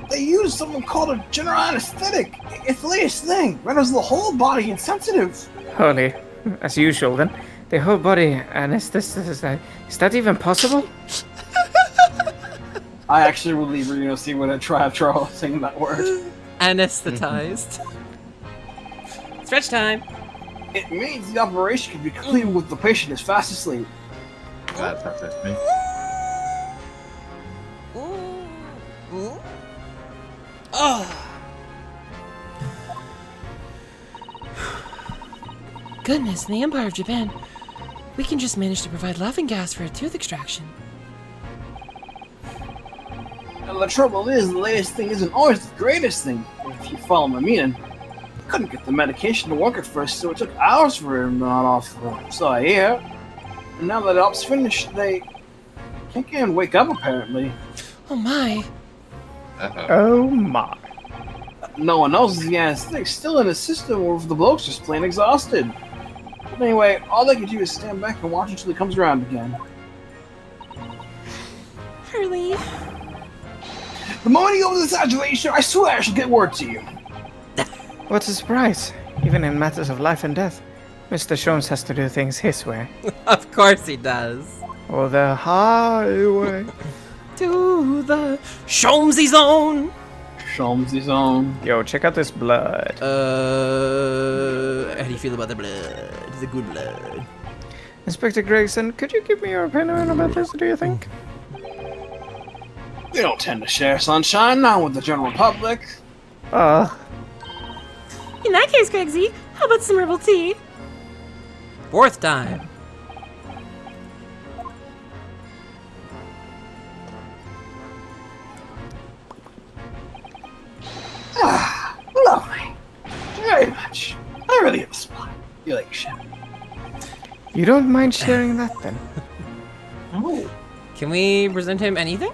They use something called a general anesthetic. It's the latest thing. Renders the whole body insensitive. Holy, as usual then. The whole body anesthetic. Is that even possible? I actually believe we're gonna see what I try after all saying that word. Anesthetized. Stretch time. It means the operation can be completed with the patient is fast asleep. That fits me. Goodness, in the Empire of Japan, we can just manage to provide laughing gas for a tooth extraction. And the trouble is, the latest thing isn't always the greatest thing, if you follow my meaning. Couldn't get the medication to work at first, so it took hours for him not off. So I hear. And now that op's finished, they can't get him to wake up apparently. Oh my. Uh-oh. Oh my. No one knows if the anesthetic's still in his system or if the bloke's just plain exhausted. But anyway, all they can do is stand back and watch until he comes around again. Hurley. The moment he opens the situation, I swear I shall get word to you. What a surprise. Even in matters of life and death, Mr. Sholmes has to do things his way. Of course he does. Or the highway. To the... Sholmesy zone! Sholmes his own. Yo, check out this blood. How do you feel about the blood? The good blood. Inspector Gregson, could you give me your opinion about this, do you think? We don't tend to share sunshine, not with the general public. In that case, Gregsy, how about some herbal tea? Fourth time. Lovely. Very much. I really have a spot. You like shit. You don't mind sharing that then? Oh. Can we present him anything?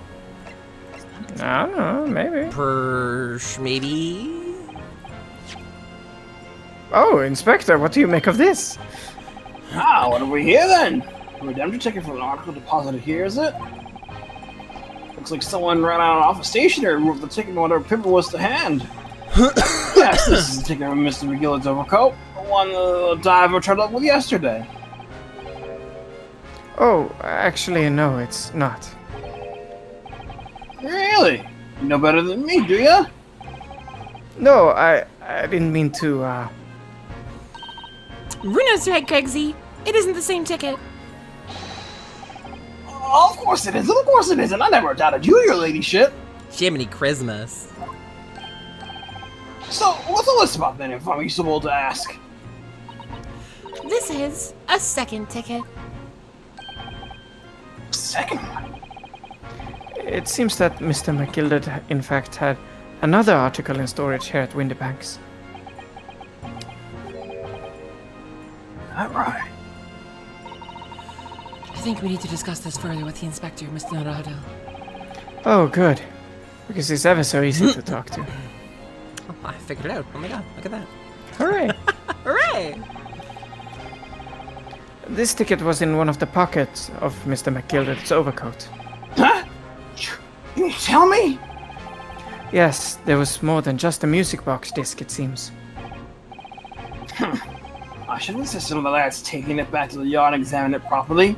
I don't know, maybe. Maybe? Oh, Inspector, what do you make of this? Ah, what have we here then? A redemption ticket from an article deposited here, is it? Looks like someone ran out off a stationery room with the ticket and whatever paper was to hand. Yes, this is the ticket from Mr. McGillard's overcoat. The one the diver turned up with yesterday. Oh, actually, no, it's not. Really? You know better than me, do ya? No, I didn't mean to, Bruno's right, Gregsy. It isn't the same ticket. Oh, of course it is. Of course it isn't. I never doubted you, your ladyship. Jiminy Christmas. So, what's all this about then, if I'm so bold to ask? This is a second ticket. Second one? It seems that Mr. McGilded, in fact, had another article in storage here at Windybanks. All right. I think we need to discuss this further with the inspector, Mr. Narado. Oh, good. Because he's ever so easy to talk to. Oh, I figured it out. Oh my god, look at that. Hooray! Hooray! This ticket was in one of the pockets of Mr. McGilded's overcoat. Huh? Can you tell me? Yes, there was more than just a music box disc, it seems. I should insist on the lads taking it back to the yard and examine it properly.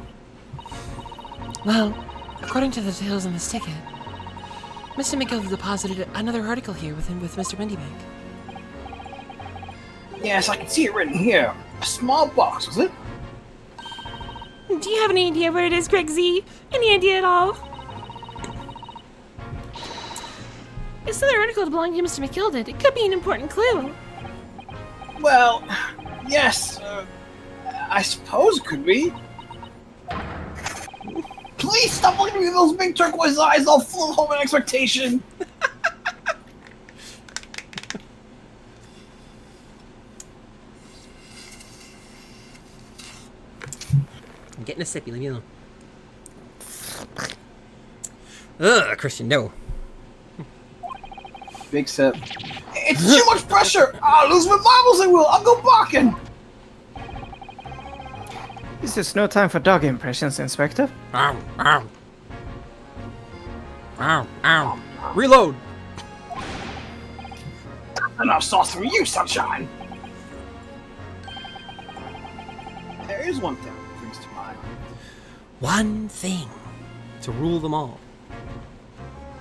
Well, according to the details on this ticket, Mr. McGill deposited another article here with Mr. Windybank. Yes, I can see it written here. A small box, was it? Do you have any idea where it is, Greg Z? Any idea at all? It's another article belonging to Mr. McGilded. It could be an important clue. Well, yes. I suppose it could be. Please stop looking at me with those big turquoise eyes all full of hope and expectation. I'm getting a sippy, leave me alone. Ugh, Christian, no. Big sip. It's too much pressure! I'll lose my marbles, I will! I'll go barking! This is no time for dog impressions, Inspector. Ow, ow. Ow, ow. Reload! Enough sauce for you, sunshine! There is one thing that brings to mind. One thing to rule them all.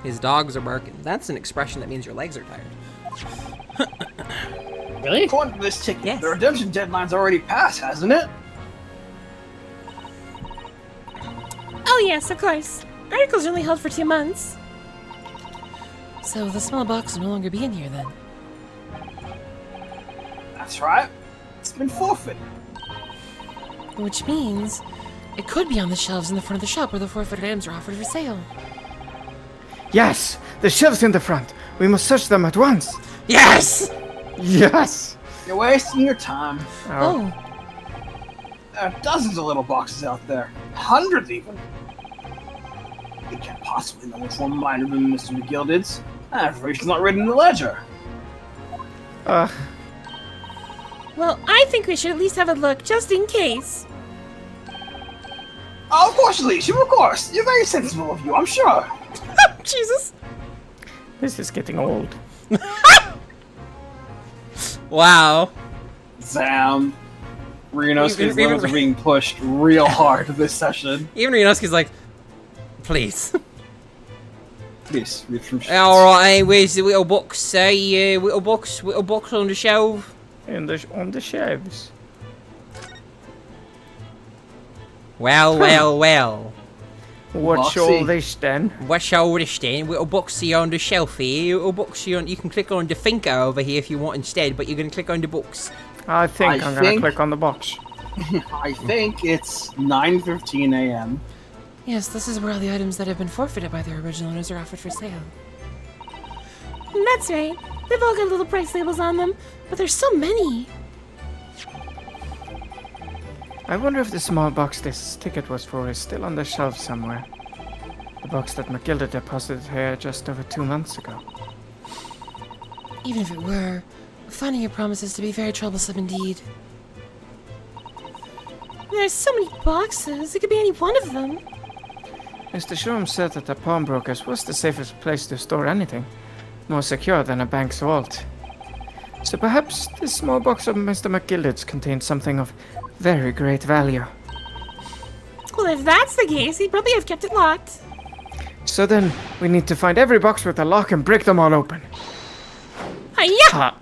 His dogs are barking. That's an expression that means your legs are tired. Really? According to this ticket, Yes. the redemption deadline's already passed, hasn't it? Oh yes, of course. Articles are only held for 2 months. So the small box will no longer be in here then. That's right. It's been forfeited. Which means it could be on the shelves in the front of the shop where the forfeited items are offered for sale. Yes! The shelves in the front! We must search them at once! Yes! Yes! You're wasting your time. Oh, There are dozens of little boxes out there. Hundreds even. You can't possibly know which one might have been Mr. McGilded's. That information's not written in the ledger. Well, I think we should at least have a look, just in case. Oh, of course, Alicia, of course. You're very sensible of you, I'm sure. Jesus. This is getting old. Wow. Zam. Ryunosuke's Even- limits are being pushed real hard this session. Even Ryunosuke's like, please. Please, read from Alright, where's the little box? Little box on the shelf. On the shelves. Well, well, well. What's Boxy. all this then? What's all this then? Little boxy on the shelf here. Little boxy on. You can click on the thinker over here if you want instead, but you're gonna click on the books. I think I I'm gonna think- click on the box. I think it's 9:15 a.m. yes, this is where all the items that have been forfeited by their original owners are offered for sale. That's right. They've all got little price labels on them, but there's so many. I wonder if the small box this ticket was for is still on the shelf somewhere. The box that McGilded deposited here just over 2 months ago. Even if it were, finding it promises to be very troublesome indeed. There's so many boxes. It could be any one of them. Mr. Shurm said that the pawnbroker's was the safest place to store anything. More secure than a bank's vault. So perhaps this small box of Mr. McGilded's contains something of very great value. Well, if that's the case, he'd probably have kept it locked. So then, we need to find every box with a lock and break them all open. Hiya!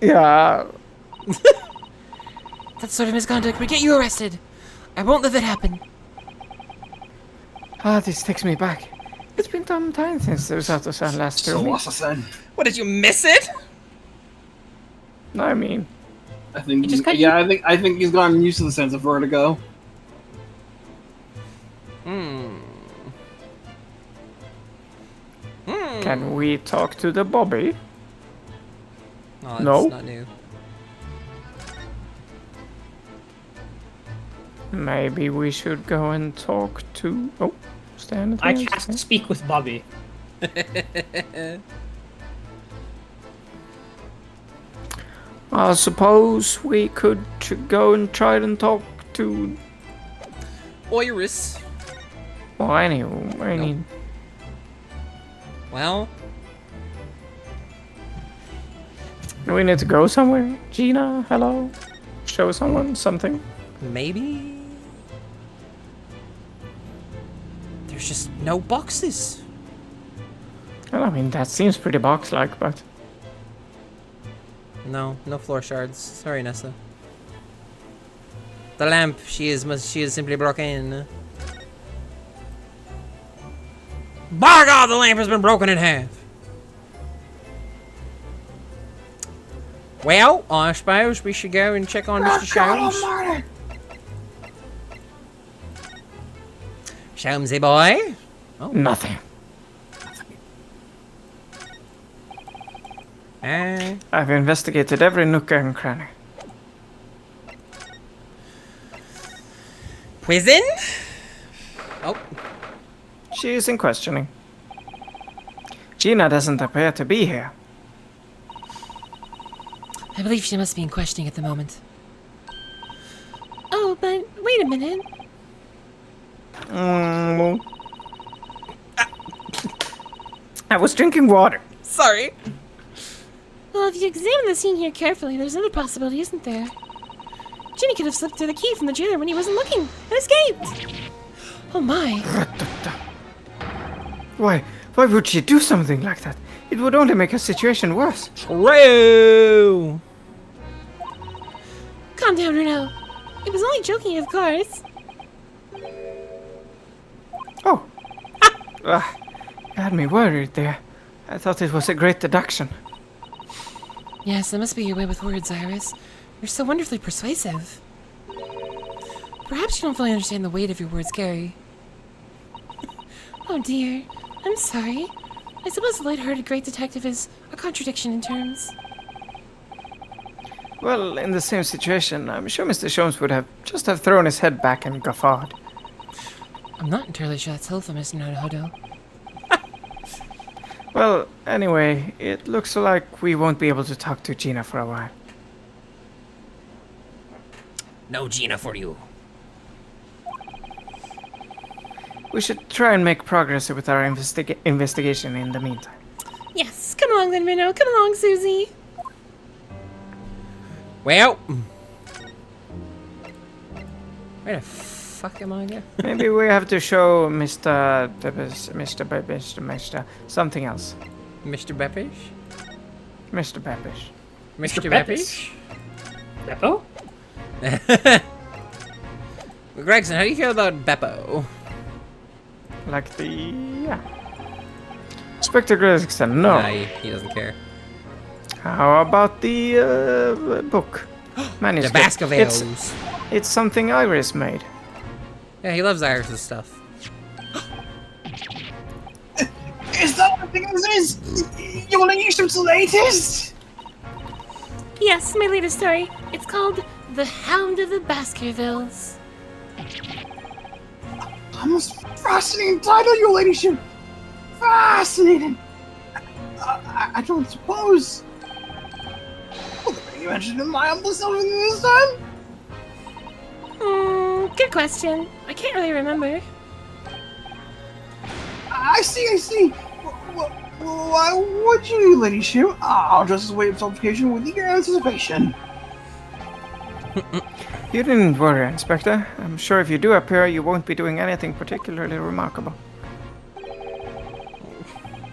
Yeah. That sort of misconduct would get you arrested. I won't let that happen. This takes me back. It's been some time since Usato-san last So told me. what's I said? What did you miss it? I mean, I think. You just got I think he's gotten used to the sense of vertigo. can we talk to the Bobby? Oh, that's No. not new. Maybe we should go and talk to. Oh, stand. I cast speak with Bobby. I suppose we could go and try and talk to. Oiris. Well, anyway, Well, do we need to go somewhere? Gina, hello? Show someone something? maybe. There's just no boxes. Well, I mean, that seems pretty box-like, but. No, no floor shards. Sorry, Nessa. The lamp, she is simply broken. By God, the lamp has been broken in half. Well, I suppose we should go and check on Mr. Sholmes. Sholmesy boy. Nothing. I've investigated every nook and cranny. Prison? Oh, She is in questioning. Gina doesn't appear to be here. I believe she must be in questioning at the moment. Oh, but wait a minute. I was drinking water. sorry. Well, if you examine the scene here carefully, there's another possibility, isn't there? Ginny could have slipped through the key from the jailer when he wasn't looking and escaped. Oh my. Why would she do something like that? It would only make her situation worse. True. Calm down, Renault. It was only joking, of course. Oh. You had me worried there. I thought it was a great deduction. Yes, that must be your way with words, Iris. You're so wonderfully persuasive. Perhaps you don't fully understand the weight of your words, Gary. Oh dear. I'm sorry. I suppose the light-hearted great detective is a contradiction in terms. Well, in the same situation, I'm sure Mr. Sholmes would have just have thrown his head back and guffawed. I'm not entirely sure that's helpful, Mr. Naruhodo. Well, anyway, it looks like we won't be able to talk to Gina for a while. No Gina for you. We should try and make progress with our investigation in the meantime. Yes, come along then, Renault. Come along, Susie. Well. Where the fuck am I again? Maybe we have to show Mr. something else. Mr. Beppish? Mr. Peppish. Mr. Beppish? Beppo? Beppo? Gregson, how do you feel about Beppo? Like the... yeah. Inspector Gregson, no. Nah, he doesn't care. How about the book? The Manuscript. Baskervilles. It's something Iris made. Yeah, he loves Iris's stuff. Is that what this is? You want to use the latest? Yes, my latest story. It's called The Hound of the Baskervilles. A most fascinating title, your ladyship. Fascinating. I don't suppose. Well, you mentioned in my humble self this time. Good question. I can't really remember. I see. Why would you, ladyship? I'll just wait for publication with eager anticipation. You didn't worry, Inspector. I'm sure if you do appear, you won't be doing anything particularly remarkable.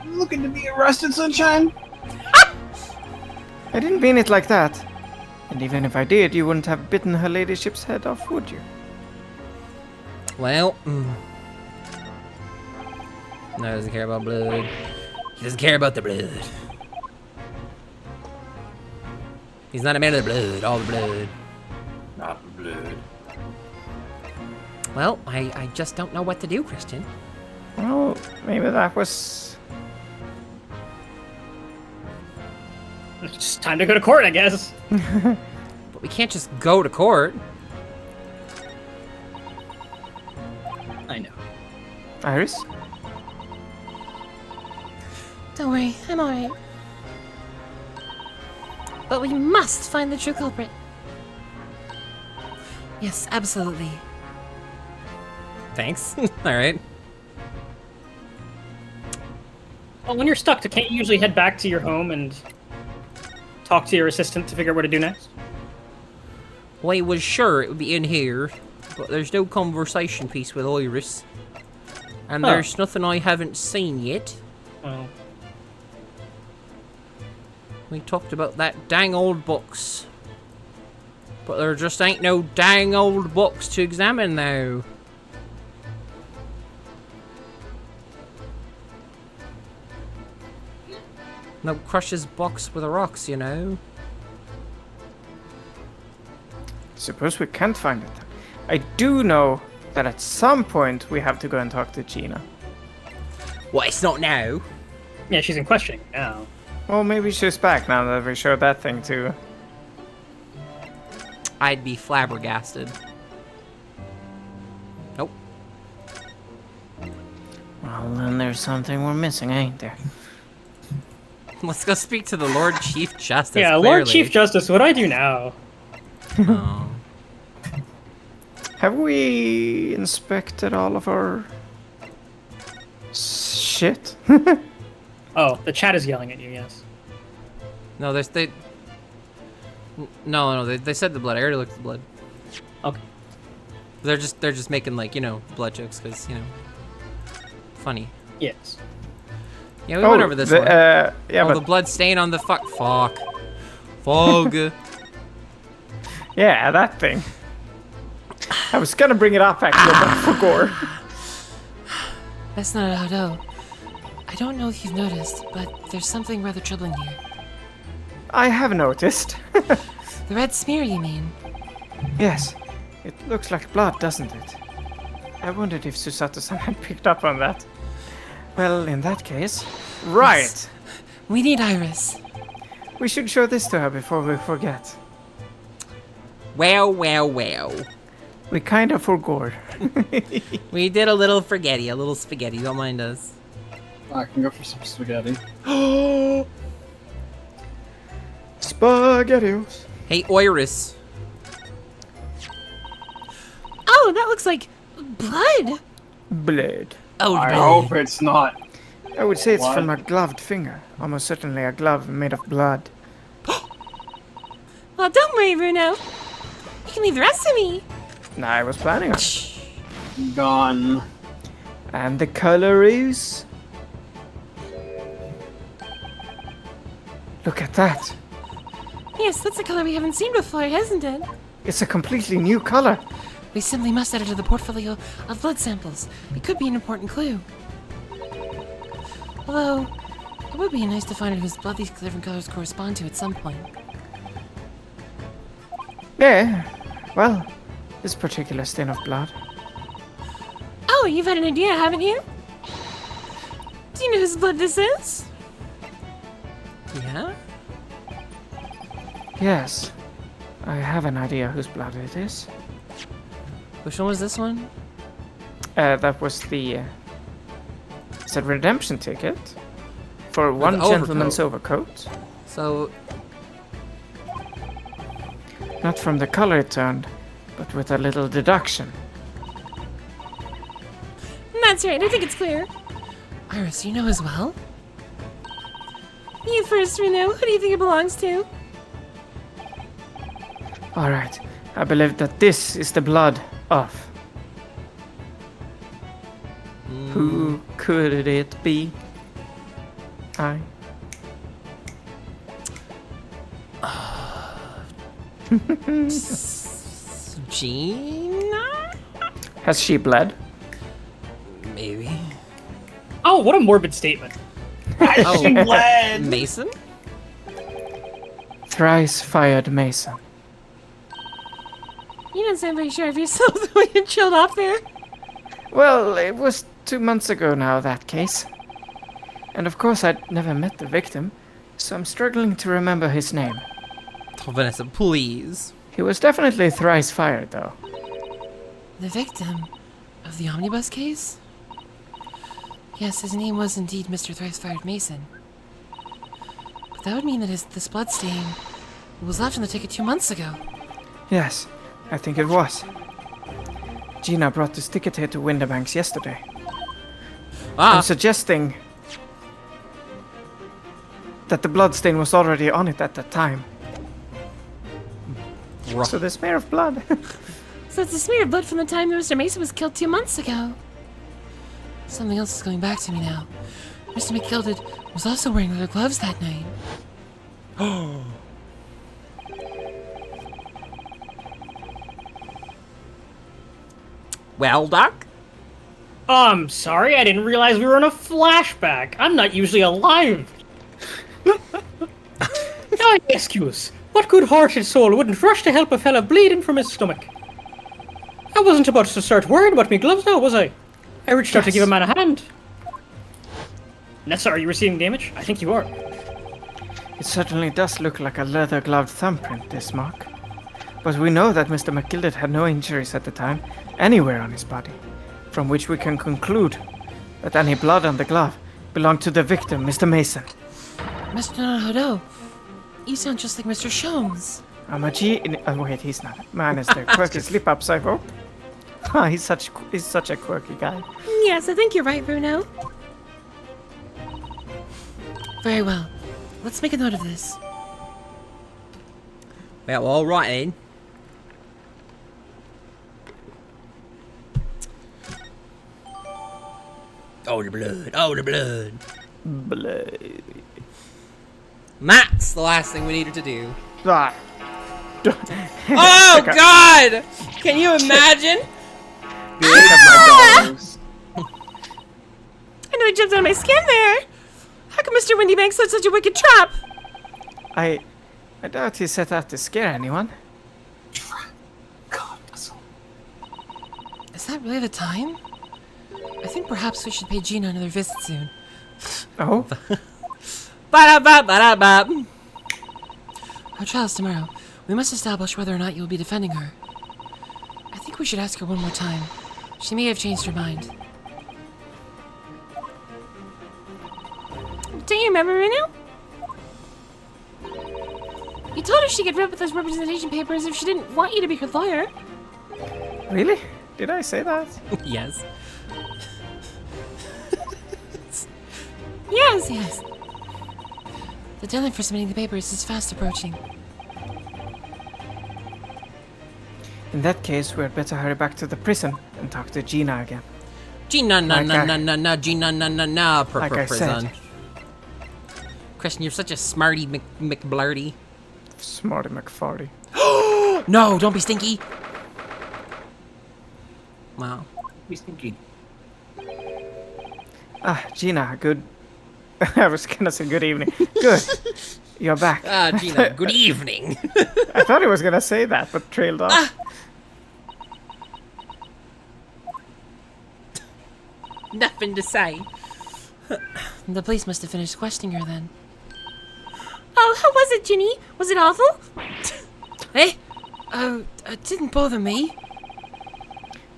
Looking to be arrested, sunshine? I didn't mean it like that. And even if I did, you wouldn't have bitten her ladyship's head off, would you? Well, No, he doesn't care about blood. He doesn't care about the blood. He's not a man of the blood, all the blood. Not blood. Well, I just don't know what to do, Christian. Well, maybe that was... It's just time to go to court, I guess. But we can't just go to court. I know. Iris? Don't worry, I'm alright. But we must find the true culprit. Yes, absolutely. Thanks. Alright. Well, when you're stuck, can't you usually head back to your home and talk to your assistant to figure out what to do next? Well, I was sure it would be in here, but there's no conversation piece with Iris. And Oh. there's nothing I haven't seen yet. Well, We talked about that dang old books. But there just ain't no dang old books to examine now. No crushes box with the rocks, you know. Suppose we can't find it. I do know that at some point we have to go and talk to Gina. Well, it's not now. yeah, she's in questioning now. Well, maybe she's back now that we showed that thing too. I'd be flabbergasted. Nope. Well, then there's something we're missing, ain't there? Let's go speak to the Lord Chief Justice. Yeah, clearly. Lord Chief Justice, what do I do now? Oh. Have we inspected all of our shit? Oh, the chat is yelling at you, yes. No, they said the blood. I already looked at the blood. Okay. They're just making like, you know, blood jokes because, you know, funny. Yes. Yeah, we went over this one. Yeah, Oh, but the blood stain on the fog. Fog. yeah, that thing. I was gonna bring it up actually, but for gore. That's not a Hodo. I don't know if you've noticed, but there's something rather troubling here. I have noticed. The red smear, you mean? Yes, it looks like blood, doesn't it? I wondered if Susato-san had picked up on that. Well, in that case, right. Yes. We need Iris. We should show this to her before we forget. Well. We kind of forgot. We did a little spaghetti, don't mind us. I can go for some spaghetti. Spaghettios. Hey, Iris. Oh, that looks like blood. Blood. Oh, I no. hope it's not. I would say it's What? from a gloved finger. Almost certainly a glove made of blood. Well, don't worry, Bruno. You can leave the rest to me. Nah, I was planning on. Gone. And the color is... Look at that. Yes, that's a color we haven't seen before, hasn't it? It's a completely new color. We simply must add it to the portfolio of blood samples. It could be an important clue. Although, it would be nice to find out whose blood these different colors correspond to at some point. Yeah, well, this particular stain of blood. Oh, you've had an idea, haven't you? Do you know whose blood this is? Yeah? Yes, I have an idea whose blood it is. Which one was this one? That was the... it's a redemption ticket for one overcoat. gentleman's overcoat. So, Not from the color it turned, but with a little deduction. That's right, I think it's clear. Iris, you know as well? You first, Bruno. Who do you think it belongs to? Alright, I believe that this is the blood of... Who could it be? Gina? Has she bled? Maybe. Oh, what a morbid statement. Oh, Bled. Mason? thrice fired Mason. You don't sound very sure of yourself the way you chilled off there. Well, it was 2 months ago now, that case. And of course, I'd never met the victim, so I'm struggling to remember his name. Oh, Vanessa, please. He was definitely thrice fired, though. The victim of the omnibus case? Yes, his name was indeed Mr. Thrice-Fired Mason. But that would mean that this bloodstain was left on the ticket 2 months ago. Yes, I think it was. Gina brought this ticket here to Winterbanks yesterday. I'm suggesting that the bloodstain was already on it at that time. So the smear of blood. So it's a smear of blood from the time that Mr. Mason was killed 2 months ago. Something else is going back to me now. Mr. McGilded was also wearing leather gloves that night. Well, Doc? I'm sorry, I didn't realize we were in a flashback. I'm not usually alive. I ask you, what good-hearted soul wouldn't rush to help a fella bleeding from his stomach? I wasn't about to start worrying about me gloves now, was I? I reached out to give a man a hand. Nessa, are you receiving damage? I think you are. It certainly does look like a leather-gloved thumbprint, this mark. But we know that Mr. McGilded had no injuries at the time, anywhere on his body, from which we can conclude that any blood on the glove belonged to the victim, Mr. Mason. Mr. Naruhodo, you sound just like Mr. Sholmes. I'm a G... wait, he's not. Man, is there quirky slip-ups, I hope? He's such a quirky guy. Yes, I think you're right, Bruno. Very well. Let's make a note of this. Well, alright then. Oh, the blood. Oh, the blood. Blood. That's the last thing we needed to do. Ah. Oh, God! Can you imagine? I know I jumped out of my skin there. How come Mr. Windybanks set such a wicked trap? I doubt he set out to scare anyone. God, so. Is that really the time? I think perhaps we should pay Gina another visit soon. Oh? Ba-da-ba-ba-da-ba. Our trial's tomorrow. We must establish whether or not you'll be defending her. I think we should ask her one more time. She may have changed her mind. Do you remember, Renu? You told her she could rip with those representation papers if she didn't want you to be her lawyer. Really? Did I say that? Yes. Yes, yes. The deadline for submitting the papers is fast approaching. In that case, we'd better hurry back to the prison and talk to Gina again. Gina, na Like na I- na na na, Gina, na na na, Like I prison. said. Christian, you're such a smarty McBlarty. Smarty McFarty. No, don't be stinky. Wow. He's thinking. Ah, Gina, good... I was gonna say good evening. Good. You're back. Ah, Gina, good evening. I thought he was gonna say that, but trailed off. Nothing to say. The police must have finished questioning her then. Oh, how was it, Ginny? Was it awful? Eh? Oh, it didn't bother me.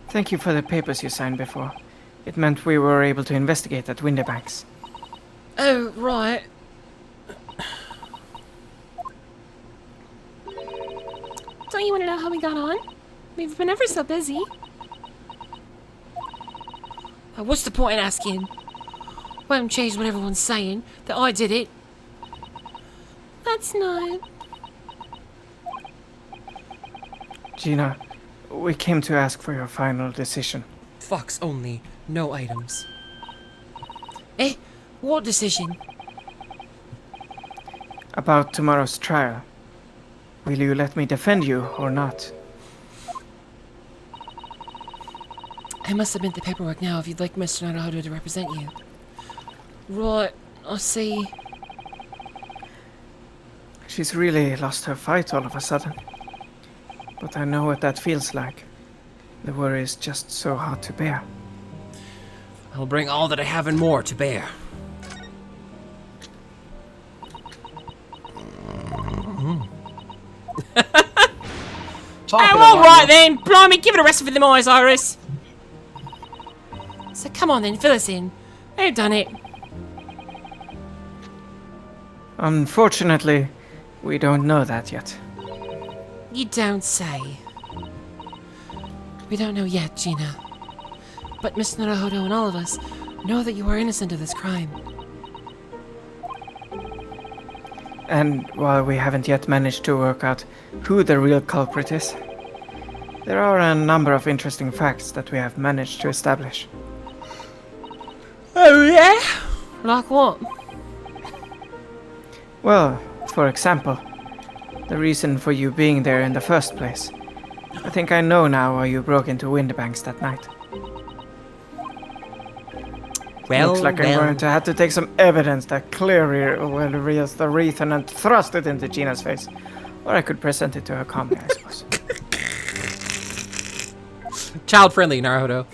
Thank you for the papers you signed before. It meant we were able to investigate at Winterbanks. Oh, right. Don't you want to know how we got on? We've been ever so busy. What's the point in asking? Won't change what everyone's saying, that I did it. That's not... Gina, we came to ask for your final decision. Fox only, no items. Eh? What decision? About tomorrow's trial. Will you let me defend you or not? I must submit the paperwork now if you'd like Mr. Naruhodo to represent you. Right, I see. She's really lost her fight all of a sudden. But I know what that feels like. The worry is just so hard to bear. I'll bring all that I have and more to bear. Top of Oh, the all line, right then. Blimey, give it a rest for them eyes, Iris. So come on then, fill us in. Who done it? Unfortunately, we don't know that yet. You don't say. We don't know yet, Gina. But Miss Naruhodo and all of us know that you are innocent of this crime. And while we haven't yet managed to work out who the real culprit is, there are a number of interesting facts that we have managed to establish. Oh yeah? Like what? Well, for example, the reason for you being there in the first place. I think I know now why you broke into Windybanks that night. Well, Looks like I'm going to have to take some evidence that clearly will reveal the reason and thrust it into Gina's face. Or I could present it to her calmly, I suppose. Child-friendly, Naruhodo.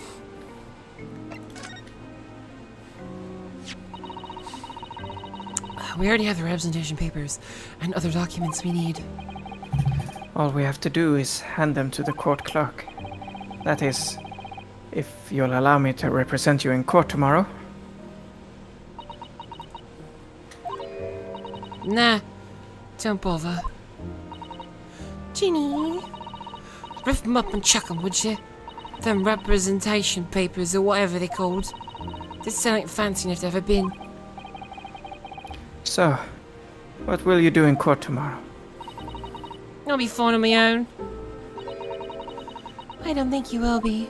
We already have the representation papers and other documents we need. All we have to do is hand them to the court clerk. That is, if you'll allow me to represent you in court tomorrow. Nah, don't bother. Ginny. Rip them up and chuck them, would you? Them representation papers or whatever they're called. This sound ain't fancy enough to ever been. So, what will you do in court tomorrow? I'll be fine on my own. I don't think you will be.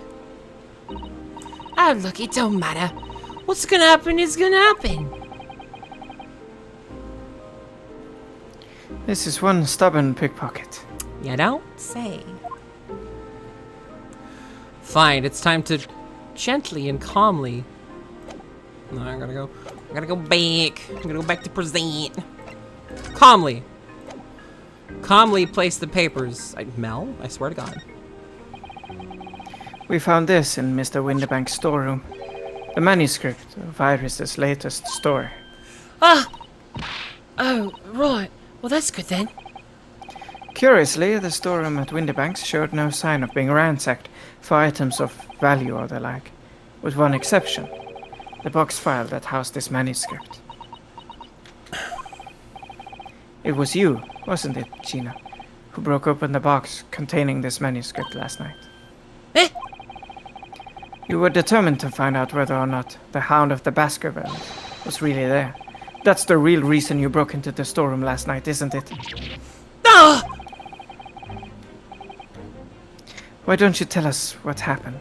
Oh, look, it don't matter. What's gonna happen is gonna happen. This is one stubborn pickpocket. You don't say. Fine, it's time to gently and calmly. No, I gotta go back. I'm gonna go back to present. Calmly. Calmly place the papers. Mel, I swear to God. We found this in Mr. Windybank's storeroom. The manuscript of Iris's latest story. Ah! Oh, right. Well, that's good then. Curiously, the storeroom at Windybanks showed no sign of being ransacked for items of value or the like, with one exception. The box file that housed this manuscript. It was you, wasn't it, Gina, who broke open the box containing this manuscript last night? Eh? You were determined to find out whether or not the Hound of the Baskerville was really there. That's the real reason you broke into the storeroom last night, isn't it? Ah! Why don't you tell us what happened?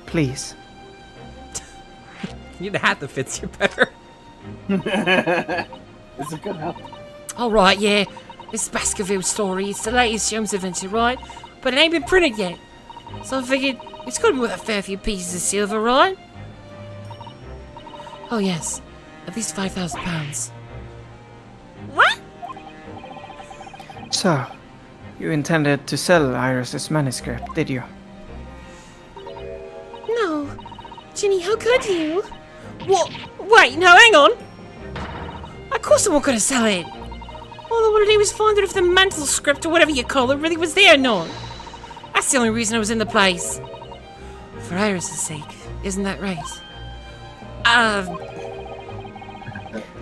Please. You need a hat that fits you better. It's a good help. All right, yeah. This Baskerville story, it's the latest Jones adventure, right? But it ain't been printed yet. So I figured it's got to be worth a fair few pieces of silver, right? Oh, yes. At least £5,000. What? So, you intended to sell Iris's manuscript, did you? No. Ginny, how could you? What? Wait, no, hang on. Of course I wasn't going to sell it. All I wanted to do was find out if the mantle script or whatever you call it really was there or not. That's the only reason I was in the place. For Iris' sake, isn't that right?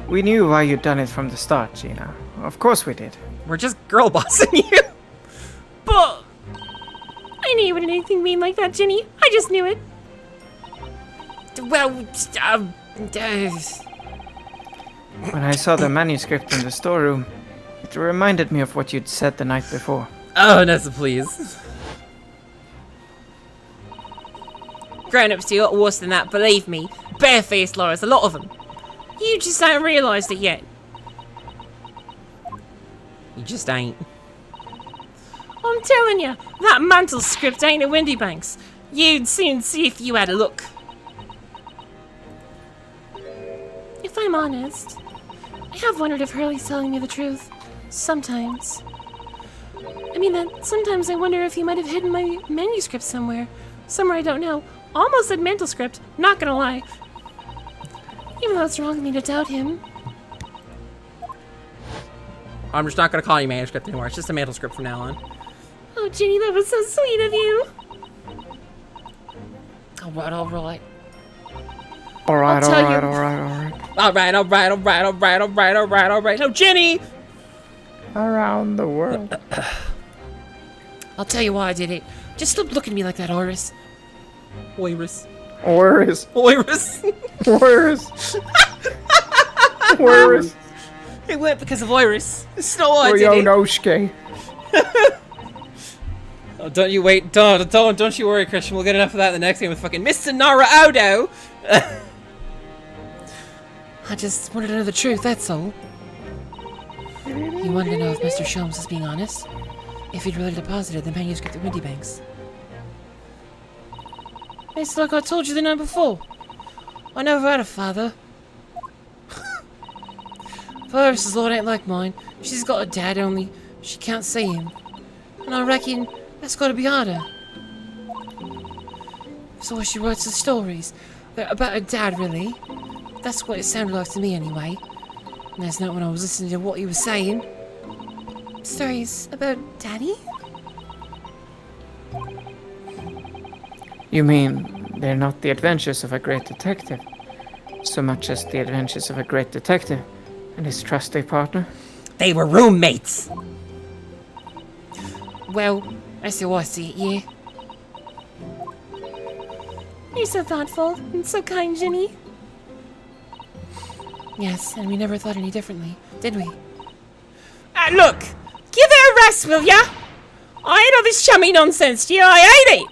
We knew why you'd done it from the start, Gina. Of course we did. We're just girl bossing you. But I knew you wouldn't do anything mean like that, Ginny. I just knew it. well, When I saw the manuscript in the storeroom, it reminded me of what you'd said the night before. Oh, Nessa, please. grown-ups do a lot worse than that, believe me. Barefaced liars, a lot of them. You just haven't realised it yet. You just ain't. I'm telling you, that mantle script ain't at Windybanks. You'd soon see if you had a look. If I'm honest, I have wondered if Hurley's telling me the truth. Sometimes. I mean, sometimes I wonder if he might have hidden my manuscript somewhere. Somewhere I don't know. Almost said manuscript, not gonna lie. Even though it's wrong of me to doubt him. I'm just not gonna call you manuscript anymore. It's just a manuscript from now on. Oh, Ginny, that was so sweet of you. Alright, alright. Alright, I'll tell alright, you. alright, Alright. No, Jenny! Around the world. I'll tell you why I did it. Just stop looking at me like that, Oris. Oiris. Where is? Oiris. Where is? Where is? It went because of Oiris. Snow White did it. Oyonosuke. Oh, don't you wait. Don't you worry, Christian. We'll get enough of that in the next game with fucking Mr. Naruto. I just wanted to know the truth, that's all. You wanted to know if Mr. Sholmes was being honest? If he'd really deposited the manuscript at Windybanks? It's like I told you the night before. I never had a father. Iris's Lord ain't like mine. She's got a dad, only she can't see him. And I reckon that's gotta be harder. So she writes the stories. They're about her dad, really. That's what it sounded like to me, anyway. And that's not when I was listening to what he was saying. Stories about Daddy? You mean they're not the adventures of a great detective, so much as the adventures of a great detective and his trusty partner? They were roommates. Well, that's how I see it, yeah. You're so thoughtful and so kind, Ginny. Yes, and we never thought any differently, did we? Look! Give it a rest, will ya? I ain't all this chummy nonsense, yeah, I hate it!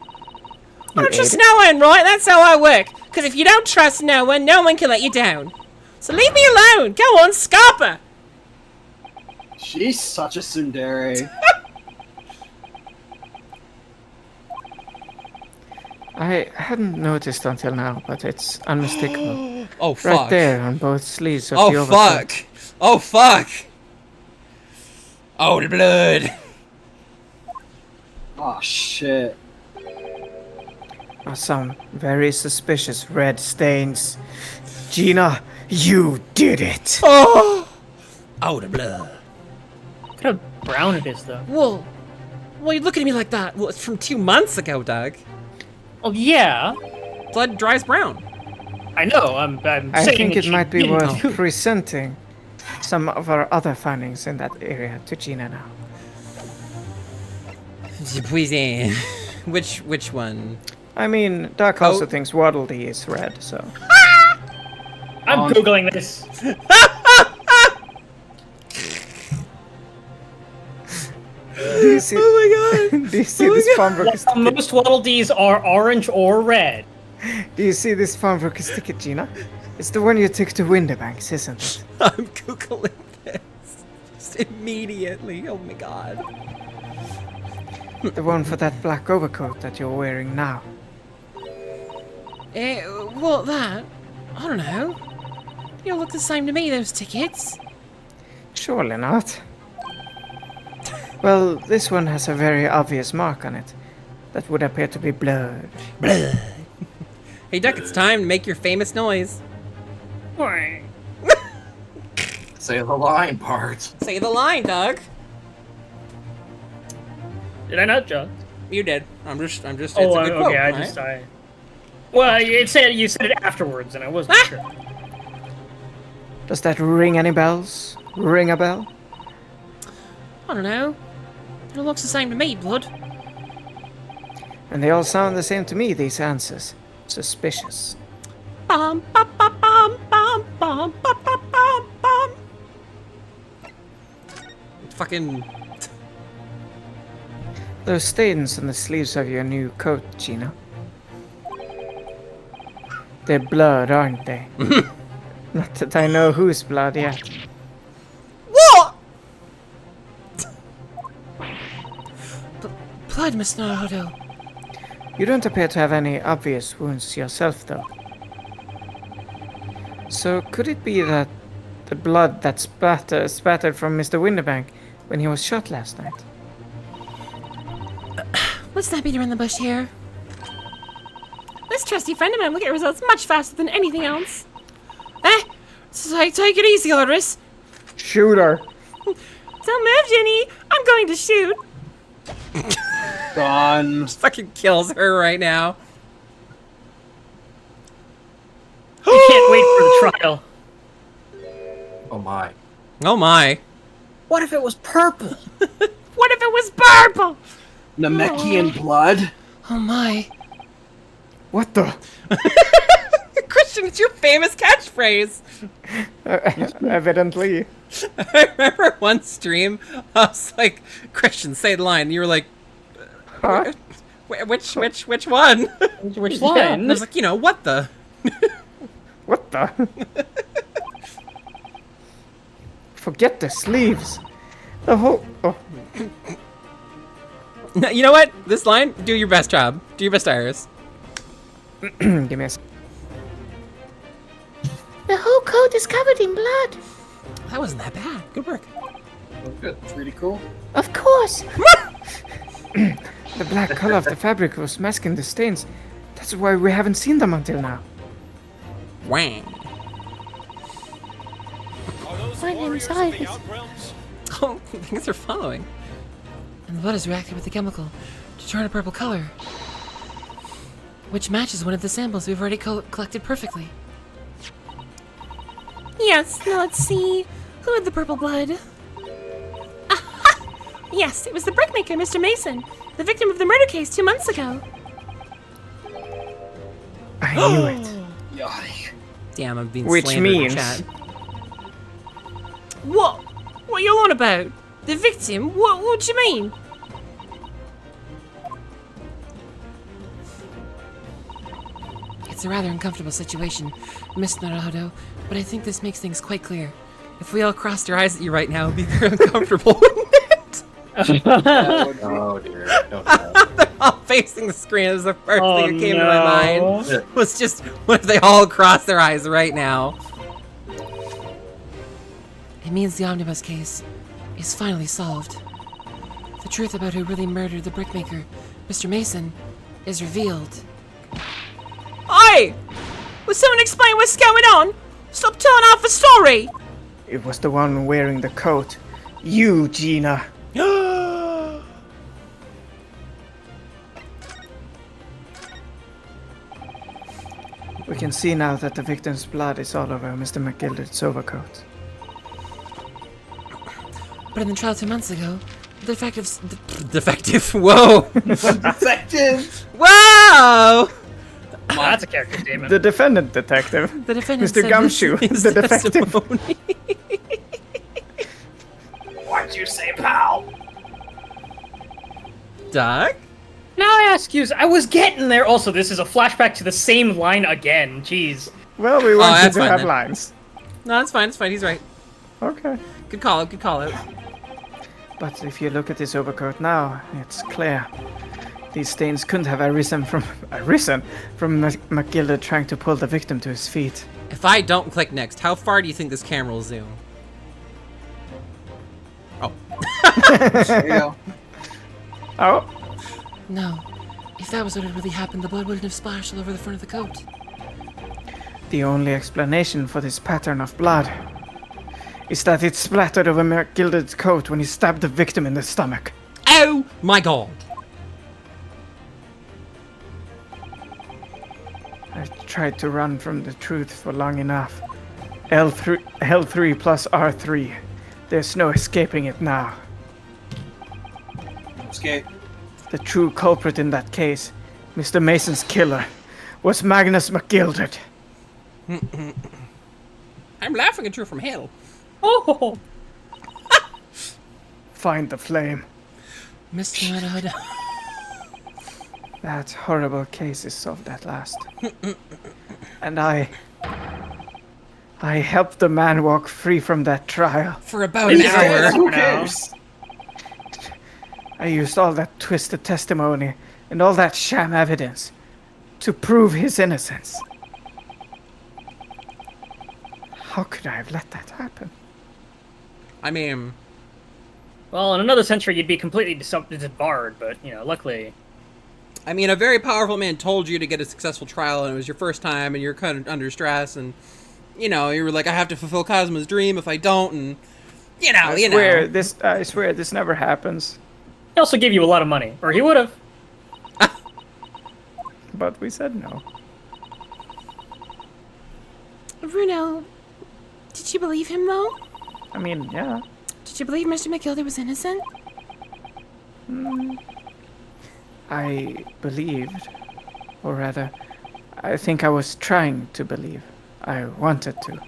I don't trust no one, right? That's how I work. Because if you don't trust no one can let you down. So leave me alone! Go on, Scarpa! She's such a tsundere. I hadn't noticed until now, but it's unmistakable. Oh fuck. Right there on both sleeves of the Oh overcoat. fuck. Oh fuck. Oh the blood. Oh shit. Are some very suspicious red stains. Gina, you did it! Oh. Oh the blood. Look how brown it is, though. Whoa. Why are you looking at me like that? Well, it's from 2 months ago, Doug. Oh, yeah. Blood dries brown. I know, I'm I saying think that it might be she didn't worth do it. presenting some of our other findings in that area to Gina now. Poison. Which one? I mean, Doc also Oh. thinks Waddle Dee is red, so. I'm Googling this. Do you see, Oh my god. do you see this farm brook sticker? Most Waddle Dees are orange or red. Do you see this farm brook ticket, Gina? It's the one you took to Windybanks, isn't it? I'm googling this. Just immediately. Oh my god. The one for that black overcoat that you're wearing now. What, that? I don't know. They all look the same to me, those tickets. Surely not. Well, this one has a very obvious mark on it. That would appear to be blood. Blood. Hey Duck, it's time to make your famous noise. Say the line part. Say the line, Doug. Did I not, John? You did. I'm just. It's Oh, a good quote. okay, right? Well, you said it afterwards, and I wasn't sure. Does that ring any bells? Ring a bell? I don't know. It all looks the same to me, Blood. And they all sound the same to me, these answers. Suspicious. Bum, bum, bum, bum, bum, bum, bum, bum, bum, bum. Fucking. Those stains on the sleeves of your new coat, Gina. They're blood, aren't they? Not that I know whose blood yet. What? Blood, Miss Naruto. You don't appear to have any obvious wounds yourself, though. So could it be that the blood that spattered from Mr. Windybank when he was shot last night. Let's not beat around the bush here. This trusty friend of mine will get results much faster than anything else. So take it easy, Iris. Shoot her. Don't move, Jenny. I'm going to shoot. Gone. Fucking kills her right now. I can't wait for the trial. Oh my. Oh my. What if it was purple? What if it was purple? Namekian blood. Oh my. What the? Christian, it's your famous catchphrase. Evidently. I remember one stream, I was like, Christian, say the line. And you were like, Huh? which one? Which And I line? was like, what the? What the? Forget the sleeves. The whole. Oh, No, you know what? This line, do your best job. Do your best, Iris. give me a. The whole coat is covered in blood. That wasn't that bad. Good work. Good. Pretty cool. Of course. The black color of the fabric was masking the stains. That's why we haven't seen them until now. Wang. My name is Iris. Oh, things are following. And the blood is reacted with the chemical to turn a purple color, which matches one of the samples we've already collected perfectly. Yes, now let's see. Who had the purple blood? Aha! Yes, it was the brickmaker, Mr. Mason, the victim of the murder case 2 months ago. I knew it. Yachty. Damn, I'm being Which slandered in means- chat. What? What are you on about? The victim? What do you mean? It's a rather uncomfortable situation, Miss Naruto, but I think this makes things quite clear. If we all crossed our eyes at you right now, it'd be very uncomfortable, wouldn't it? Oh dear. Don't do that. All facing the screen is the first Oh, thing that came to my mind. Was just, what if they all cross their eyes right now? It means the omnibus case is finally solved. The truth about who really murdered the brickmaker, Mr. Mason, is revealed. Oi! Will someone explain what's going on? Stop telling half a story! It was the one wearing the coat. You, Gina. We can see now that the victim's blood is all over Mr. McGilder's overcoat. But in the trial 2 months ago, the Defective. Whoa. Effective. Whoa. That's a character statement. The defendant detective. The defendant Mr. said Gumshoe, this is the defective. testimony. What'd you say, pal? Doc? Now I ask you, I was getting there. Also, this is a flashback to the same line again. Jeez. Well, we want you that's to fine have then. lines. No, it's fine. It's fine. He's right. Okay. Good call out. Good call out. But if you look at this overcoat now, it's clear. These stains couldn't have arisen from McGilder trying to pull the victim to his feet. If I don't click next, how far do you think this camera will zoom? Oh. There you go. Oh, No. If that was what had really happened, the blood wouldn't have splashed all over the front of the coat. the only explanation for this pattern of blood is that it splattered over McGilder's coat when he stabbed the victim in the stomach. Oh my god. I tried to run from the truth for long enough. L3 plus R3. There's no escaping it now. Escape. The true culprit in that case, Mr. Mason's killer, was Magnus McGilder. I'm laughing at you from hell. Oh, Find the flame. Mr. Naruto. That horrible case is solved at last. And I helped the man walk free from that trial. For about an hour. Who cares? I used all that twisted testimony and all that sham evidence to prove his innocence. How could I have let that happen? I mean, Well, in another century, you'd be completely disbarred, but, you know, luckily... I mean, a very powerful man told you to get a successful trial, and it was your first time, and you're kind of under stress, and, you know, you were like, I have to fulfill Cosmo's dream if I don't, and, I swear this never happens. He also gave you a lot of money, or he would have. But we said no. Bruno, did you believe him, though? I mean, yeah. Did you believe Mr. McGilder was innocent? I believed. Or rather, I think I was trying to believe. I wanted to.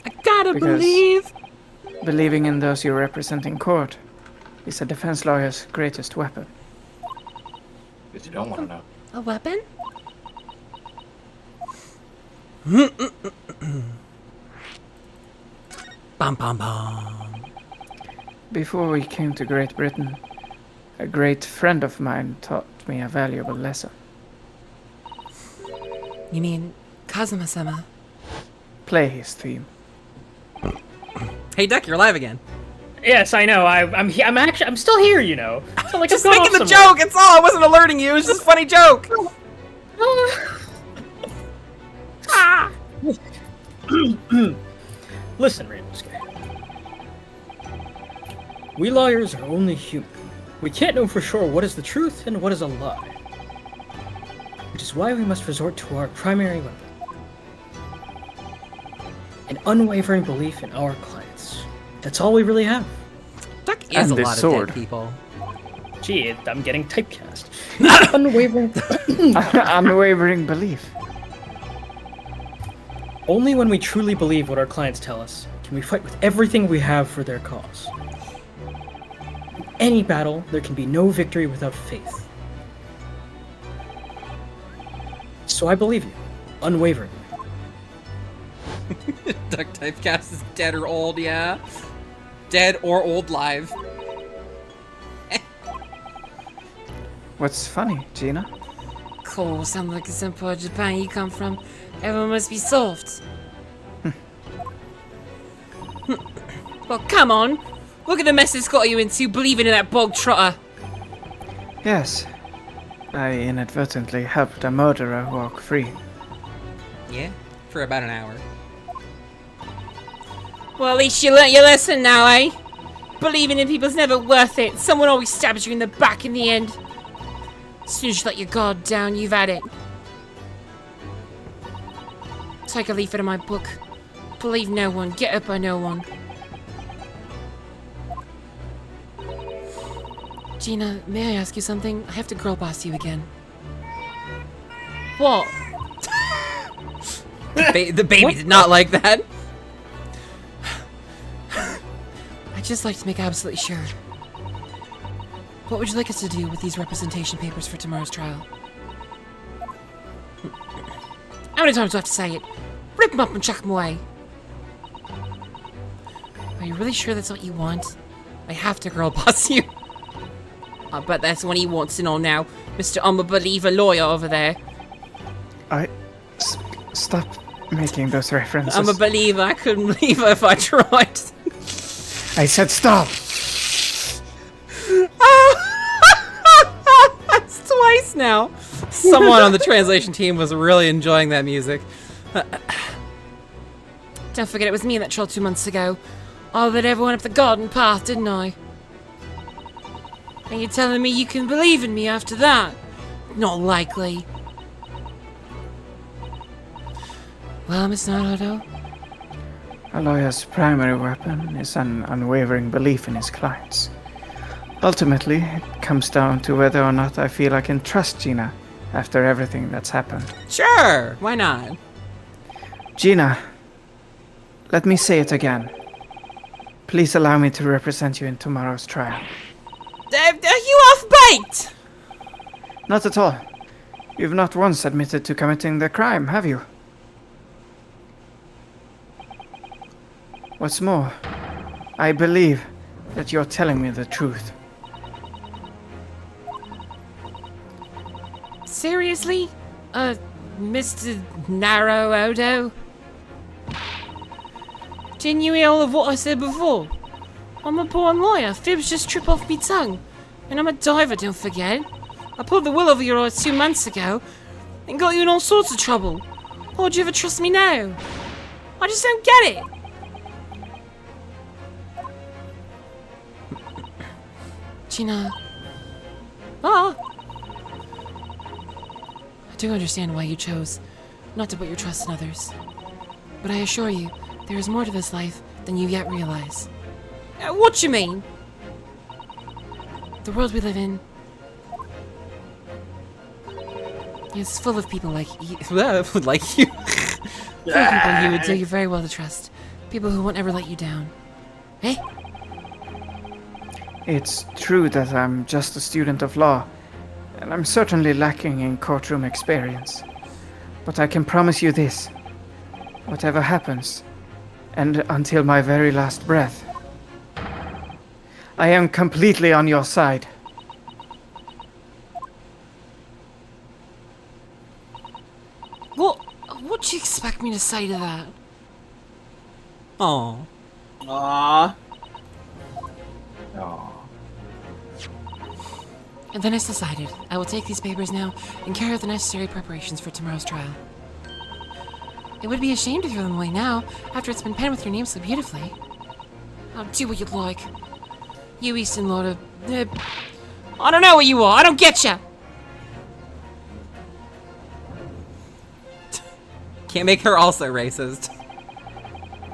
I gotta Because- believe. Believing in those you represent in court is a defense lawyer's greatest weapon. Because you don't want to know. A weapon? Bum, bum, bum. Before we came to Great Britain, a great friend of mine taught me a valuable lesson. You mean Kazuma-sama? Play his theme. Hey, Duck, you're alive again. Yes, I know. I'm still here, you know. So, like, Just I've gone making the off somewhere. joke, it's all. I wasn't alerting you. It was just a funny joke. Listen, Randallsky. We lawyers are only human. We can't know for sure what is the truth and what is a lie. Which is why we must resort to our primary weapon. An unwavering belief in our clients. That's all we really have. Duck is And a the lot sword. of dead people. Gee, I'm getting typecast. Unwavering. Unwavering belief. Only when we truly believe what our clients tell us can we fight with everything we have for their cause. In any battle, there can be no victory without faith. So I believe you, unwaveringly. Duck typecast is dead or old, yeah. Dead or old live. What's funny, Gina? Cool, sounds like the same part of Japan you come from. Everyone must be soft. Well, come on. Look at the mess it's got you into, believing in that bog trotter. Yes. I inadvertently helped a murderer walk free. Yeah, for about an hour. Well, at least you learnt your lesson now, eh? Believing in people's never worth it. Someone always stabs you in the back in the end. As soon as you let your guard down, you've had it. Take a leaf out of my book. Believe no one, get up by no one. Gina, may I ask you something? I have to girl boss you again. What? The baby did not like that. I'd just like to make absolutely sure. What would you like us to do with these representation papers for tomorrow's trial? How many times do I have to say it? Rip them up and chuck them away. Are you really sure that's what you want? I have to girl boss you. I bet that's what he wants to know now, Mr. Unbeliever lawyer over there. Stop making those references. I'm a believer. I couldn't believe it if I tried. I said stop! That's twice now. Someone on the translation team was really enjoying that music. Don't forget it was me that trolled 2 months ago. I led everyone up the garden path, didn't I? And you're telling me you can believe in me after that? Not likely. Well, Miss Naruto, A lawyer's primary weapon is an unwavering belief in his clients. Ultimately, it comes down to whether or not I feel I can trust Gina after everything that's happened. Sure, why not? Gina, let me say it again. Please allow me to represent you in tomorrow's trial. are you off-baked? Not at all. You've not once admitted to committing the crime, have you? What's more, I believe that you're telling me the truth. Seriously? Mr. Narrow Odo? Didn't you hear all of what I said before? I'm a born lawyer. Fibs just trip off me tongue. And I'm a diver, don't forget. I pulled the wool over your eyes 2 months ago and got you in all sorts of trouble. Why would you ever trust me now? I just don't get it. Gina. Ah. I do understand why you chose not to put your trust in others. But I assure you, there is more to this life than you yet realize. What you mean? The world we live in is full of people like you. Like you. Full of people you would do you very well to trust. People who won't ever let you down. Eh? It's true that I'm just a student of law, and I'm certainly lacking in courtroom experience. But I can promise you this. Whatever happens, and until my very last breath, I am completely on your side. What do you expect me to say to that? Oh. Aww. Aw. And then it's decided. I will take these papers now and carry out the necessary preparations for tomorrow's trial. It would be a shame to throw them away now, after it's been penned with your name so beautifully. I'll do what you'd like. You Easton Lord of... I don't know what you are. I don't get ya. Can't make her also racist.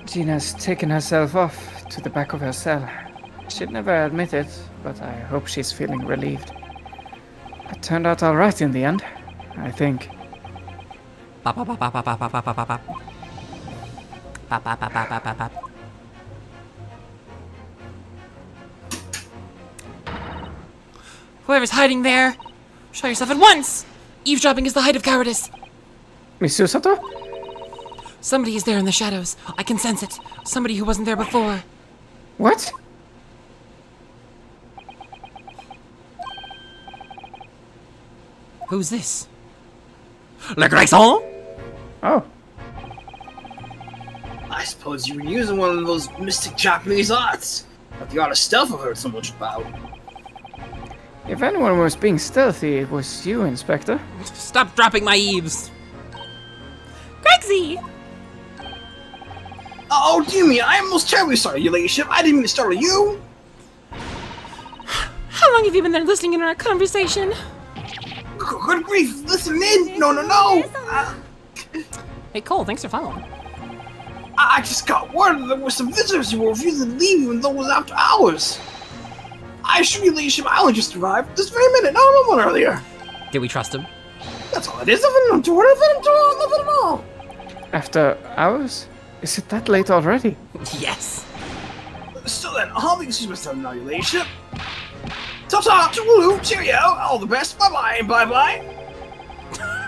Gina's taken herself off to the back of her cell. She'd never admit it, but I hope she's feeling relieved. It turned out all right in the end, I think. Bop, bop, bop, bop, bop, bop, bop, bop, bop, bop. Bop, bop, bop, bop, bop, bop, bop. Whoever's hiding there, show yourself at once! Eavesdropping is the height of cowardice. Miss Susato? Somebody is there in the shadows. I can sense it. Somebody who wasn't there before. What? Who's this? Le Gregson? Oh, I suppose you were using one of those mystic Japanese arts. Not the art of stealth I've heard so much about. if anyone was being stealthy, it was you, Inspector. Stop dropping my eaves. Gregsy! Oh, dear me, I am most terribly sorry, your ladyship. I didn't mean to startle you. How long have you been there listening in on our conversation? Good grief, listen in. No. Hey Cole, thanks for following. I just got word that there were some visitors who were refusing to leave even though it was after hours. I assure you, ladyship, I only just arrived this very minute. No one earlier. Did we trust him? That's all it is. Nothing to worry about. Nothing at all. After hours? Is it that late already? Yes. So then, I'll be excuse myself now, your ladyship. Ta-ta, toodaloo, cheerio, all the best, bye-bye, bye-bye.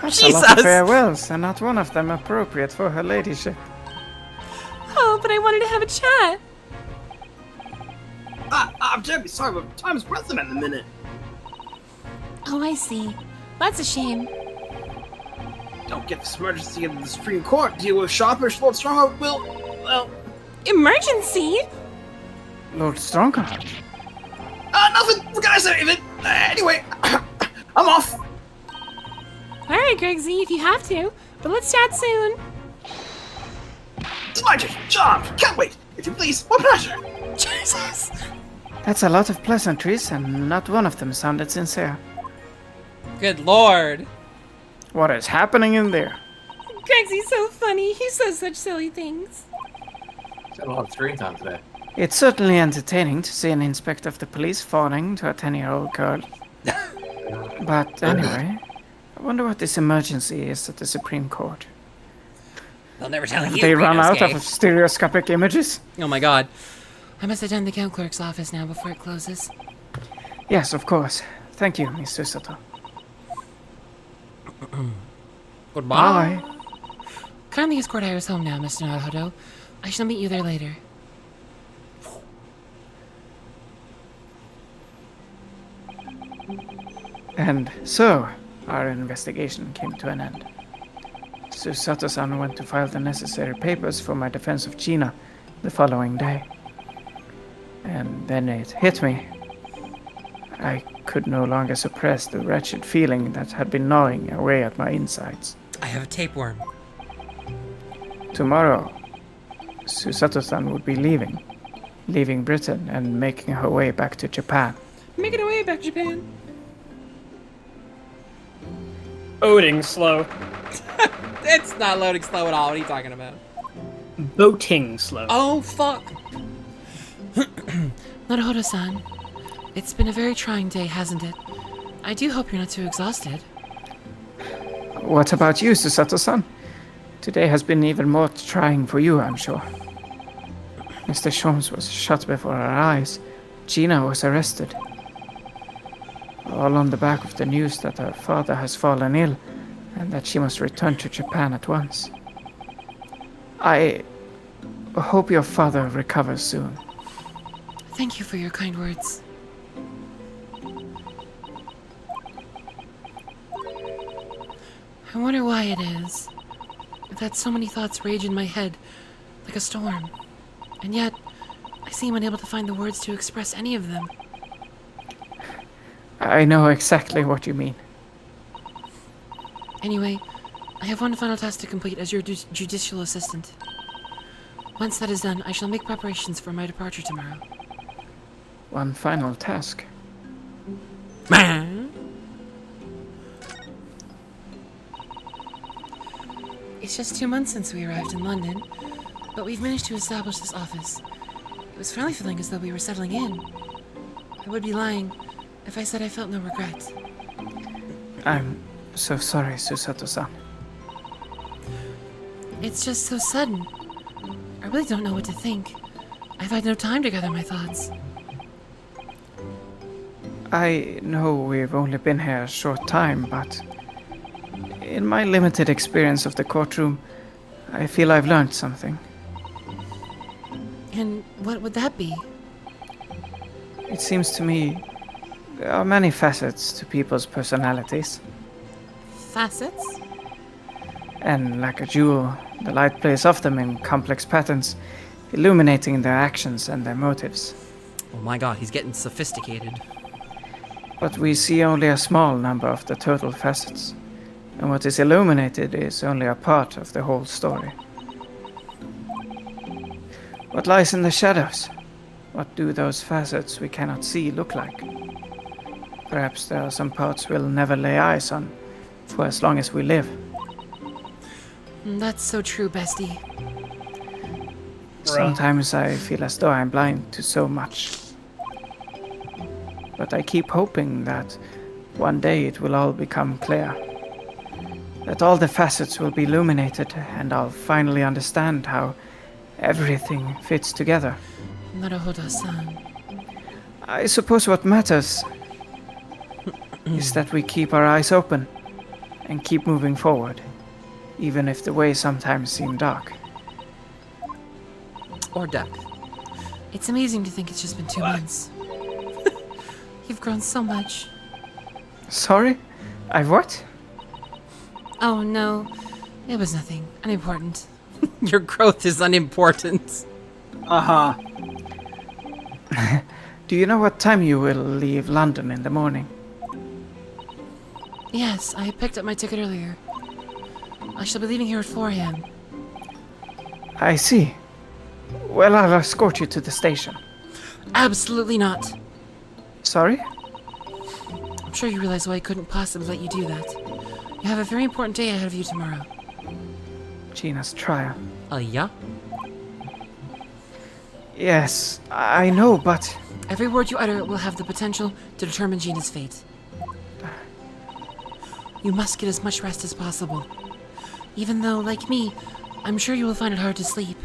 That's a lot of Jesus. farewells, and not one of them appropriate for her ladyship. Oh, but I wanted to have a chat. I'm terribly sorry, but time's pressing at the minute. Oh, I see. That's a shame. Don't get this emergency into the Supreme Court. Deal with Sharpish, Lord Strongheart will, well, Emergency? Lord Strongheart? nothing. Forgot I said anything. Anyway, I'm off. Alright, Gregsy, if you have to. But let's chat soon. Delighted, charmed, can't wait. If you please, my pleasure. Jesus. That's a lot of pleasantries, and not one of them sounded sincere. Good lord. What is happening in there? Gregsy's so funny. He says such silly things. He's had a lot of screen time today. It's certainly entertaining to see an inspector of the police fawning to a 10-year-old girl. But anyway, I wonder what this emergency is at the Supreme Court. They'll never tell Have you. they run out Inosuke. of stereoscopic images? Oh my god. I must attend the count clerk's office now before it closes. Yes, of course. Thank you, Miss Susato. Goodbye. Bye. Kindly escort Iris home now, Mr. Naruhodo. I shall meet you there later. And so, our investigation came to an end. Susato-san went to file the necessary papers for my defense of Gina the following day. and then it hit me. I could no longer suppress the wretched feeling that had been gnawing away at my insides. I have a tapeworm. Tomorrow, Susato-san would be leaving Britain and making her way back to Japan. Making our way back to Japan. Boating slow. It's not loading slow at all. What are you talking about? Boating slow. Oh, fuck. Naruhodo-san, it's been a very trying day, hasn't it? I do hope you're not too exhausted. What about you, Susato-san? Today has been even more trying for you, I'm sure. Mr. Sholmes was shot before our eyes. Gina was arrested. All on the back of the news that her father has fallen ill and that she must return to Japan at once. I hope your father recovers soon. Thank you for your kind words. I wonder why it is that so many thoughts rage in my head like a storm, and yet I seem unable to find the words to express any of them. I know exactly what you mean. Anyway, I have one final task to complete as your judicial assistant. Once that is done, I shall make preparations for my departure tomorrow. One final task. It's just 2 months since we arrived in London, but we've managed to establish this office. It was finally feeling as though we were settling in. I would be lying if I said I felt no regret. I'm so sorry, Susato-san. It's just so sudden. I really don't know what to think. I've had no time to gather my thoughts. I know we've only been here a short time, but in my limited experience of the courtroom, I feel I've learned something. And what would that be? It seems to me there are many facets to people's personalities. Facets? And like a jewel, the light plays off them in complex patterns, illuminating their actions and their motives. Oh my god, he's getting sophisticated. But we see only a small number of the total facets, and what is illuminated is only a part of the whole story. What lies in the shadows? What do those facets we cannot see look like? Perhaps there are some parts we'll never lay eyes on, for as long as we live. That's so true, bestie. Sometimes I feel as though I'm blind to so much. But I keep hoping that one day it will all become clear. That all the facets will be illuminated and I'll finally understand how everything fits together. Naruhodo-san. I suppose what matters is that we keep our eyes open and keep moving forward, even if the way sometimes seem dark. Or duck. It's amazing to think it's just been 2 months. You've grown so much. Sorry? I've what? Oh no, it was nothing. Unimportant. Your growth is unimportant. Uh-huh. Do you know what time you will leave London in the morning? Yes, I picked up my ticket earlier. I shall be leaving here at 4 a.m. I see. Well, I'll escort you to the station. Absolutely not. Sorry? I'm sure you realize why I couldn't possibly let you do that. You have a very important day ahead of you tomorrow. Gina's trial. Yeah? Yes, I know, but... Every word you utter will have the potential to determine Gina's fate. You must get as much rest as possible. Even though, like me, I'm sure you will find it hard to sleep.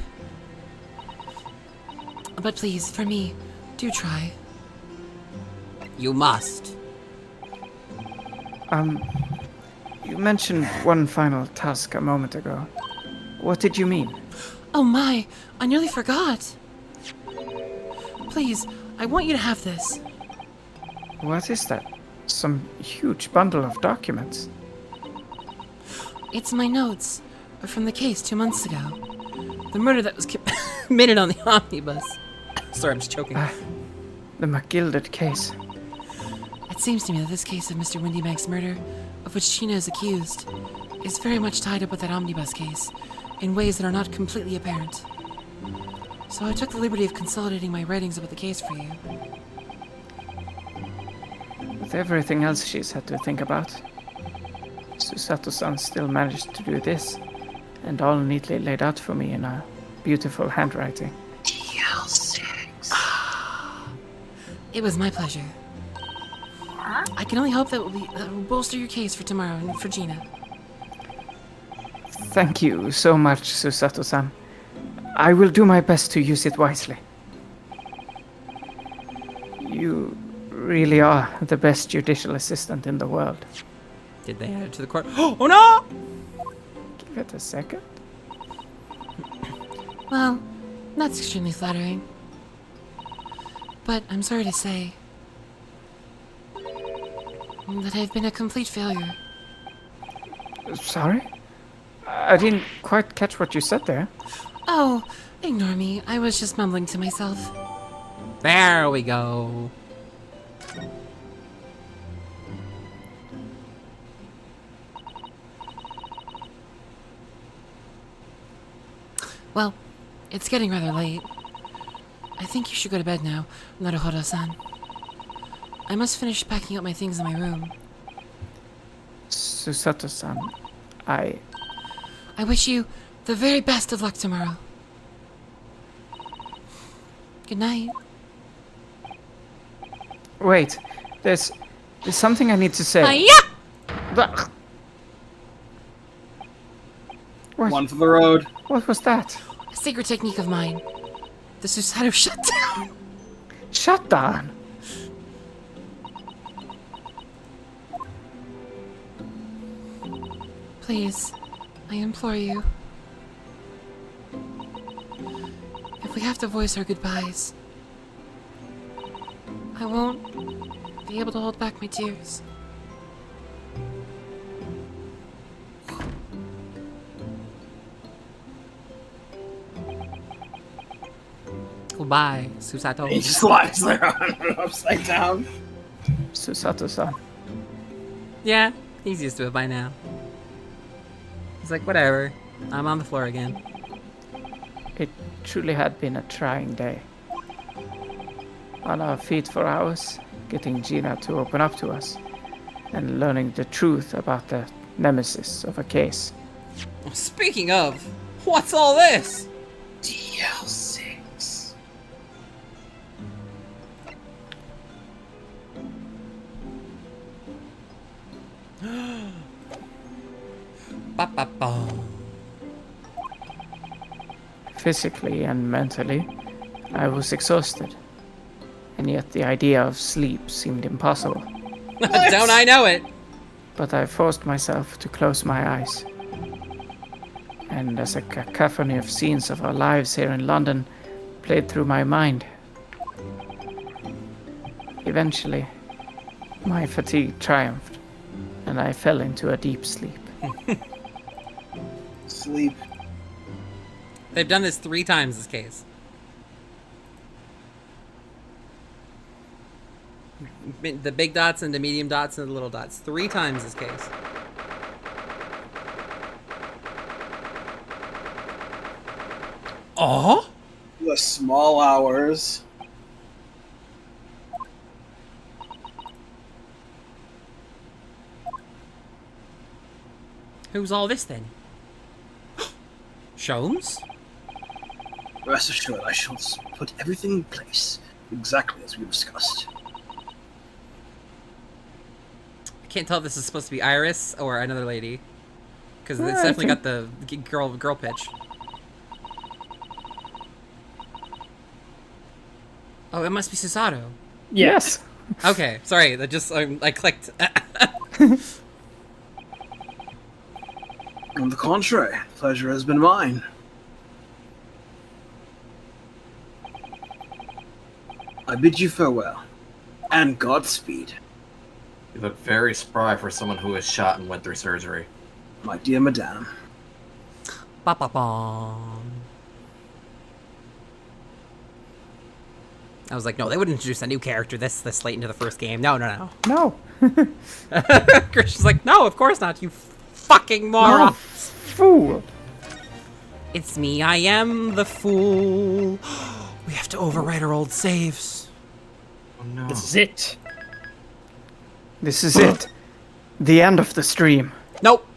But please, for me, do try. You must. You mentioned one final task a moment ago. What did you mean? Oh my, I nearly forgot. Please, I want you to have this. What is that? Some huge bundle of documents. It's my notes from the case 2 months ago. The murder that was committed on the omnibus. Sorry, I'm just choking. The McGilded case. It seems to me that this case of Mr. Windybank's murder, of which Gina is accused, is very much tied up with that omnibus case in ways that are not completely apparent. So I took the liberty of consolidating my writings about the case for you. With everything else she's had to think about, Susato-san still managed to do this, and all neatly laid out for me in a beautiful handwriting. It was my pleasure. I can only hope that will bolster your case for tomorrow and for Gina. Thank you so much, Susato-san. I will do my best to use it wisely. You really are the best judicial assistant in the world. Did they add it to the court? Oh no! Give it a second. Well, that's extremely flattering. But I'm sorry to say that I've been a complete failure. Sorry? I didn't quite catch what you said there. Oh, ignore me. I was just mumbling to myself. There we go. Well, it's getting rather late. I think you should go to bed now, Naruhodo-san. I must finish packing up my things in my room. Susato-san, I wish you the very best of luck tomorrow. Good night. Wait, there's something I need to say. Hiya! What? One for the road. What was that? A secret technique of mine. The Susato shutdown. Shut down. Please, I implore you. If we have to voice our goodbyes, I won't be able to hold back my tears. Goodbye, Susato. He just lies there upside down. Susato-san. Yeah, he's used to it by now. He's like, whatever. I'm on the floor again. It truly had been a trying day. On our feet for hours, getting Gina to open up to us, and learning the truth about the nemesis of a case. Speaking of, what's all this? DL6. Ba-ba-ba. Physically and mentally, I was exhausted, and yet the idea of sleep seemed impossible. Don't I know it? But I forced myself to close my eyes. And as a cacophony of scenes of our lives here in London played through my mind, eventually, my fatigue triumphed, and I fell into a deep sleep. Sleep. They've done this 3 times, this case. The big dots and the medium dots and the little dots. 3 times this case. Oh? The small hours. Who's all this then? Sholmes? Rest assured, I shall put everything in place, exactly as we discussed. I can't tell if this is supposed to be Iris or another lady. Because it's I definitely think- got the girl pitch. Oh, it must be Susato. Yes! Okay, sorry, that just, I clicked. On the contrary, pleasure has been mine. I bid you farewell, and Godspeed, You look very spry for someone who was shot and went through surgery. my dear madame. Ba-ba-bom. I was like, no, they wouldn't introduce a new character this late into the first game. No. No. Christian's like, no, of course not, you fucking moron. No, fool. It's me, I am the fool. We have to overwrite our old saves. Oh no. This is it. This is it. The end of the stream. Nope.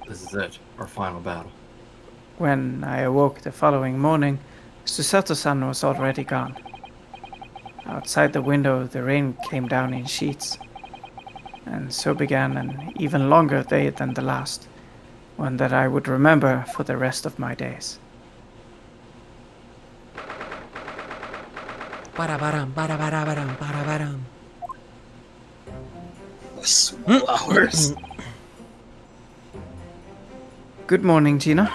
This is it. Our final battle. When I awoke the following morning, Susato-san was already gone. Outside the window, the rain came down in sheets. And so began an even longer day than the last, one that I would remember for the rest of my days. Ba-da-ba-dum, ba-da-ba-da-ba-dum, ba-da-ba-dum. Flowers. Good morning, Gina.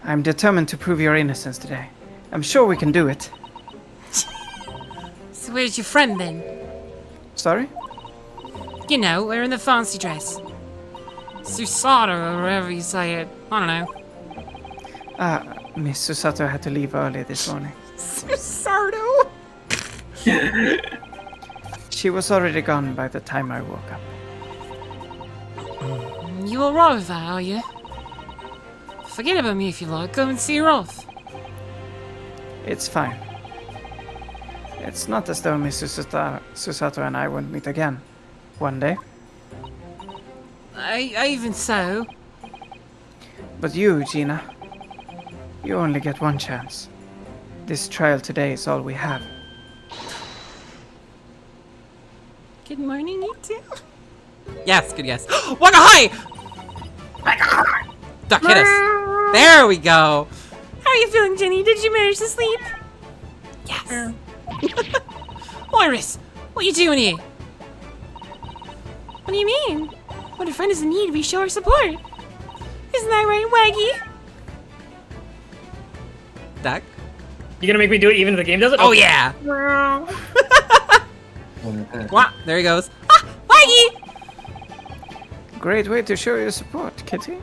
I'm determined to prove your innocence today. I'm sure we can do it. So where's your friend then? Sorry? You know, wearing the fancy dress. Susato, or whatever you say it. I don't know. Miss Susato had to leave early this morning. Susato! She was already gone by the time I woke up. You alright with that, are you? Forget about me if you like. Go and see her off. It's fine. It's not as though Miss Susato and I won't meet again. One day. Even so. But you, Gina, you only get one chance. This trial today is all we have. Good morning, you two. Yes, good guess. Waka hi! Duck, hit us. There we go. How are you feeling, Jenny? Did you manage to sleep? Yes. Iris, what are you doing here? What do you mean? When a friend is in need, we show our support. Isn't that right, Waggy? Duck? You gonna make me do it even if the game does it? Oh yeah! Wah, there he goes. Ah, Waggy! Great way to show your support, Kitty.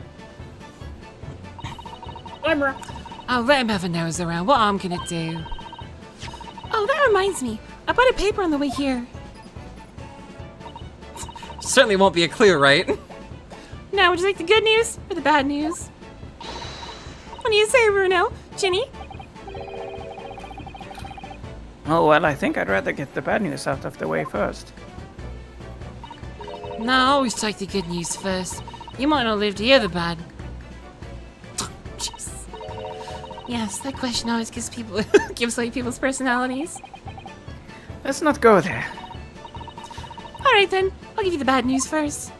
I'll let him have a nose around. What I'm gonna do. Oh, that reminds me. I bought a paper on the way here. Certainly won't be a clue, right? Now, would you like the good news or the bad news? What do you say, Bruno? Ginny? Oh, well, I think I'd rather get the bad news out of the way first. No, I always take the good news first. You might not live to hear the bad. Jeez. Yes, that question always gives people gives away people's personalities. Let's not go there. Alright then, I'll give you the bad news first.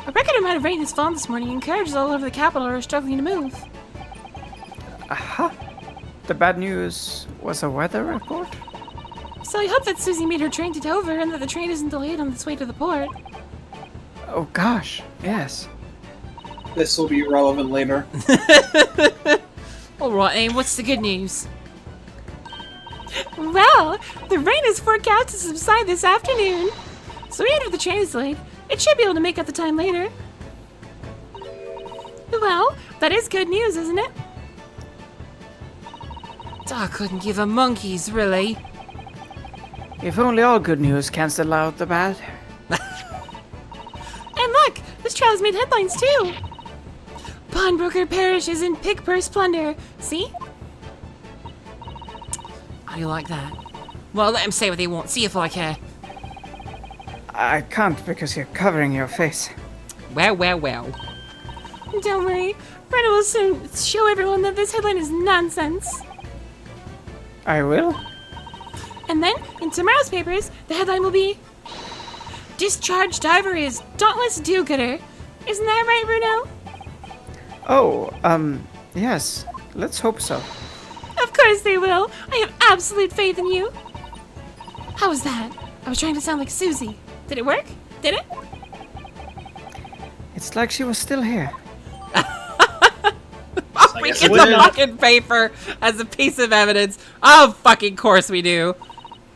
A record amount of rain has fallen this morning and carriages all over the capital are struggling to move. Aha! The bad news was a weather report? So I hope that Susie made her train to Dover and that the train isn't delayed on its way to the port. Oh gosh, yes. This will be relevant later. Alright, and what's the good news? Well, the rain is forecast to subside this afternoon. So even if the train is delayed, it should be able to make up the time later. Well, that is good news, isn't it? I couldn't give a monkey's, really. If only all good news cancel out the bad. And look, this trial's made headlines too. Pawnbroker perishes in pig purse plunder. See? How do you like that? Well, let him say what they want. See if I care. I can't because you're covering your face. Well. Don't worry. Brenda will soon show everyone that this headline is nonsense. I will? And then, in tomorrow's papers, the headline will be Discharged diver is dauntless do-gooder. Isn't that right, Bruno? Oh, yes. Let's hope so. Of course they will. I have absolute faith in you. How was that? I was trying to sound like Susie. Did it work? Did it? It's like she was still here. We get the fucking paper as a piece of evidence. Of fucking course we do.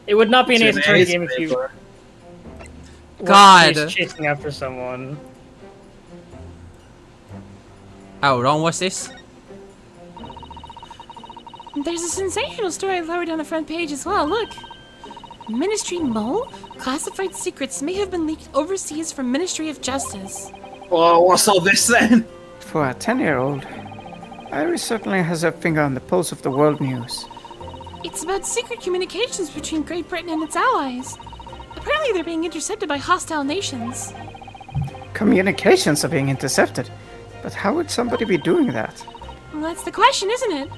It would not be an It's Ace an Attorney Ace game if you paper. God. were chasing after someone. Oh, Ron, what's this? There's a sensational story lower down the front page as well. Look. Ministry Mole? Classified secrets may have been leaked overseas from Ministry of Justice. Oh, what's all this then? For a 10-year-old, Iris certainly has her finger on the pulse of the world news. It's about secret communications between Great Britain and its allies. Apparently they're being intercepted by hostile nations. Communications are being intercepted. But how would somebody be doing that? Well, that's the question, isn't it?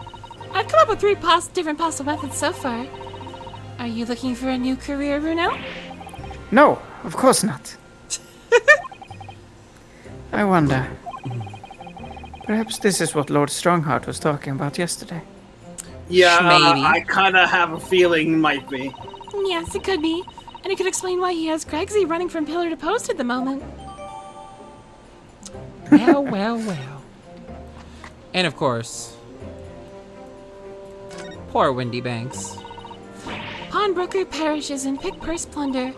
I've come up with 3 different possible methods so far. Are you looking for a new career, Bruno? No, of course not. I wonder. Perhaps this is what Lord Strongheart was talking about yesterday. Yeah, Maybe. I kind of have a feeling might be. Yes, it could be. And it could explain why he has Gregsy running from pillar to post at the moment. Well, well, well. And of course, poor Windy Banks. Pawnbroker perishes in pick purse plunder.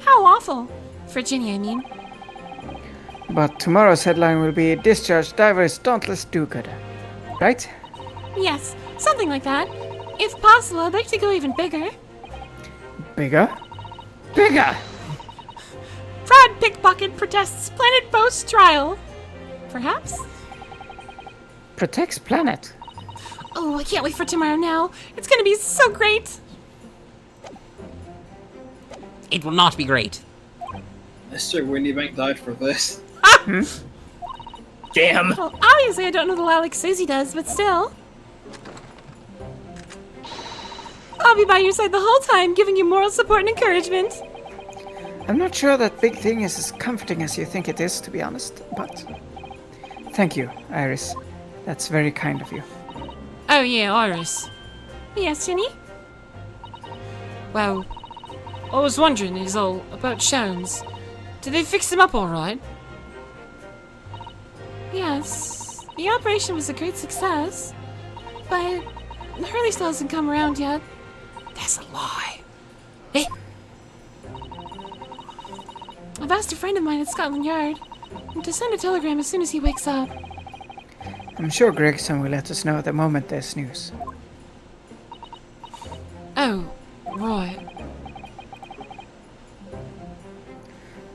How awful. For Ginny, I mean. But tomorrow's headline will be Discharged Diver's Dauntless Do-Gooder. Right? Yes, something like that. If possible, I'd like to go even bigger. Bigger? Bigger! Proud pickpocket protests Planet Boast trial. Perhaps? Protects planet. Oh, I can't wait for tomorrow now. It's gonna be so great. It will not be great. Mr. Windybank died for this. Damn. Well, obviously I don't know the Lilac Susie does, but still. I'll be by your side the whole time, giving you moral support and encouragement. I'm not sure that big thing is as comforting as you think it is, to be honest, but... Thank you, Iris. That's very kind of you. Oh yeah, Iris. Yes, Ginny? Well, I was wondering is all about Sholmes. Did they fix him up alright? Yes. The operation was a great success. But Hurley still hasn't come around yet. That's a lie. I've asked a friend of mine at Scotland Yard to send a telegram as soon as he wakes up. I'm sure Gregson will let us know the moment there's news. Oh, right.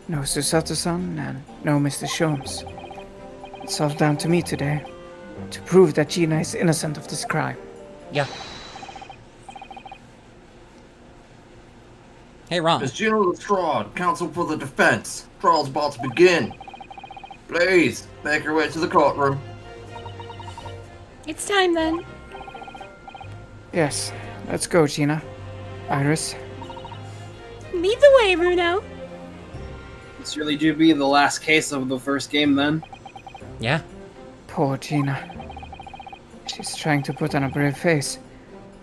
No Susato-san and no Mr. Sholmes. It's all down to me today, to prove that Gina is innocent of this crime. Yeah. Hey, Ron. Miss Gina Lestrade, counsel for the defense. Trial's about to begin. Please, make your way to the courtroom. It's time then. Yes, let's go, Gina. Iris. Lead the way, Bruno. This really do be the last case of the first game then. Yeah. Poor Gina. She's trying to put on a brave face,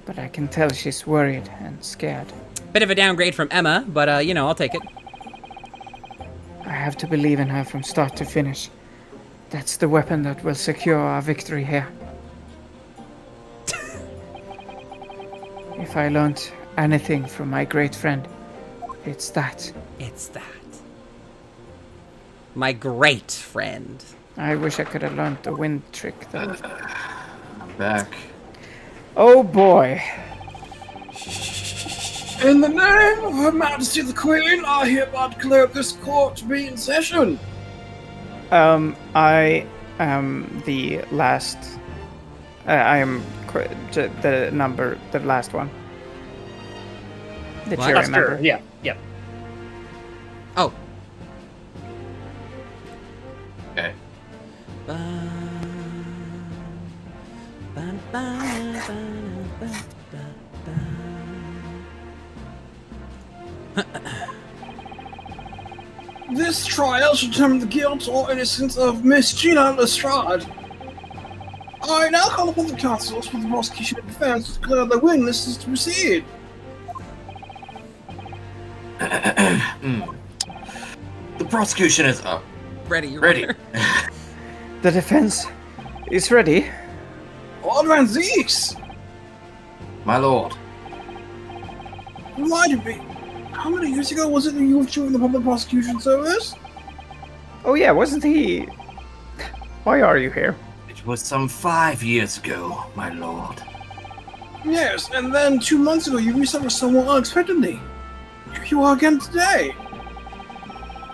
but I can tell she's worried and scared. Bit of a downgrade from Emma, but you know, I'll take it. I have to believe in her from start to finish. That's the weapon that will secure our victory here. If I learned anything from my great friend, it's that. It's that. My great friend. I wish I could have learned the wind trick, though. I'm back. Oh boy. In the name of Her Majesty the Queen, I hereby declare this court to be in session. I am the last. I am the last one. The What? jury That's member. true. Yeah, yeah. Oh. Okay. This trial shall determine the guilt or innocence of Miss Gina Lestrade. I now call upon the counsels for the prosecution and defense to declare their witnesses to proceed. The prosecution is up. Ready, Your Ready. Honor. The defense is ready. Advance these! My lord. Reminded me, how many years ago was it that you were in the public prosecution service? Oh yeah, wasn't he? Why are you here? was some 5 years ago, my lord. Yes, and then 2 months ago you resuffered someone unexpectedly. Here you are again today.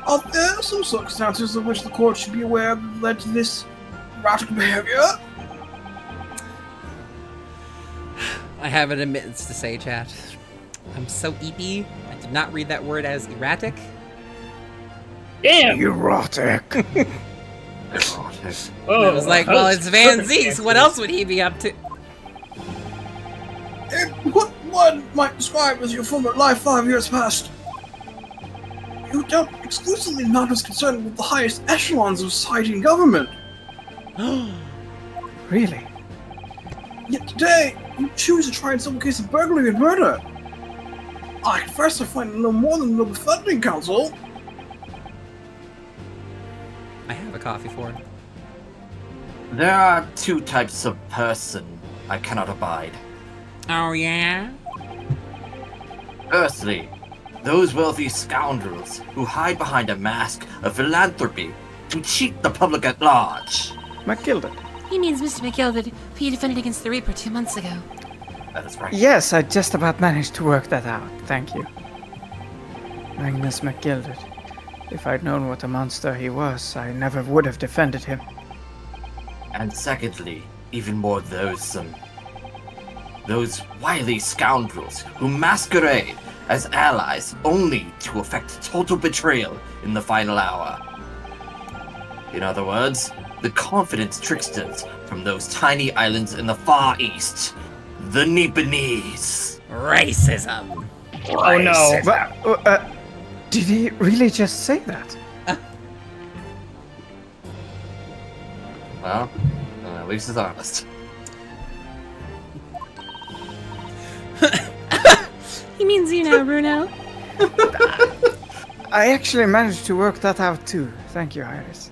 Are there some circumstances of which the court should be aware that led to this erratic behavior? I have an admittance to say, chat. I'm so eepy. I did not read that word as erratic. Damn! Erotic. Erotic. Oh, I was like, well, it's Van Zeeks. What else would he be up to? What one might describe as your former life 5 years past. You dealt exclusively in matters concerned with the highest echelons of society and government. Really? Yet today, you choose to try and solve a case of burglary and murder. I confess I find it no more than no befriending, Counsel. I have a coffee for him. There are 2 types of person I cannot abide. Oh, yeah? Firstly, those wealthy scoundrels who hide behind a mask of philanthropy to cheat the public at large. McGilded. He means Mr. McGilded, who you defended against the Reaper 2 months ago. That is right. Yes, I just about managed to work that out. Thank you. Magnus McGilded. If I'd known what a monster he was, I never would have defended him. And secondly, even more loathsome. Those wily scoundrels who masquerade as allies only to effect total betrayal in the final hour. In other words, the confidence tricksters from those tiny islands in the Far East. The Nipponese. Racism. Oh no. But, did he really just say that? Well, at least it's honest. He means you now, Bruno. I actually managed to work that out too. Thank you, Iris.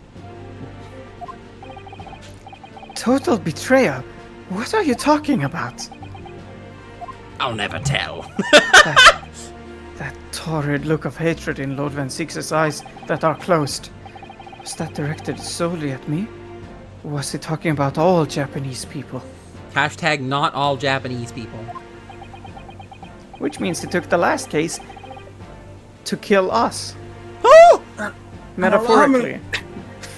Total betrayal? What are you talking about? I'll never tell. That torrid look of hatred in Lord Van Six's eyes that are closed. Was that directed solely at me? Or was he talking about all Japanese people? Hashtag not all Japanese people. Which means he took the last case to kill us. Oh! Metaphorically.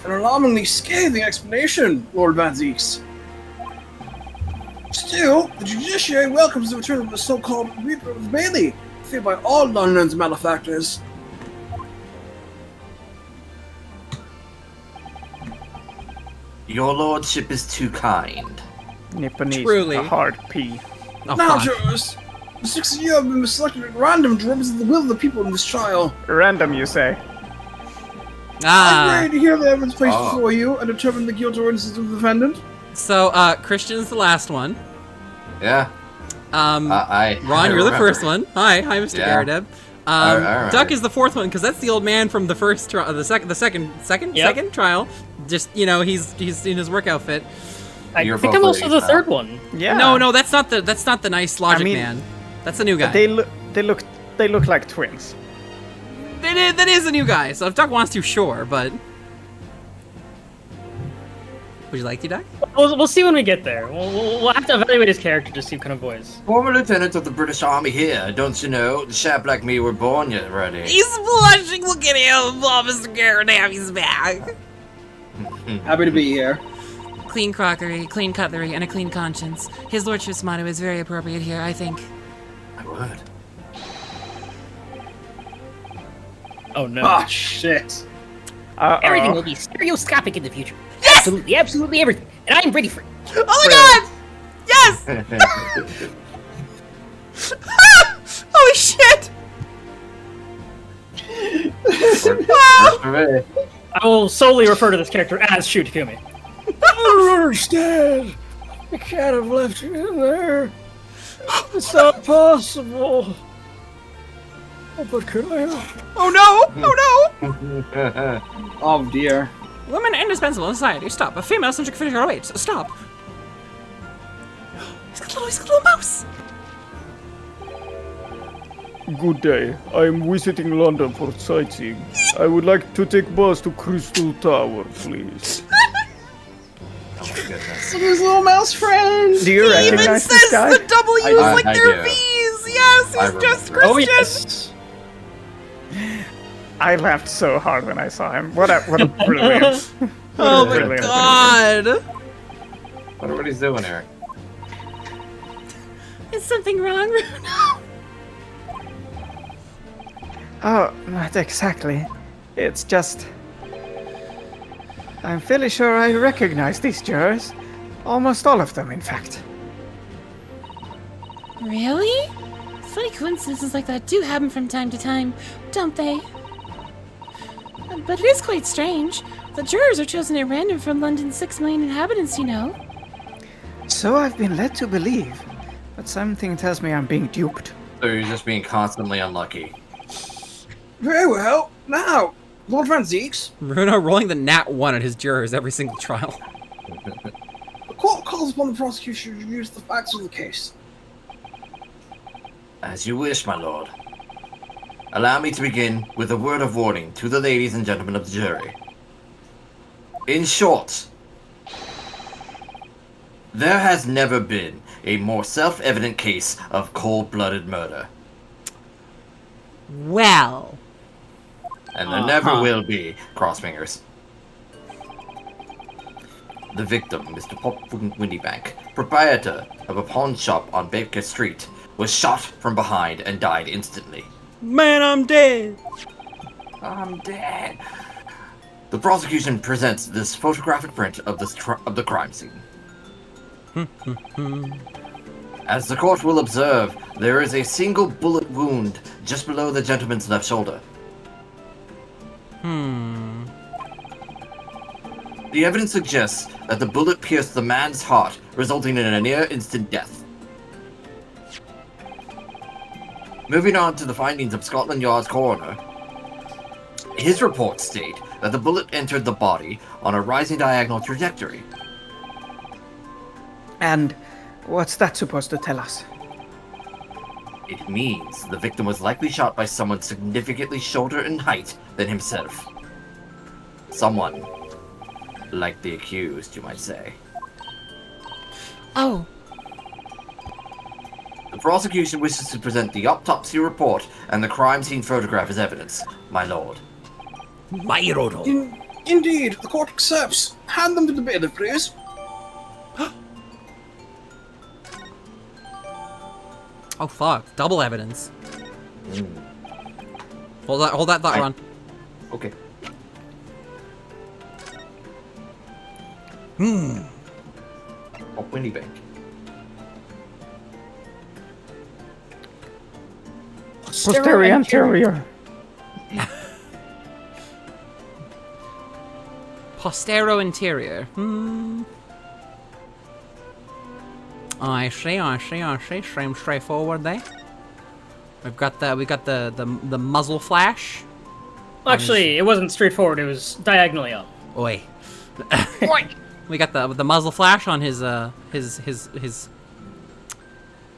An alarmingly scathing explanation, Lord Van Zeeks. Still, the judiciary welcomes the return of the so-called Reaper of the Bailey, feared by all London's malefactors. Your lordship is too kind. Nipponese Truly. with a hard P. Oh, Now, fuck. jurors, the 6 of you have been selected at random to represent the will of the people in this trial. Random, you say? I'm Ah. ready to hear the evidence placed Oh. before you and determine the guilt or innocence of the defendant. So, Christian's the last one. Yeah. Ron, I you're the remember. first one. Hi, Mr. Yeah. Garadeb. I remember. Duck is the fourth one because that's the old man from the first trial, the second trial. Just he's in his work outfit. I You're think both I'm also the ladies now. third one. Yeah. No, that's not the nice logic mean, man. That's a new guy. They look like twins. That is a new guy. So if Duck wants to, sure, but would you like to, Duck? We'll see when we get there. We'll have to evaluate his character to see what kind of voice. Former lieutenant of the British Army here, don't you know? The chap like me were born yet ready. He's blushing. Look at him. Oh, Mr. Garadeb, he's back. Happy to be here. Clean crockery, clean cutlery, and a clean conscience. His lordship's motto is very appropriate here, I think. I would. Oh no. Ah, shit. Everything will be stereoscopic in the future. Absolutely, absolutely everything. And I'm ready for it. Oh my God! Yes! Holy shit! Wow. I will solely refer to this character as Shu Takumi. I don't understand. I can't have left you in there. It's not possible. Oh, but could I have? Oh no! Oh no! Oh dear. Women are indispensable in society. Stop. A female-centric figure awaits. Stop. He's got a little mouse. Good day. I'm visiting London for sightseeing. I would like to take bus to Crystal Tower, please. Oh my goodness. His little mouse friend. Do you He even recognize says this guy? the W's I- like I they're do. V's. Yes, I he's just remember. Oh Christian. yes. I laughed so hard when I saw him. What a brilliant. Oh my Brilliant. god. Wonder what he's doing here. Is something wrong, Bruno? Oh, not exactly. It's just... I'm fairly sure I recognize these jurors. Almost all of them, in fact. Really? Funny coincidences like that do happen from time to time, don't they? But it is quite strange. The jurors are chosen at random from London's 6 million inhabitants, you know. So I've been led to believe. But something tells me I'm being duped. So you're just being constantly unlucky. Very well. Now, Lord Van Zeeks, Bruno rolling the nat 1 at his jurors every single trial. the court calls upon the prosecution to review the facts of the case. As you wish, my lord. Allow me to begin with a word of warning to the ladies and gentlemen of the jury. In short, there has never been a more self-evident case of cold-blooded murder. Well. And there never will be, crossfingers. The victim, Mr. Pop Windybank, proprietor of a pawn shop on Baker Street, was shot from behind and died instantly. Man, I'm dead. I'm dead. The prosecution presents this photographic print of the crime scene. As the court will observe, there is a single bullet wound just below the gentleman's left shoulder. The evidence suggests that the bullet pierced the man's heart, resulting in a near-instant death. Moving on to the findings of Scotland Yard's coroner, his reports state that the bullet entered the body on a rising diagonal trajectory. And what's that supposed to tell us? It means the victim was likely shot by someone significantly shorter in height than himself. Someone like the accused, you might say. Oh, The prosecution wishes to present the autopsy report and the crime scene photograph as evidence, my lord. Indeed, the court accepts. Hand them to the bailiff, please. Oh fuck, double evidence. Hold that thought, Ron. Okay. Oh, Windybank. Posterior anterior. Postero interior. I see. Seems straightforward there. We got the muzzle flash. Actually, it wasn't straightforward. It was diagonally up. Oi. We got the muzzle flash on his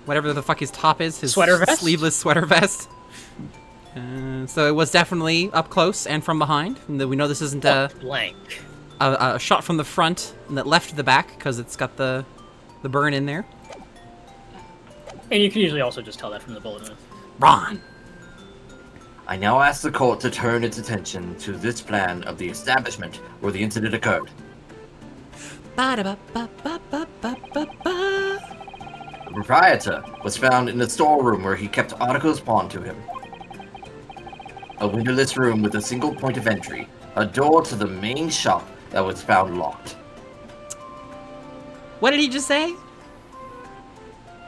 whatever the fuck his top is, his Sweater vest? sleeveless sweater vest. So it was definitely up close and from behind. And we know this isn't a Blank. shot from the front and that left to the back because it's got the burn in there. And you can usually also just tell that from the bullet wound. Ron. I now ask the court to turn its attention to this plan of the establishment where the incident occurred. ba-da-ba-ba-ba-ba-ba-ba. The proprietor was found in the storeroom where he kept articles pawned to him. A windowless room with a single point of entry, a door to the main shop that was found locked. What did he just say?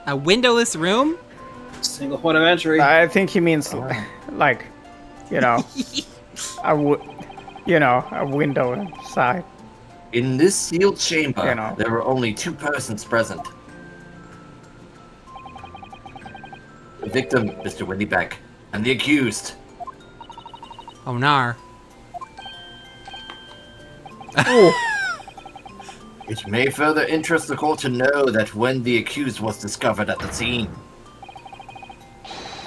A windowless room? Single point of entry. I think he means, like, you know, a window inside. In this sealed chamber, You know. there were only two persons present. The victim, Mr. Windybank, and the accused. Oh, nar. It may further interest the court to know that when the accused was discovered at the scene,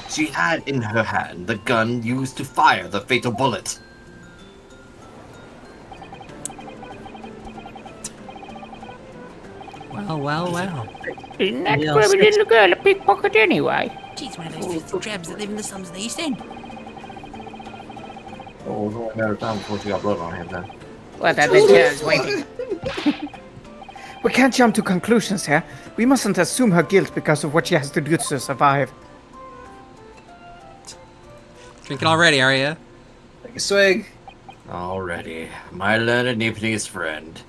she had in her hand the gun used to fire the fatal bullet. Well. Isn't that clever little girl a pickpocket anyway? She's one of those filthy crabs that live in the slums of the East End. Oh, it was only a matter of time before she got blood on him then. Well, that is waiting. We can't jump to conclusions here. We mustn't assume her guilt because of what she has to do to survive. Drinking already, are you? Take a swig. Alrighty, my learned Nepalese friend.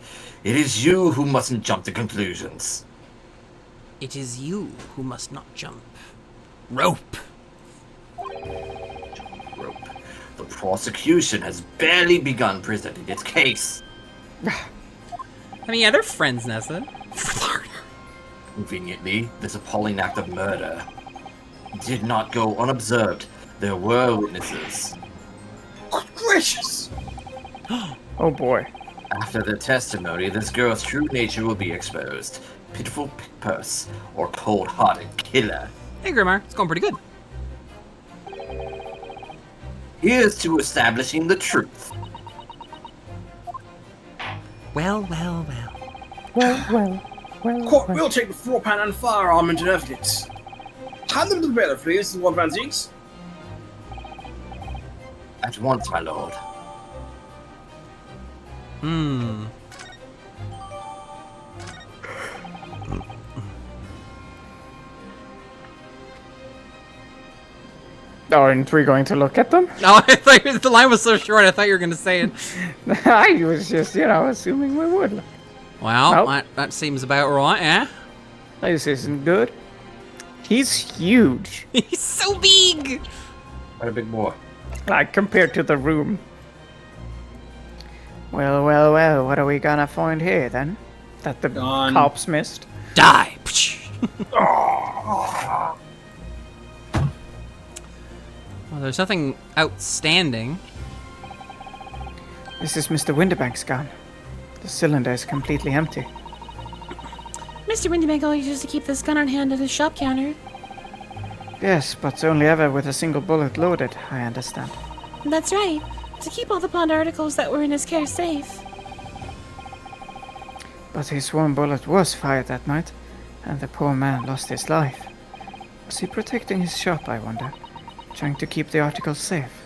It is you who mustn't jump to conclusions. It is you who must not jump. Rope. Rope. The prosecution has barely begun presenting its case. I mean, yeah, they're friends, Nessa. Conveniently, this appalling act of murder did not go unobserved. There were witnesses. Good gracious! Oh boy. After their testimony, this girl's true nature will be exposed. Pitiful pickpurse or cold-hearted killer. Hey, Grimar, it's going pretty good. Here's to establishing the truth. Well. Court will take the 4-pound and firearm into evidence. Hand them to the bailiff, please, Lord Van Zieks. At once, my lord. Aren't we going to look at them? No, I thought the line was so short, I thought you were going to say it. I was just, assuming we would look. Well, Nope. that seems about right, yeah? This isn't good. He's huge. He's so big! What a big boy. Like, compared to the room. Well, what are we gonna find here, then? That the Gone. cops missed? Die! Well, there's nothing outstanding. This is Mr. Winterbank's gun. The cylinder is completely empty. Mr. Windybank always used to keep this gun on hand at his shop counter. Yes, but only ever with a single bullet loaded, I understand. That's right. To keep all the pawned articles that were in his care safe. But his one bullet was fired that night, and the poor man lost his life. Was he protecting his shop, I wonder? Trying to keep the articles safe?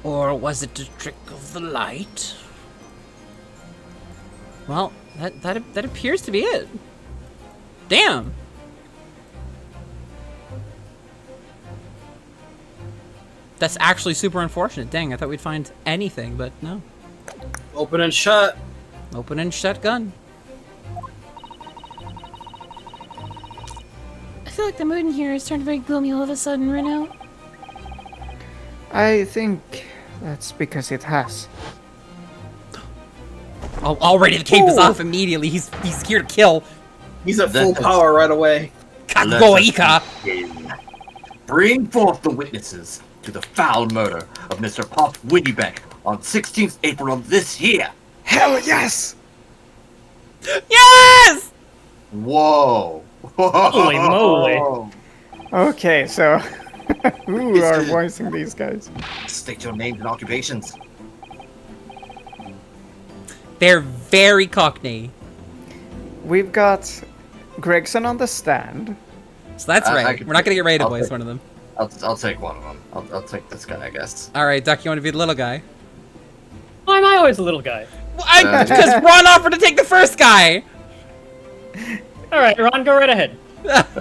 Or was it a trick of the light? Well, that appears to be it. Damn! That's actually super unfortunate. Dang, I thought we'd find anything, but no. Open and shut. Open and shut gun. I feel like the mood in here has turned very gloomy all of a sudden, Reno. I think that's because it has. Oh, already the cape is off immediately. He's here to kill. He's at full power right away. Kagoika! Bring forth the witnesses to the foul murder of Mr. Pop Windybank on 16th April of this year. Hell yes! Yes! Whoa. Holy moly. Okay, so who are voicing these guys? State your names and occupations. They're very cockney. We've got Gregson on the stand. So that's right. We're not gonna get ready to I'll voice take- one of them. I'll take one of them. I'll take this guy, I guess. Alright, Duck, you want to be the little guy? Why am I always the little guy? Because Ron offered to take the first guy! Alright, Ron, go right ahead. It's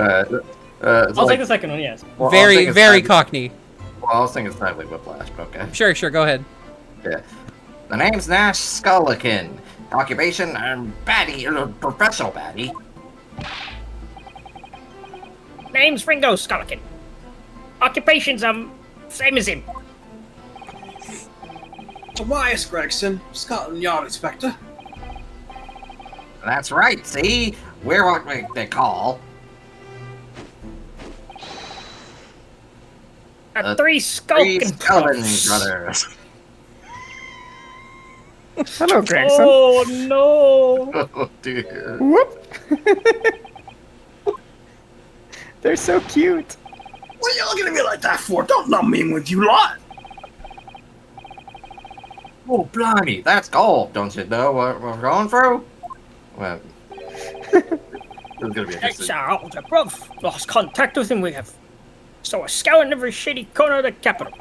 I'll like- take the second one, yes. well, I'll Very, think it's very Snidely- cockney. Well, I was thinking Snidely Whiplash, but okay. Sure, go ahead. Yeah. The name's Nash Skullikin. Occupation, baddie, professional baddie. Name's Ringo Skullikin. Occupation's, same as him. Tobias Gregson, Scotland Yard Inspector. That's right, see? We're what they call Three Three Skulkin Skullikin brothers. Hello, Gregson. Oh no! Oh dear. Whoop! They're so cute. What are you looking at me like that for? Don't lump me in with you lot. Oh blimey, that's gold. Don't you know what we're going through? Well, there's gonna be a It's our older bruv. Lost contact with him we have. So we're scouring every shitty corner of the capital.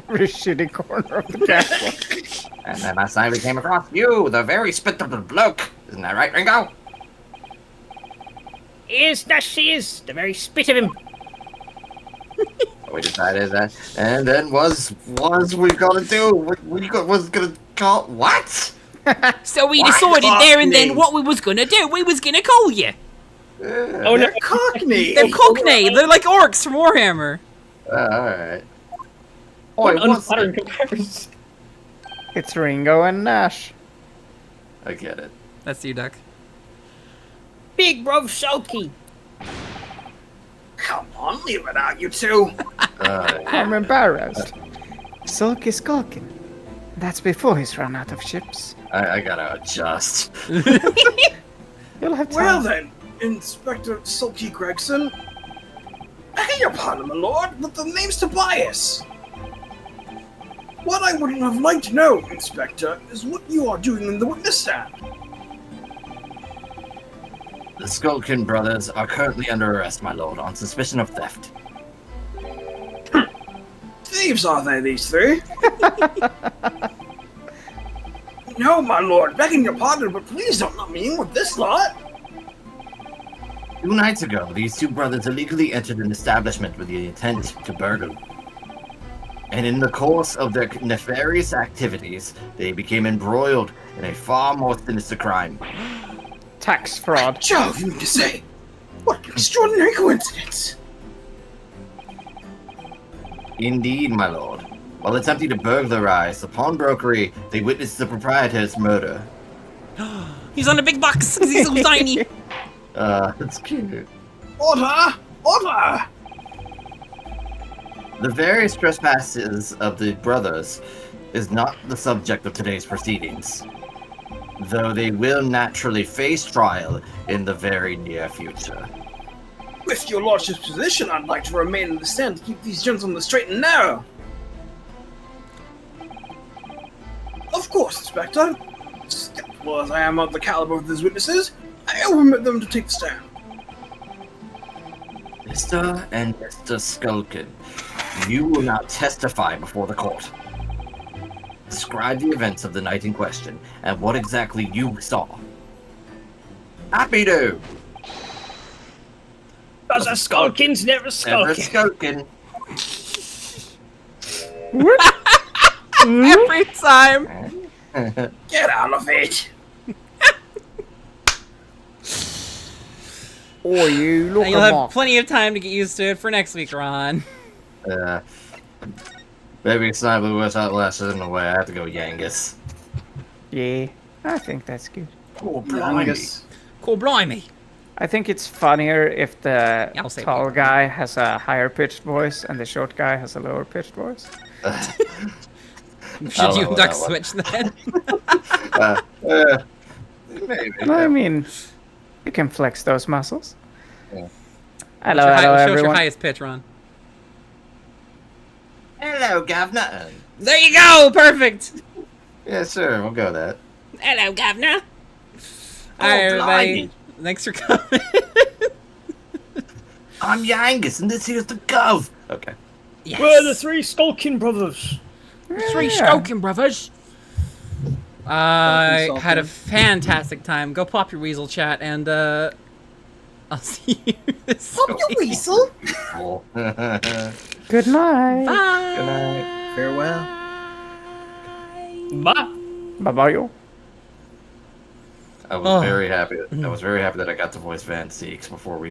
Every shitty corner of the castle. And then last night we came across you, the very spit of the bloke. Isn't that right, Ringo? He is, Nash, he is. The very spit of him. We decided that, and then was we gonna do? Was gonna call what? So we What? decided there and then Cockney. what we was gonna do. We was gonna call you. Oh, no. They're Cockney. They're Cockney. They're like orcs from Warhammer. Alright. What Oi, an what's unflattering it? comparison. It's Ringo and Nash. I get it. That's you, Duck. Big bruv sulky. Come on, leave it out, you two. I'm embarrassed. Sulky skulking. That's before he's run out of ships. I gotta adjust. You'll have time. Well then, Inspector Sulky Gregson. I beg your pardon, my lord, but the name's Tobias. What I would have liked to know, Inspector, is what you are doing in the witness stand. The Skulkin brothers are currently under arrest, my lord, on suspicion of theft. Thieves are they, these three? No, my lord, begging your pardon, but please don't let me in with this lot. 2 nights ago, these 2 brothers illegally entered an establishment with the intent to burgle. And in the course of their nefarious activities, they became embroiled in a far more sinister crime. Tax fraud. Jove, you mean to say? What an extraordinary coincidence. Indeed, my lord. While attempting to burglarize the pawnbrokery, they witnessed the proprietor's murder. He's on a big box 'cause he's so tiny. That's cute. Order! Order! The various trespasses of the brothers is not the subject of today's proceedings, though they will naturally face trial in the very near future. With your lordship's position, I'd like to remain in the stand to keep these gents on the straight and narrow. Of course, Inspector. Skeptical as I am of the caliber of these witnesses, I will permit them to take the stand. Mr. and Mr. Skulkin, you will now testify before the court. Describe the events of the night in question and what exactly you saw. Happy to! Because a skulkin's never Never skulking. Skulkin. Every time. Get out of it! Or you look And you'll a have mock. plenty of time to get used to it for next week, Ron. Maybe it's not Blue West Outlasted in a way. I have to go Yangus. Yeah, I think that's good. Oh, Angus. Cool, blimey. I think it's funnier if the I'll say tall it. guy has a higher pitched voice and the short guy has a lower pitched voice. Should know you what duck that was. switch then? Maybe. I mean, you can flex those muscles. Yeah. Hello, Show us your everyone. highest pitch, Ron. Hello, Governor. There you go! Perfect! Yeah, sure, we'll go with that. Hello, Governor. Alright, everybody. blimey. Thanks for coming. I'm Yangus, and this here's the Gov. Okay. Yes. We're the 3 skulking brothers. 3 Skulkin brothers. I Fucking had a sulking. fantastic time. Go pop your weasel chat, and I'll see you this Pop your week. weasel! Cool. Good night. Bye. Good night. Farewell. Bye. Bye-bye. I was Oh. very happy. I was very happy that I got to voice Van Seeks before we